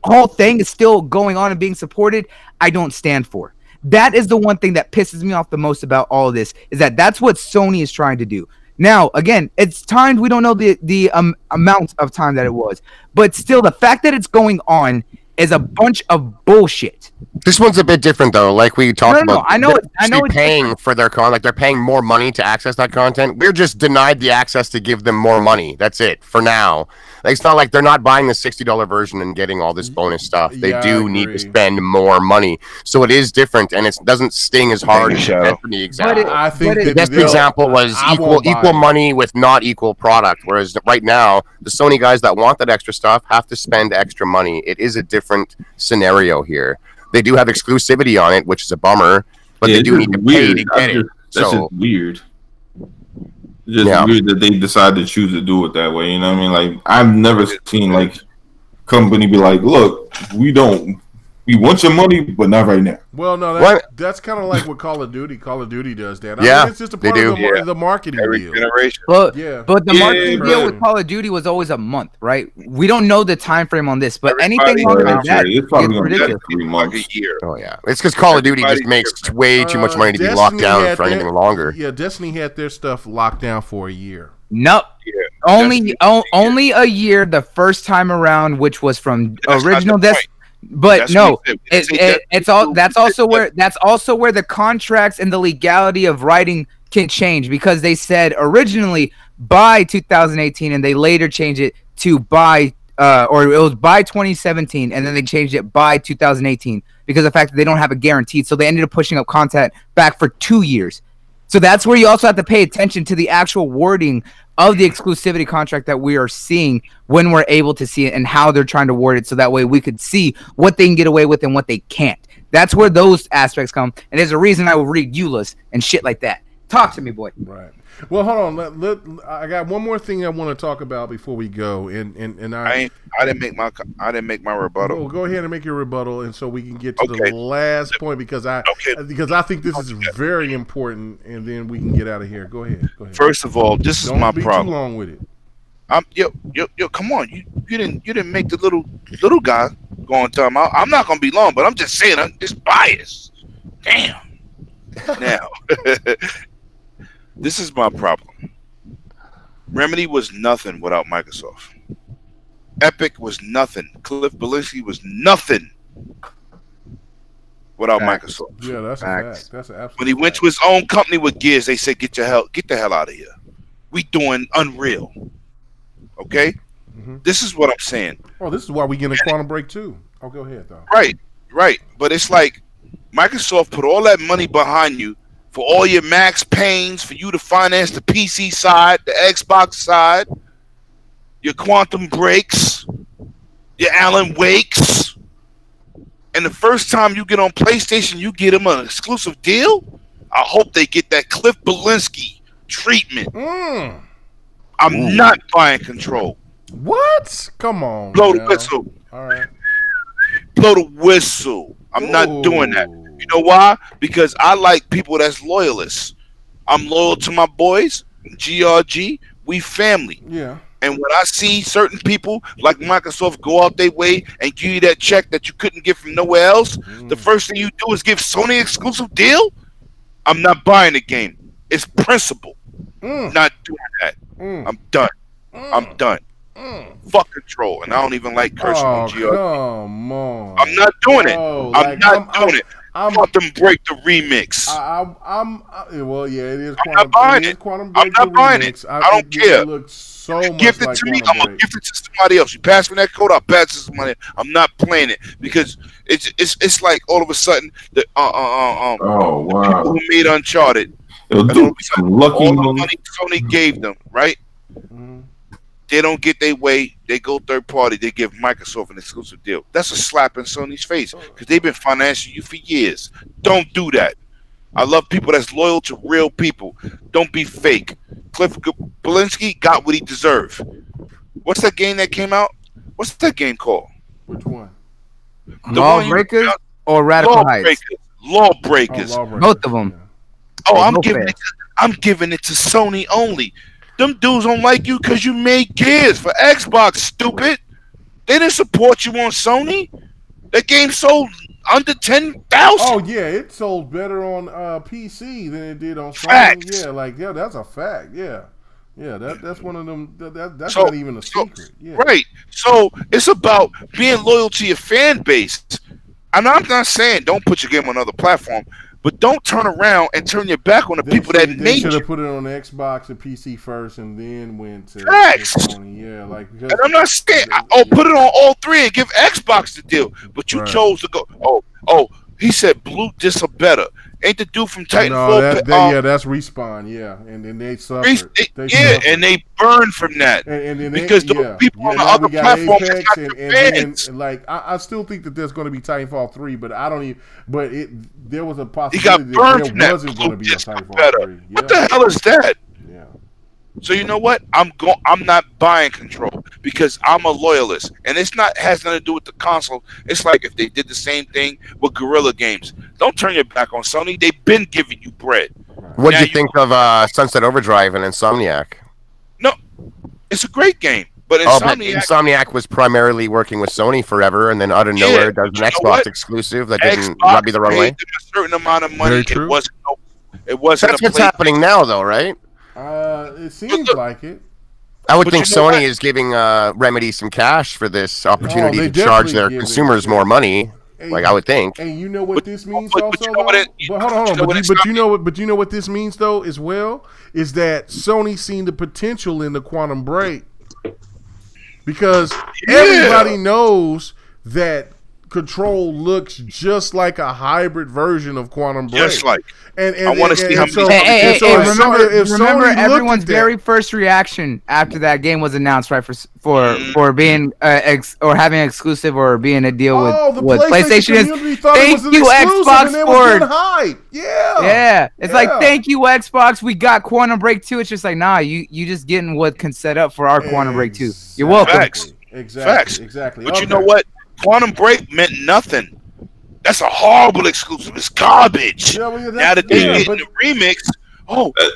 whole thing is still going on and being supported, I don't stand for. That is the one thing that pisses me off the most about all of this, is that that's what Sony is trying to do. Now, again, it's timed. We don't know the amount of time that it was, but still, the fact that it's going on is a bunch of bullshit. This one's a bit different, though. Like we talked about, I know it's paying different for their content. Like they're paying more money to access that content. We're just denied the access to give them more money. That's it for now. Like, it's not like they're not buying the $60 version and getting all this bonus stuff. They do need to spend more money, so it is different, and it doesn't sting as hard as the example. I think the best example was equal money with not equal product. Whereas right now, the Sony guys that want that extra stuff have to spend extra money. It is a different scenario here. They do have exclusivity on it, which is a bummer, but they do need to pay to get it. That's just weird. It's just weird that they decided to choose to do it that way. You know what I mean? Like, I've never seen like company be like, "Look, we want your money, but not right now." Well, no, that's kind of like what Call of Duty does. That it's just a part of the marketing deal. But the marketing deal with Call of Duty was always a month, right? We don't know the time frame on this, but anything longer than that, it's ridiculous. 3 months. A year. Oh yeah, it's because Call of Duty just makes way too much money to be locked down for anything longer. Yeah, Destiny had their stuff locked down for a year. Nope. Yeah, only a year the first time around, which was from original Destiny. But that's no, it's all. That's also where the contracts and the legality of writing can change, because they said originally by 2018 and they later changed it to by or it was by 2017 and then they changed it by 2018 because of the fact that they don't have a guaranteed. So they ended up pushing up content back for 2 years. So that's where you also have to pay attention to the actual wording of the exclusivity contract that we are seeing when we're able to see it, and how they're trying to word it, so that way we could see what they can get away with and what they can't. That's where those aspects come, and there's a reason I will read EULAs and shit like that. Talk to me, boy. Right. Well, hold on. I got one more thing I want to talk about before we go, and I didn't make my rebuttal. Well, go ahead and make your rebuttal, and so we can get to the last point, because I think this is very important, and then we can get out of here. Go ahead. First of all, this is my problem. Don't be too long with it. Yo, come on. You didn't make the little guy go on time. I'm not gonna be long, but I'm just saying I'm just biased. Damn. Now, this is my problem. Remedy was nothing without Microsoft. Epic was nothing. Cliff Belinsky was nothing without Microsoft. Yeah, that's a fact. That's an absolute When he went to his own company with Gears, they said, "Get the hell out of here. We doing Unreal." Okay, this is what I'm saying. Oh, this is why we get a Quantum Break too. Oh, go ahead though. Right. But it's like Microsoft put all that money behind you for all your Max Paynes, for you to finance the PC side, the Xbox side, your Quantum Breaks, your Alan Wakes. And the first time you get on PlayStation, you get them an exclusive deal. I hope they get that Cliff Belinsky treatment. I'm not buying Control. What? Come on. Blow the whistle. All right. Blow the whistle. I'm not doing that. You know why? Because I like people that's loyalists. I'm loyal to my boys, GRG. We family. Yeah. And when I see certain people like Microsoft go out their way and give you that check that you couldn't get from nowhere else, the first thing you do is give Sony exclusive deal. I'm not buying the game. It's principle. Not doing that. I'm done. I'm done. Fuck Control, and I don't even like cursing on GRG. Come on. I'm not doing it. I'm not doing it. Quantum Break the remix. Well, yeah, it is. I'm not buying it. I'm not buying it. I don't care. So gift it to me. I'm gonna gift it to somebody else. You pass me that code, I'll pass it to somebody else. I'm not playing it because it's like all of a sudden the people who made Uncharted. All the money Sony gave them, right? They don't get their way. They go third party. They give Microsoft an exclusive deal. That's a slap in Sony's face because they've been financing you for years. Don't do that. I love people that's loyal to real people. Don't be fake. Cliff Belinsky got what he deserved. What's that game that came out? What's that game called? Which one? Lawbreakers or Radical Heights? Lawbreakers. Both of them. Oh, I'm giving it to Sony only. Them dudes don't like you because you made Gears for Xbox, stupid. They didn't support you on Sony. That game sold under 10,000. Oh yeah, it sold better on PC than it did on Sony. Facts. Yeah, that's a fact. Yeah, that's one of them. That's not even a secret. Yeah. Right. So it's about being loyal to your fan base. And I'm not saying don't put your game on another platform, but don't turn around and turn your back on the people that made you. They should have put it on Xbox and PC first, and then went to Sony. Yeah, because, and I'm not saying put it on all three and give Xbox the deal, but you chose to go. He said Blue Disc are better. Ain't the dude from Titanfall? That's Respawn. Yeah, and then they suffered. And they burned from that. And then because those people on the other platform Apex, and I still think that there's going to be Titanfall 3, but I don't even. But there was a possibility that there wasn't going to be a Titanfall 3. Yeah. What the hell is that? Yeah. So you know what? I'm not buying Control because I'm a loyalist, and has nothing to do with the console. It's like if they did the same thing with Guerrilla Games. Don't turn your back on Sony. They've been giving you bread. What do you think of Sunset Overdrive and Insomniac? No, it's a great game, but Insomniac was primarily working with Sony forever, and then out of nowhere does an Xbox exclusive that didn't rub you the wrong way. A certain amount of money. It wasn't. That's what's happening now, though, right? It seems like it. I would think Sony is giving Remedy some cash for this opportunity to charge their consumers more money. I would think. And you know what this means also? Hold on. But you know what this means though as well is that Sony seen the potential in the Quantum Break because everybody knows that Control looks just like a hybrid version of Quantum Break. Just like. And I want to see how many. Remember everyone's very first reaction after that game was announced, right? For being or having exclusive or being a deal with PlayStation is thank you Xbox for hype. Yeah. It's like thank you Xbox. We got Quantum Break 2. It's just like nah, you just getting what can set up for our Quantum Break 2. You're welcome. Exactly. But you know what? Quantum Break meant nothing. That's a horrible exclusive. It's garbage. Now that they get the remix,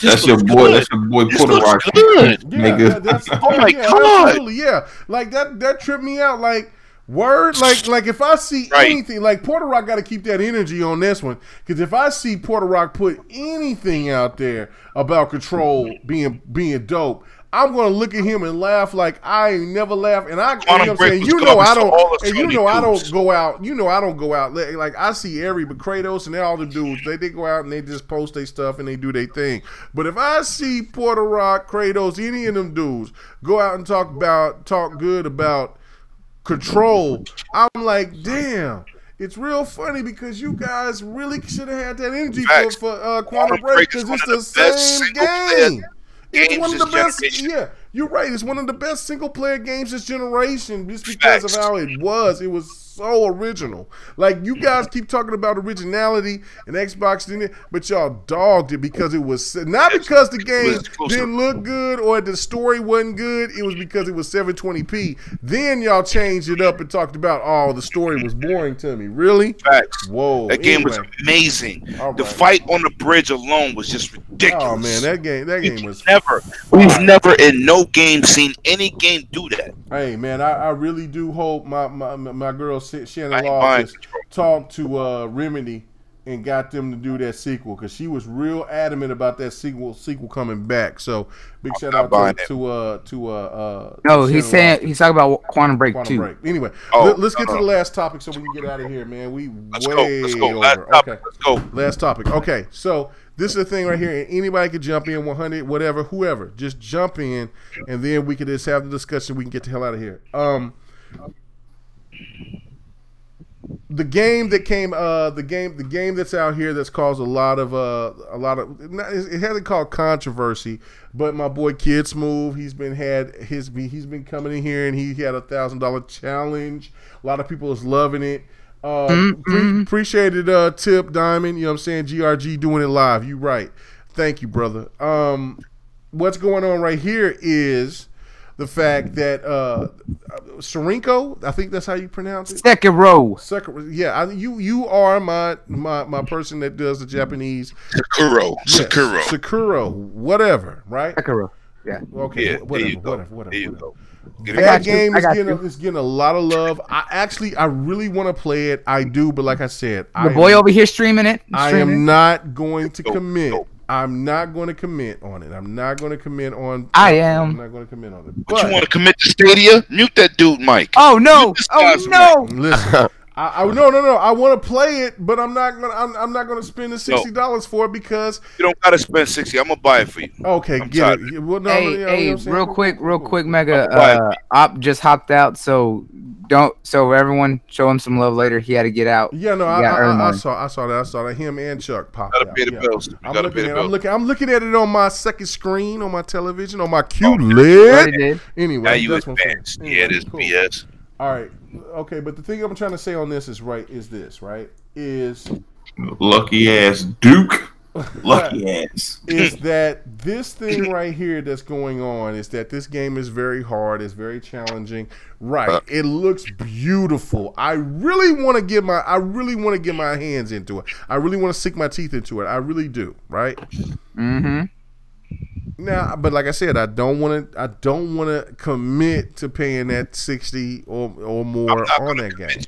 that's your boy. That's your boy Porter Rock. Oh my god! Absolutely, yeah. Like that tripped me out. Like word, like if I see anything, like Porter Rock got to keep that energy on this one because if I see Porter Rock put anything out there about Control being dope, I'm gonna look at him and laugh like I ain't never laughed. And I don't go out. Like I see but Kratos and all the dudes, they go out and they just post their stuff and they do their thing. But if I see Porter Rock, Kratos, any of them dudes go out and talk good about Control, I'm like, damn. It's real funny because you guys really should have had that energy for Quantum Break because it's the same game. It's one of the best. Yeah, you're right. It's one of the best single-player games this generation, just because of how it was. It was so original. Like you guys keep talking about originality, and Xbox didn't, but y'all dogged it because it was not because the game didn't look good or the story wasn't good. It was because it was 720p. Then y'all changed it up and talked about, the story was boring to me. Really? Facts. Whoa. That game was amazing. Right. The fight on the bridge alone was just ridiculous. Oh man, that game was We've never in no game seen any game do that. Hey man, I really do hope my girl Shannon Law just talked to Remedy and got them to do that sequel because she was real adamant about that sequel coming back. So big shout out to no, he's talking about Quantum Break 2. Anyway, let's get to the last topic so we can get out of here, man. Let's go. Over. Let's go. Last topic. Okay, so this is the thing right here, and anybody could jump in, 100, whatever, whoever, just jump in, and then we could just have the discussion. We can get the hell out of here. The game that came, the game that's out here that's caused a lot of, it hasn't caused controversy, but my boy Kid Smooth, he's been coming in here and he had $1,000 challenge. A lot of people is loving it. Appreciated Tip Diamond, you know what I'm saying? GRG doing it live. You right. Thank you, brother. What's going on right here is the fact that Sarinko, I think that's how you pronounce it. Sekiro. Yeah, you are my person that does the Japanese. Sakiro. Yes, Sakiro, whatever, right? Sekiro. Yeah. Okay. Yeah, Whatever. There you go. That game is getting a lot of love. I really want to play it. I do, but like I said, the boy over here streaming it. I am not going to commit. I'm not going to commit on it. I'm not going to commit on. I'm not going to commit on it. But you want to commit to Stadia? Mute that dude, Mike. Oh no! Oh no! Listen. No. I want to play it, but I'm not gonna spend the $60 for it because you don't gotta spend $60. I'm gonna buy it for you. Okay, get it. Well, no, hey, real quick, Mega. Op just hopped out, so everyone show him some love later. He had to get out. Yeah, no, I saw that. Him and Chuck popped out. Pay the bills. I'm looking at it on my second screen on my television on my QLED. Anyway, now you advanced. Yeah, it is cool. BS. All right, okay, but the thing I'm trying to say on this is lucky ass Duke, lucky ass is that this thing right here that's going on is that this game is very hard, it's very challenging. Right, it looks beautiful. I really want to get my hands into it. I really want to sink my teeth into it. I really do. Right. Mm-hmm. Now, but like I said, I don't want to commit to paying that $60 or more on that game.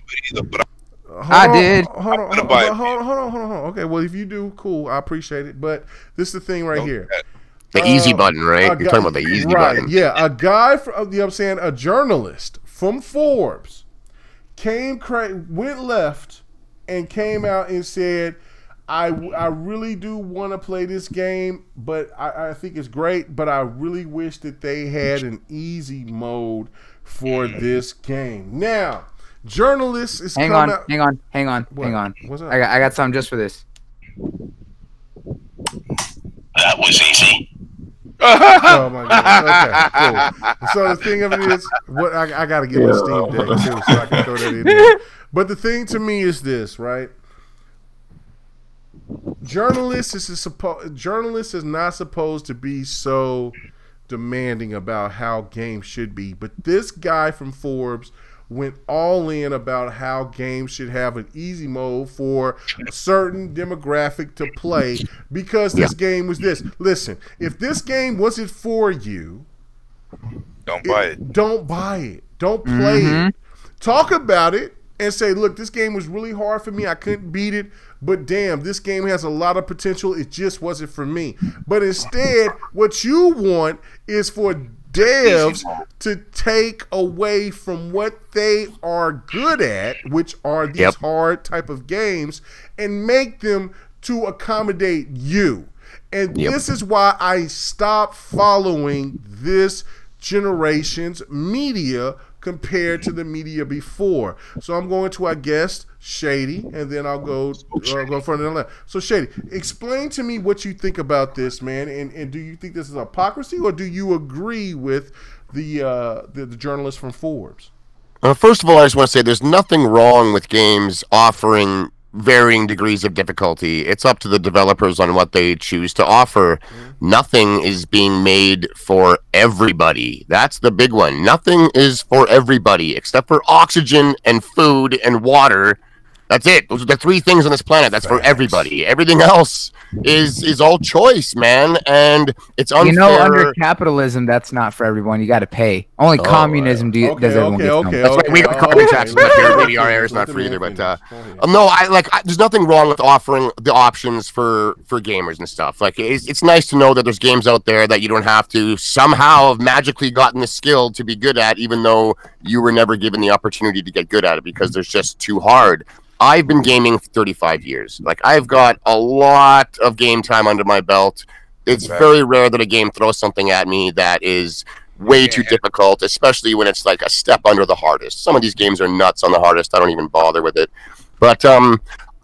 Hold on. Okay, well, if you do, cool. I appreciate it. But this is the thing right here. The easy button, right? You're talking about the easy button. Yeah, a guy from, a journalist from Forbes went left and came out and said, I really do want to play this game, but I think it's great, but I really wish that they had an easy mode for this game. Now, journalists is hang on. What's up? I got something just for this. That was easy. Oh my god. Okay, cool. So the thing of it is, what I gotta get my Steam Deck too, so I can throw that in there. But the thing to me is this, right? Journalists is not supposed to be so demanding about how games should be, but this guy from Forbes went all in about how games should have an easy mode for a certain demographic to play because this game was this. Listen, if this game wasn't for you, don't buy it. Don't buy it. Don't play it. Talk about it and say, look, this game was really hard for me. I couldn't beat it. But damn, this game has a lot of potential. It just wasn't for me. But instead, what you want is for devs to take away from what they are good at, which are these hard type of games, and make them to accommodate you. And this is why I stopped following this generation's media compared to the media before. So I'm going to our guest, Shady, and then I'll go further left. So Shady, explain to me what you think about this, man, and do you think this is hypocrisy, or do you agree with the journalist from Forbes? First of all, I just want to say there's nothing wrong with games offering varying degrees of difficulty. It's up to the developers on what they choose to offer. Nothing is being made for everybody. That's the big one. Nothing is for everybody except for oxygen and food and water. That's it. Those are the three things on this planet. That's for everybody. Everything else is all choice, man. And it's unfair. You know, under capitalism, that's not for everyone. You got to pay. Only communism does everyone get some. That's why we got carbon taxes up here. Maybe our air is not free either. But no, there's nothing wrong with offering the options for gamers and stuff. Like it's nice to know that there's games out there that you don't have to somehow have magically gotten the skill to be good at, even though you were never given the opportunity to get good at it because they're just too hard. I've been gaming for 35 years. Like, I've got a lot of game time under my belt. It's very rare that a game throws something at me that is way too difficult, especially when it's like a step under the hardest. Some of these games are nuts on the hardest. I don't even bother with it. But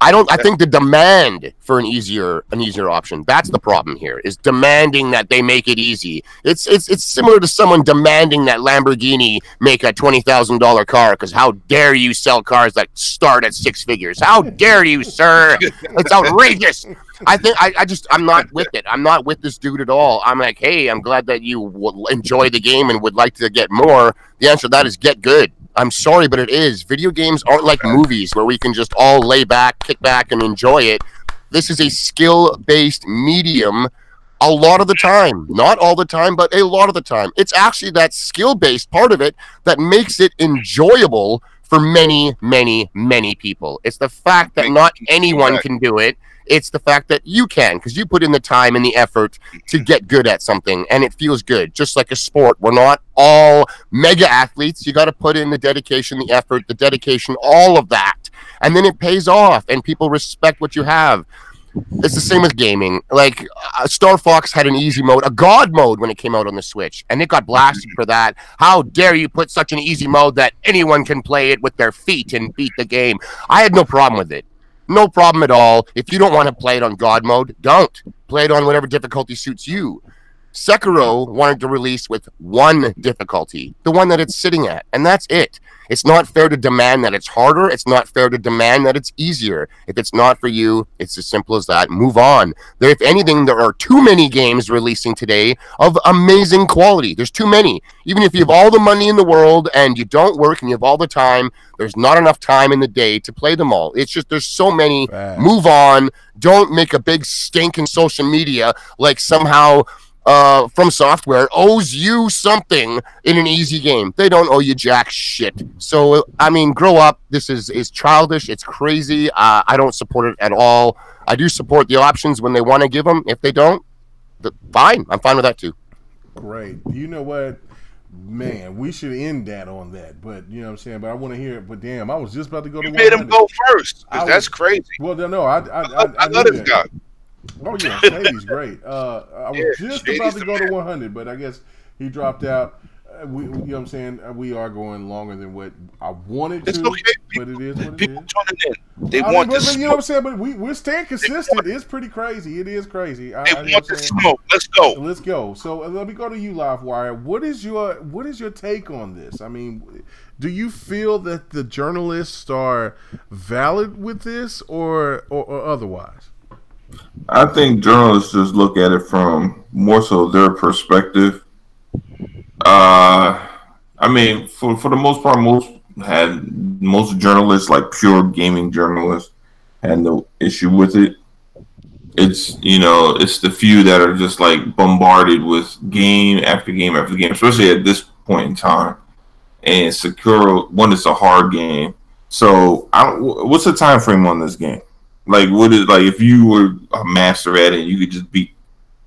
I think the demand for an easier option, that's the problem here, is demanding that they make it easy. It's similar to someone demanding that Lamborghini make a $20,000 car, because how dare you sell cars that start at 6 figures? How dare you, sir? It's outrageous. I think I'm not with it. I'm not with this dude at all. I'm like, hey, I'm glad that you enjoy the game and would like to get more. The answer to that is get good. I'm sorry, but it is. Video games aren't like movies where we can just all lay back, kick back, and enjoy it. This is a skill-based medium a lot of the time. Not all the time, but a lot of the time. It's actually that skill-based part of it that makes it enjoyable for many, many, many people. It's the fact that not anyone can do it. It's the fact that you can, because you put in the time and the effort to get good at something, and it feels good, just like a sport. We're not all mega athletes. You got to put in the dedication, the effort, the dedication, all of that, and then it pays off, and people respect what you have. It's the same with gaming. Like, Star Fox had an easy mode, a God mode when it came out on the Switch, and it got blasted for that. How dare you put such an easy mode that anyone can play it with their feet and beat the game? I had no problem with it. No problem at all. If you don't want to play it on God mode, don't. Play it on whatever difficulty suits you. Sekiro wanted to release with one difficulty, the one that it's sitting at, and that's it. It's not fair to demand that it's harder. It's not fair to demand that it's easier. If it's not for you, it's as simple as that. Move on. If anything, there are too many games releasing today of amazing quality. There's too many. Even if you have all the money in the world and you don't work and you have all the time, there's not enough time in the day to play them all. It's just there's so many. Move on. Don't make a big stink in social media like somehow From Software owes you something in an easy game. They don't owe you jack shit. So, I mean, grow up. This is childish. It's crazy. I don't support it at all. I do support the options when they want to give them. If they don't, fine. I'm fine with that too. Great. You know what? Man, we should end that on that. But, you know what I'm saying? But I want to hear it. But, damn, I was just about to go to 100. You made him go first. That's crazy. Well, no, I love this guy. Oh yeah, Shady's great. I was just about to go to 100, but I guess he dropped out. You know what I'm saying? We are going longer than what I wanted to, okay. But it is what it People is. tuning in. They want the smoke. You know what I'm saying? But we're staying consistent. It's pretty crazy. It is crazy. They want the smoke. Let's go. Let's go. So let me go to you, Livewire. What is your take on this? I mean, do you feel that the journalists are valid with this, or otherwise? I think journalists just look at it from more so their perspective. I mean, for the most part, most journalists, like pure gaming journalists, had no issue with it. It's it's the few that are just like bombarded with game after game after game, especially at this point in time. And Sakiro, it's a hard game. So, what's the time frame on this game? Like, what is if you were a master at it, you could just beat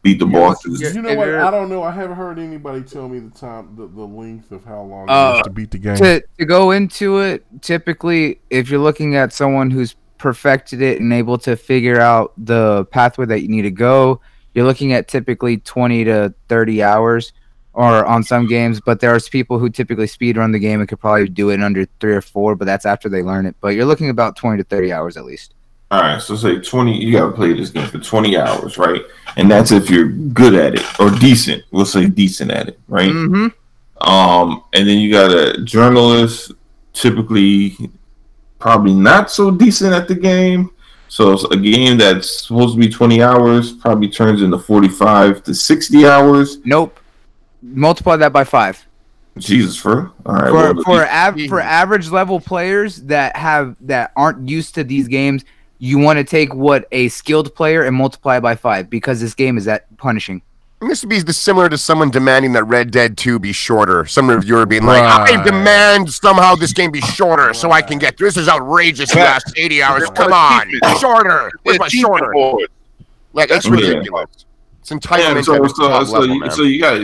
the bosses. You know what? I don't know. I haven't heard anybody tell me the length of how long it is to beat the game. To go into it, typically, if you're looking at someone who's perfected it and able to figure out the pathway that you need to go, you're looking at typically 20 to 30 hours, or on some games. But there's people who typically speedrun the game and could probably do it in under 3 or 4, but that's after they learn it. But you're looking about 20 to 30 hours at least. All right, so say 20. You got to play this game for 20 hours, right? And that's if you're good at it or decent. We'll say decent at it, right? Mm-hmm. And then you got a journalist, typically probably not so decent at the game. So it's a game that's supposed to be 20 hours probably turns into 45 to 60 hours. Nope. Multiply that by 5. Jesus, all right. For average level players that aren't used to these games, you want to take what a skilled player and multiply it by 5 because this game is that punishing. And this would be similar to someone demanding that Red Dead 2 be shorter. Some reviewer being like, I demand somehow this game be shorter so I can get through. This is outrageous. Last 80 hours. Come on, shorter. Where's my shorter? Like, it's ridiculous. It's entitlement.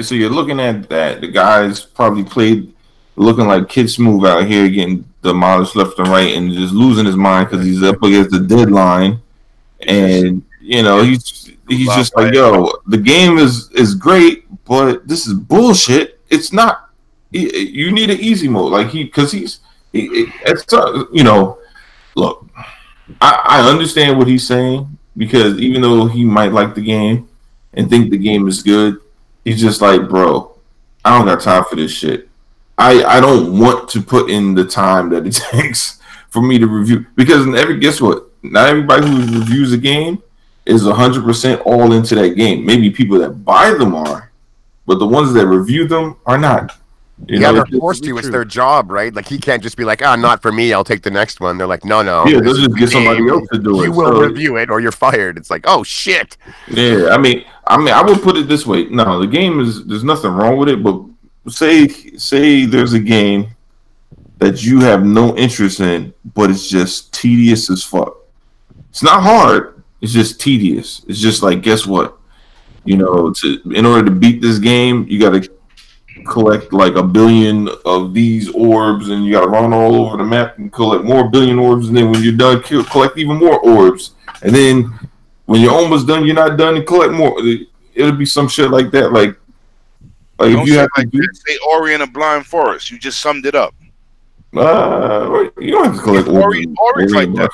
So you're looking at that. The guys probably played looking like Kid Smooth out here, getting demolished left and right, and just losing his mind because he's up against the deadline, and he's just like, yo, the game is great, but this is bullshit. It's not. You need an easy mode, look, I understand what he's saying, because even though he might like the game and think the game is good, he's just like, bro, I don't got time for this shit. I don't want to put in the time that it takes for me to review, because guess what? Not everybody who reviews a game is 100% all into that game. Maybe people that buy them are, but the ones that review them are not. You know, they're forced to. It's their job, right? Like, he can't just be like, not for me, I'll take the next one. They're like, no. Yeah, they'll just get somebody else to do it. You will review it or you're fired. It's like, oh, shit. Yeah, I mean, I would put it this way. No, the game there's nothing wrong with it, but say there's a game that you have no interest in, but it's just tedious as fuck. It's not hard. It's just tedious. It's just like, guess what? You know, in order to beat this game, you got to collect like 1 billion of these orbs, and you got to run all over the map and collect more billion orbs. And then when you're done, collect even more orbs. And then when you're almost done, you're not done, and collect more. It'll be some shit like that. Like don't if you have like to say Ori in a Blind Forest, you just summed it up. You don't have to collect Ori's like that.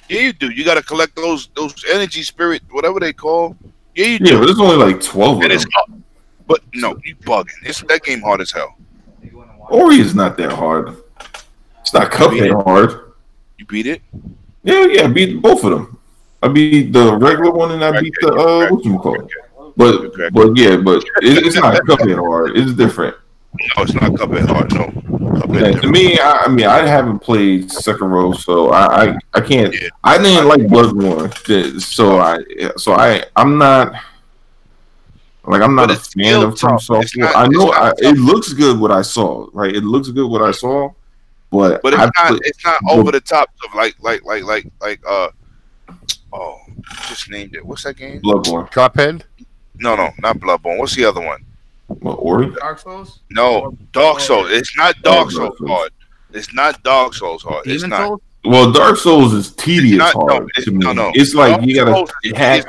Yeah, you do. You got to collect those energy spirit, whatever they call. Yeah, you do. Yeah, but there's only like 12 of them. But no, you bugging. That game hard as hell. Ori is not that hard. It's not Cuphead hard. You beat it? Yeah, I beat both of them. I beat the regular one and I beat the whatchamacallit. But it's not Cuphead hard. It's different. No, it's not Cuphead hard. No. Yeah, to me, I haven't played Sekiro, so I can't. Yeah. I didn't like Bloodborne, so I'm not. Like, I'm not a fan of From Software. I know it looks good what I saw, right? It looks good what I saw, but it's not over the top of like just named it. What's that game? Bloodborne. Cuphead? No, not Bloodborne. What's the other one? What, Ori? Dark Souls? No, Dark Souls. It's not Dark Souls hard. It's not Dark Souls hard. It's not. Souls? Well, Dark Souls is tedious hard. No. It's like you gotta hack.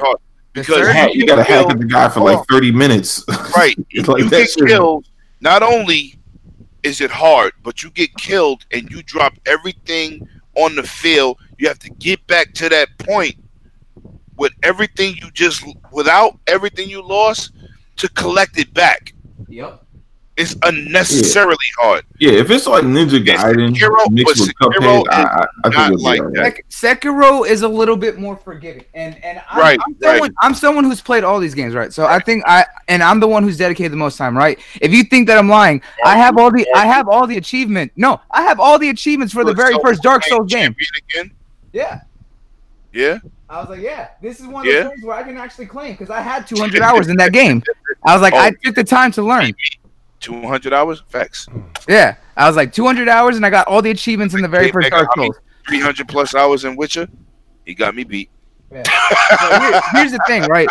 Because you gotta hack at the guy for like 30 minutes. Right. Like you get killed. Not only is it hard, but you get killed and you drop everything on the field. You have to get back to that point with everything without everything you lost to collect it back. Yep. It's unnecessarily hard. Yeah, if it's like Ninja Gaiden mixed with Cuphead, I think it's like that. Sekiro is a little bit more forgiving, and I'm someone who's played all these games, right? So I think I'm the one who's dedicated the most time, right? If you think that I'm lying, I have all the achievement. No, I have all the achievements for the very first Dark Souls game. Yeah. Yeah. I was like, yeah, this is one of the things where I can actually claim because I had 200 hours in that game. I was like, I took the time to learn. 200 hours? Facts. Yeah. I was like 200 hours and I got all the achievements in the very first Dark Souls. 300 plus hours in Witcher. He got me beat. Yeah. So here's the thing, right?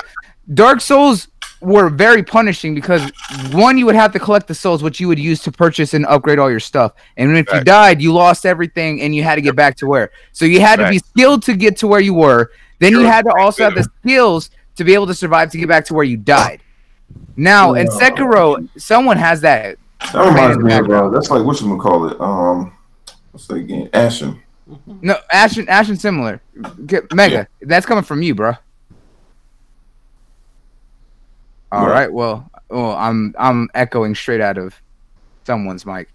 Dark Souls were very punishing because one, you would have to collect the souls, which you would use to purchase and upgrade all your stuff. And if you died, you lost everything and you had to get back to where. So you had to be skilled to get to where you were. Then you had to also have the skills to be able to survive to get back to where you died. Now in Sekiro, someone has that. That reminds me of that's like whatchamacallit. What's that game? Ashen. No, Ashen similar. Mega. That's coming from you, bro. All right. Well, I'm echoing straight out of someone's mic.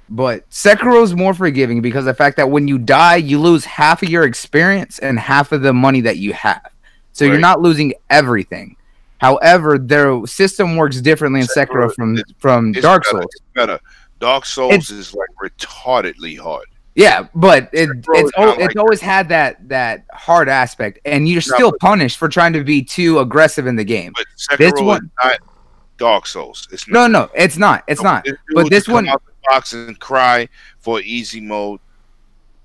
But Sekiro's more forgiving because of the fact that when you die, you lose half of your experience and half of the money that you have. So you're not losing everything. However, their system works differently in Sekiro from Dark Souls. It's better. Dark Souls is like retardedly hard. Yeah, but it's always had that hard aspect, and you're still punished for trying to be too aggressive in the game. But Sekiro is not Dark Souls. It's not. No, it's not. It's not. But this one, out the box and cry for easy mode.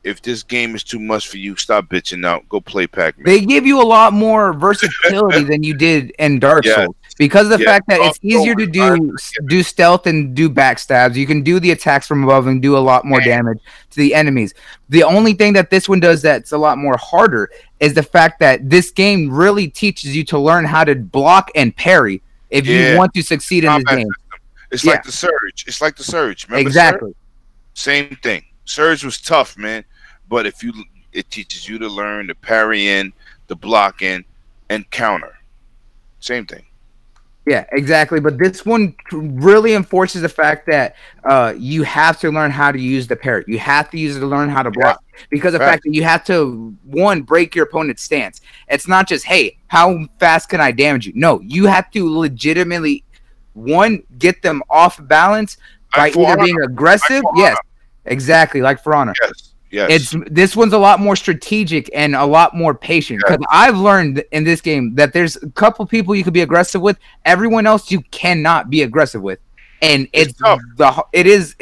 If this game is too much for you, stop bitching out. Go play Pac-Man. They give you a lot more versatility than you did in Dark Souls because of the fact that it's easier to do stealth and do backstabs. You can do the attacks from above and do a lot more damage to the enemies. The only thing that this one does that's a lot more harder is the fact that this game really teaches you to learn how to block and parry if you want to succeed in this game. It's like the Surge. It's like the Surge. Remember exactly. Surge? Same thing. Surge was tough, man. But it teaches you to learn the parrying, the blocking, and counter. Same thing. Yeah, exactly. But this one really enforces the fact that you have to learn how to use the parry. You have to use it to learn how to block. Because of the fact that you have to, one, break your opponent's stance. It's not just, hey, how fast can I damage you? No, you have to legitimately, one, get them off balance by either being aggressive. Yes, exactly, like For Honor. Yes. This one's a lot more strategic and a lot more patient, because I've learned in this game that there's a couple people you could be aggressive with, everyone else you cannot be aggressive with, and it's tough. It is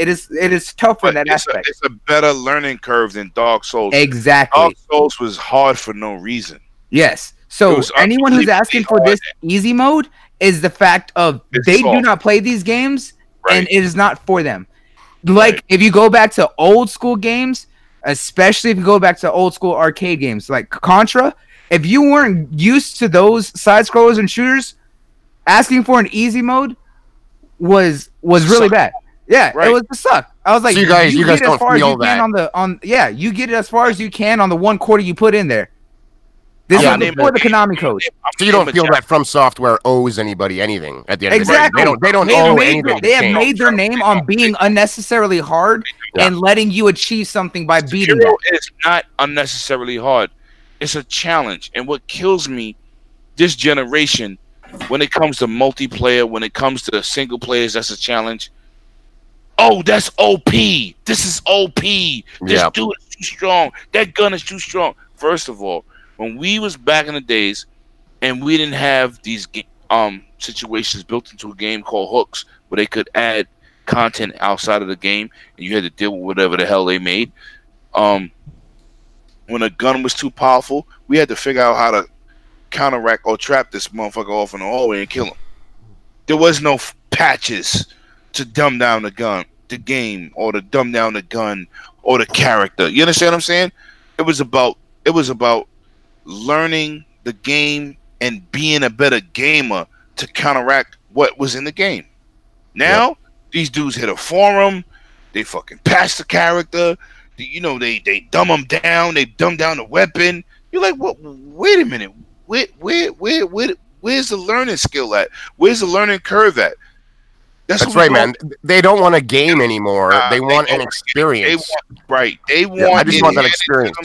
tough in that aspect. It's a better learning curve than Dark Souls. Exactly. Dark Souls was hard for no reason. Yes. So anyone who's asking for this easy mode is the fact of they do not play these games, and it is not for them. Like if you go back to old school games. Especially if you go back to old school arcade games like Contra, if you weren't used to those side scrollers and shooters, asking for an easy mode was really bad. Yeah, it was to suck. I was like, so you guys don't feel that. You get it as far as you can on the 1 quarter you put in there. This is before the Konami code. So you don't feel that From Software owes anybody anything at the end of the day. They don't owe anything. They have made their name on being unnecessarily hard and letting you achieve something by beating Sekiro is not unnecessarily hard. It's a challenge. And what kills me this generation, when it comes to multiplayer, when it comes to single players, that's a challenge. Oh, that's OP. This is OP. This dude is too strong. That gun is too strong. First of all, when we was back in the days and we didn't have these situations built into a game called hooks where they could add content outside of the game and you had to deal with whatever the hell they made. When a gun was too powerful, we had to figure out how to counteract or trap this motherfucker off in the hallway and kill him. There was no patches to dumb down the game, or to dumb down the gun or the character. You understand what I'm saying? It was about learning the game and being a better gamer to counteract what was in the game. Now, these dudes hit a forum, they fucking patch the character, they dumb them down, they dumb down the weapon. You're like, what? Wait a minute, where's the learning skill at? Where's the learning curve at? That's right, man. They don't want a game anymore. They want an experience. They want I just want that experience.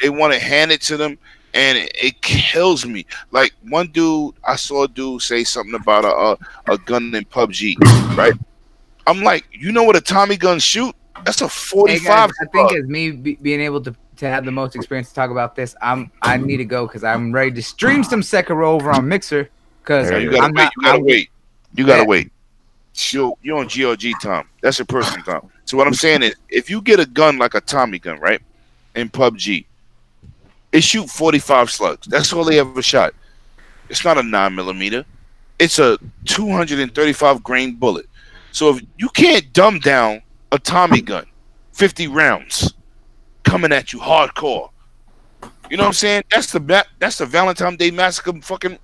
They want to hand it to them. And it kills me. Like one dude, I saw a dude say something about a gun in PUBG, right? I'm like, you know what a Tommy gun shoot? That's a 45. Hey guys, I think as me being able to have the most experience to talk about this, I need to go because I'm ready to stream some Sekiro over on Mixer. Because you gotta wait. You're on GRG time. That's your personal time. So what I'm saying is, if you get a gun like a Tommy gun, right, in PUBG. It shoot 45 slugs. That's all they ever shot. It's not a 9mm. It's a 235 grain bullet. So if you can't dumb down a Tommy gun, 50 rounds coming at you hardcore. You know what I'm saying? That's the Valentine's Day Massacre fucking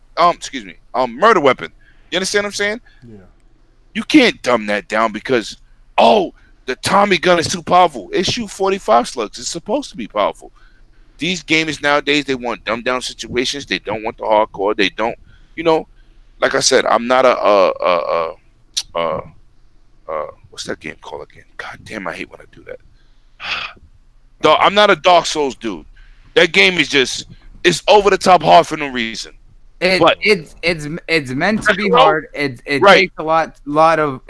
murder weapon. You understand what I'm saying? Yeah. You can't dumb that down because the Tommy gun is too powerful. It shoot 45 slugs. It's supposed to be powerful. These gamers nowadays, they want dumbed down situations. They don't want the hardcore. They don't, like I said, I'm not what's that game called again? God damn, I hate when I do that. I'm not a Dark Souls dude. That game is it's over the top hard for no reason. It's meant to be hard. It takes a lot of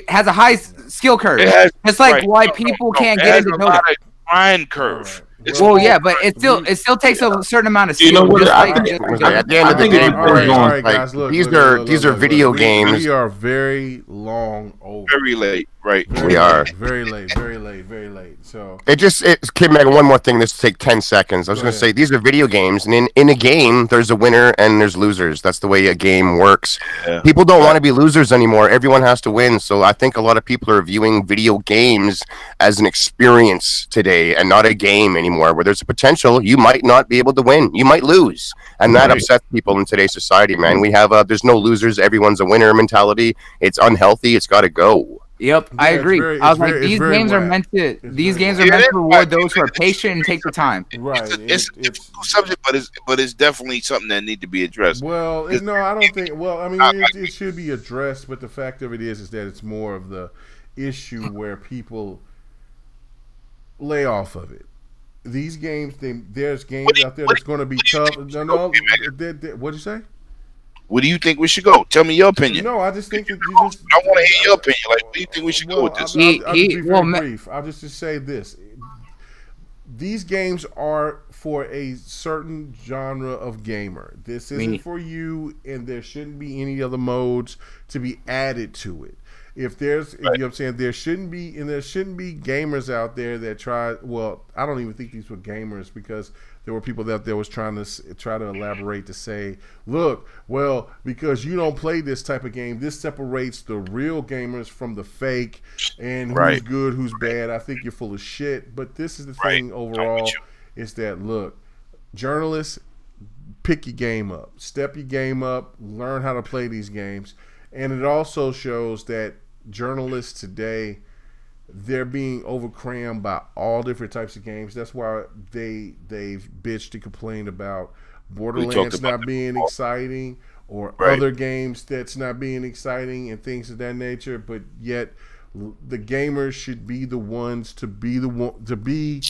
has a high skill curve. It's like why people can't get into Dota. Grind curve. But it still takes a certain amount of skill. You know what? At the end of the day, these are video games. We are very long over. Very late, right? We are very late. So Kid Meg, one more thing. This will take 10 seconds. I was going to say these are video games, and in a game, there's a winner and there's losers. That's the way a game works. Yeah. People don't want to be losers anymore. Everyone has to win. So I think a lot of people are viewing video games as an experience today and not a game anymore, where there's a potential you might not be able to win. You might lose. And that upsets people in today's society, man. We have there's no losers. Everyone's a winner mentality. It's unhealthy. It's got to go. Yep, I agree. I was like, these games are meant to reward those who are patient and take the time. Right. It's a difficult subject, but it's definitely something that needs to be addressed. Well, no, I don't think. Well, I mean, it should be addressed, but the fact of it is that it's more of the issue where people lay off of it. These games, there's games out there that's going to be tough. What'd you say? Where do you think we should go? Tell me your opinion. No, I just think that you just. I want to hear your opinion. Like, where do you think we should go with this? I'll be very brief. I'll just say this: these games are for a certain genre of gamer. This isn't for you, and there shouldn't be any other modes to be added to it. If there's, you know what I'm saying, there shouldn't be gamers out there that try. Well, I don't even think these were gamers because there were people out there was trying to elaborate to say, look, well, because you don't play this type of game, this separates the real gamers from the fake, and who's good, who's bad. I think you're full of shit. But this is the thing overall, is that look, journalists, pick your game up, step your game up, learn how to play these games, and it also shows that journalists today, they're being overcrammed by all different types of games. That's why they've bitched and complained about Borderlands not being exciting, or other games that's not being exciting and things of that nature. But yet, the gamers should be the ones to be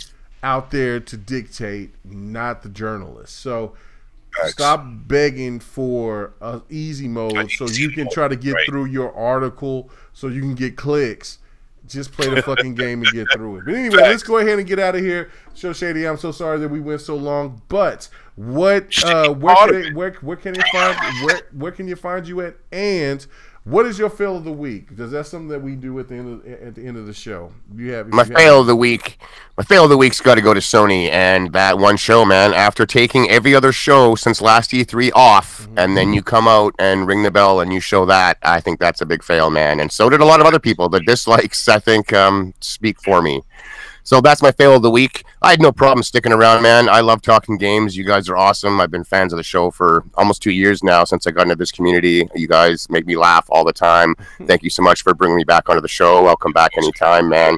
out there to dictate, not the journalists. So stop begging for an easy mode so you can try to get through your article so you can get clicks. Just play the fucking game and get through it. But anyway, let's go ahead and get out of here. Show Shady, I'm so sorry that we went so long. But where can you find you at? And what is your fail of the week? Because that's something that we do at the end of the show. My fail of the week. My fail of the week's got to go to Sony and that one show, man. After taking every other show since last E3 off, and then you come out and ring the bell and you show that, I think that's a big fail, man. And so did a lot of other people. The dislikes, I think, speak for me. So that's my fail of the week. I had no problem sticking around, man. I love talking games. You guys are awesome. I've been fans of the show for almost 2 years now since I got into this community. You guys make me laugh all the time. Thank you so much for bringing me back onto the show. I'll come back anytime, man.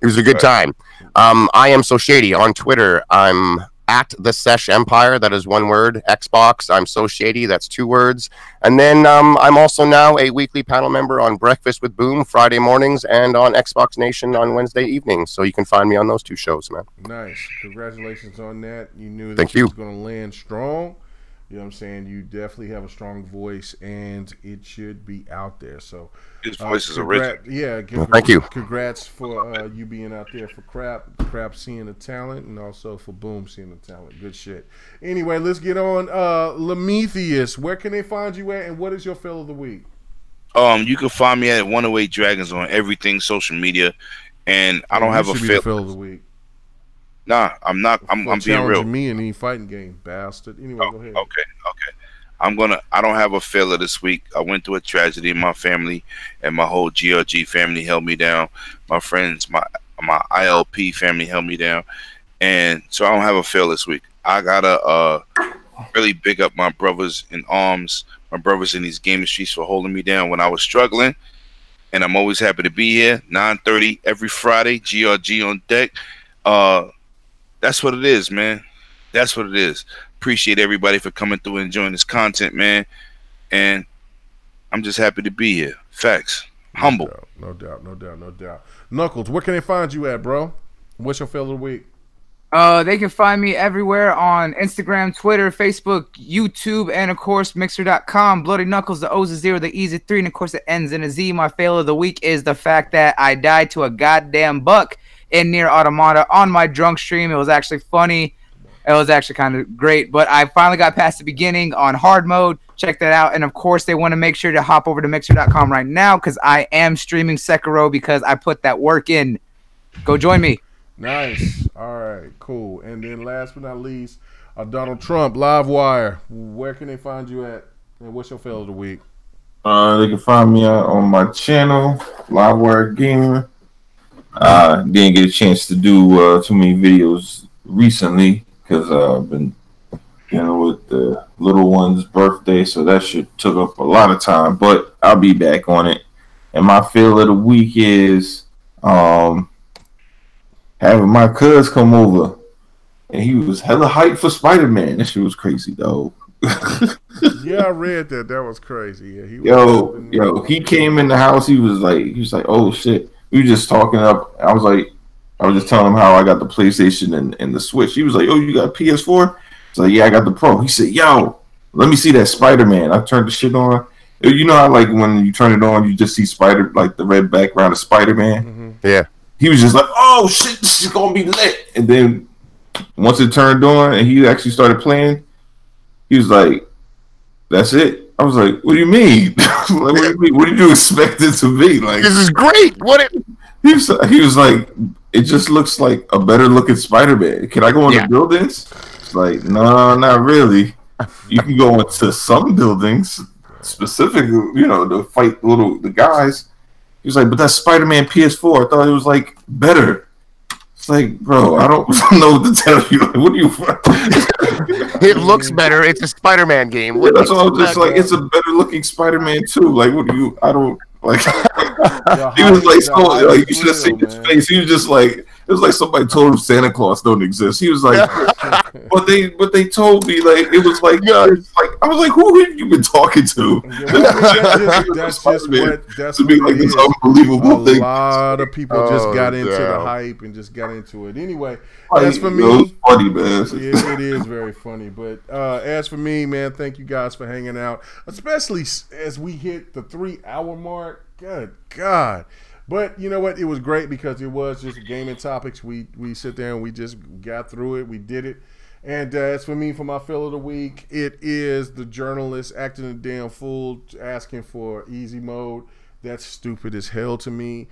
It was a good time. I am So Shady on Twitter. I'm at the Sesh Empire. That is one word. Xbox. I'm So Shady. That's 2 words. And then I'm also now a weekly panel member on Breakfast with Boom Friday mornings and on Xbox Nation on Wednesday evenings. So you can find me on those 2 shows, man. Nice. Congratulations on that. You knew that you was going to land strong. You know what I'm saying? You definitely have a strong voice, and it should be out there. So his voice is original. Yeah, thank you. Congrats for you being out there for Crap seeing the talent, and also for Boom seeing the talent. Good shit. Anyway, let's get on. Lemetheus, where can they find you at, and what is your fail of the week? You can find me at 108 Dragons on everything social media, and I don't have a fail of the week. Nah, I'm not. I'm being real. Me in any fighting game, bastard. Anyway, go ahead. Okay. I don't have a failure this week. I went through a tragedy in my family, and my whole GRG family held me down. My friends, my ILP family held me down, and so I don't have a fail this week. I gotta really big up my brothers in arms, my brothers in these gaming streets for holding me down when I was struggling, and I'm always happy to be here. 9:30 every Friday. GRG on deck. That's what it is, man. That's what it is. Appreciate everybody for coming through and enjoying this content, man. And I'm just happy to be here. Facts. Humble. No doubt. Knuckles, where can they find you at, bro? What's your fail of the week? They can find me everywhere on Instagram, Twitter, Facebook, YouTube, and of course Mixer.com. Bloody Knuckles, the O's a 0, the E's a 3, and of course it ends in a Z. My fail of the week is the fact that I died to a goddamn buck in Nier Automata on my drunk stream. It was actually funny. It was actually kind of great, but I finally got past the beginning on hard mode. Check that out. And of course, they want to make sure to hop over to Mixer.com right now because I am streaming Sekiro because I put that work in. Go join me. Nice. All right, cool. And then last but not least, Donald Trump, Livewire. Where can they find you at? And what's your fail of the week? They can find me on my channel, Livewire Gamer. Didn't get a chance to do too many videos recently because I've been dealing with the little one's birthday, so that shit took up a lot of time. But I'll be back on it. And my feel of the week is having my cuz come over, and he was hella hyped for Spider-Man. That shit was crazy, though. Yeah, I read that. That was crazy. Yeah, he came in the house. He was like, oh shit. We were just talking up. I was just telling him how I got the PlayStation and the Switch. He was like, oh, you got PS4? I was like, yeah, I got the Pro. He said, yo, let me see that Spider-Man. I turned the shit on. You know how like when you turn it on, you just see the red background of Spider-Man. Mm-hmm. Yeah. He was just like, oh shit, this is gonna be lit. And then once it turned on and he actually started playing, he was like, that's it. I was like, what do you mean? Like, what do you mean? What did you expect it to be? Like, this is great. He was like, it just looks like a better looking Spider-Man. Can I go into buildings? It's like, no, not really. You can go into some buildings, specifically, to fight the guys. He was like, but that's Spider-Man PS4. I thought it was like better. It's like, bro, I don't know what to tell you. Like, what do you? It looks better. It's a Spider-Man game. Yeah, that's all. Just like it's a better looking Spider-Man too. Like, what do you? I don't like. He was like, so like you should have seen his face. He was just like, it was like somebody told him Santa Claus don't exist. He was like, but they told me like it was like, I was like, who have you been talking to? That's to be like this unbelievable thing. A lot of people just got into the hype and just got into it. Anyway, as for me, it's funny, man. It is very funny. But as for me, man, thank you guys for hanging out, especially as we hit the 3-hour mark. Good God. But you know what? It was great because it was just gaming topics. We sit there and we just got through it. We did it. And as for me, for my fill of the week, it is the journalist acting a damn fool, asking for easy mode. That's stupid as hell to me.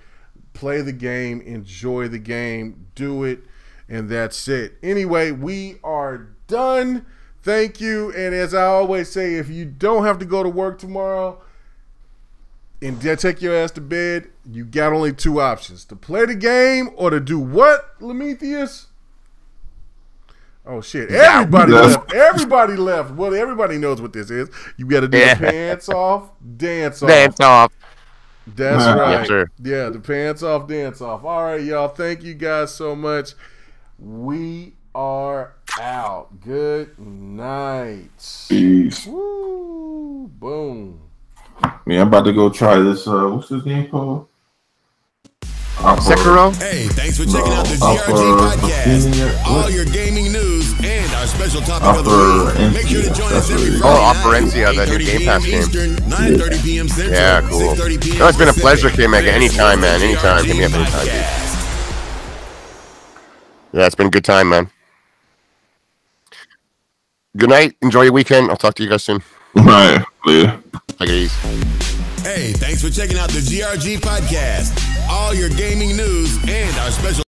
Play the game, enjoy the game, do it, and that's it. Anyway, we are done. Thank you. And as I always say, if you don't have to go to work tomorrow and take your ass to bed, you got only 2 options: to play the game or to do what, Lemetheus? Oh shit! Everybody left. Everybody left. Well, everybody knows what this is. You got to do the pants off, dance off. Dance off. That's right. Yes, sir. Yeah, the pants off, dance off. All right, y'all. Thank you guys so much. We are out. Good night. Peace. Woo, boom. Man, I'm about to go try this. What's this game called? Sekiro. Hey, thanks for checking out the GRG podcast. All your gaming news and our special topic of the week. Make sure to join us every Friday night. Operencia, the new Game Pass game. Eastern, 9:30 p.m. Central. Yeah, cool. 6:30 p.m. No, it's been a pleasure, K-Mac. Anytime, man. Anytime. Hit me up anytime, dude. Yeah, it's been a good time, man. Good night. Enjoy your weekend. I'll talk to you guys soon. All right. Yeah. Take it easy. Hey, thanks for checking out the GRG podcast. All your gaming news and our special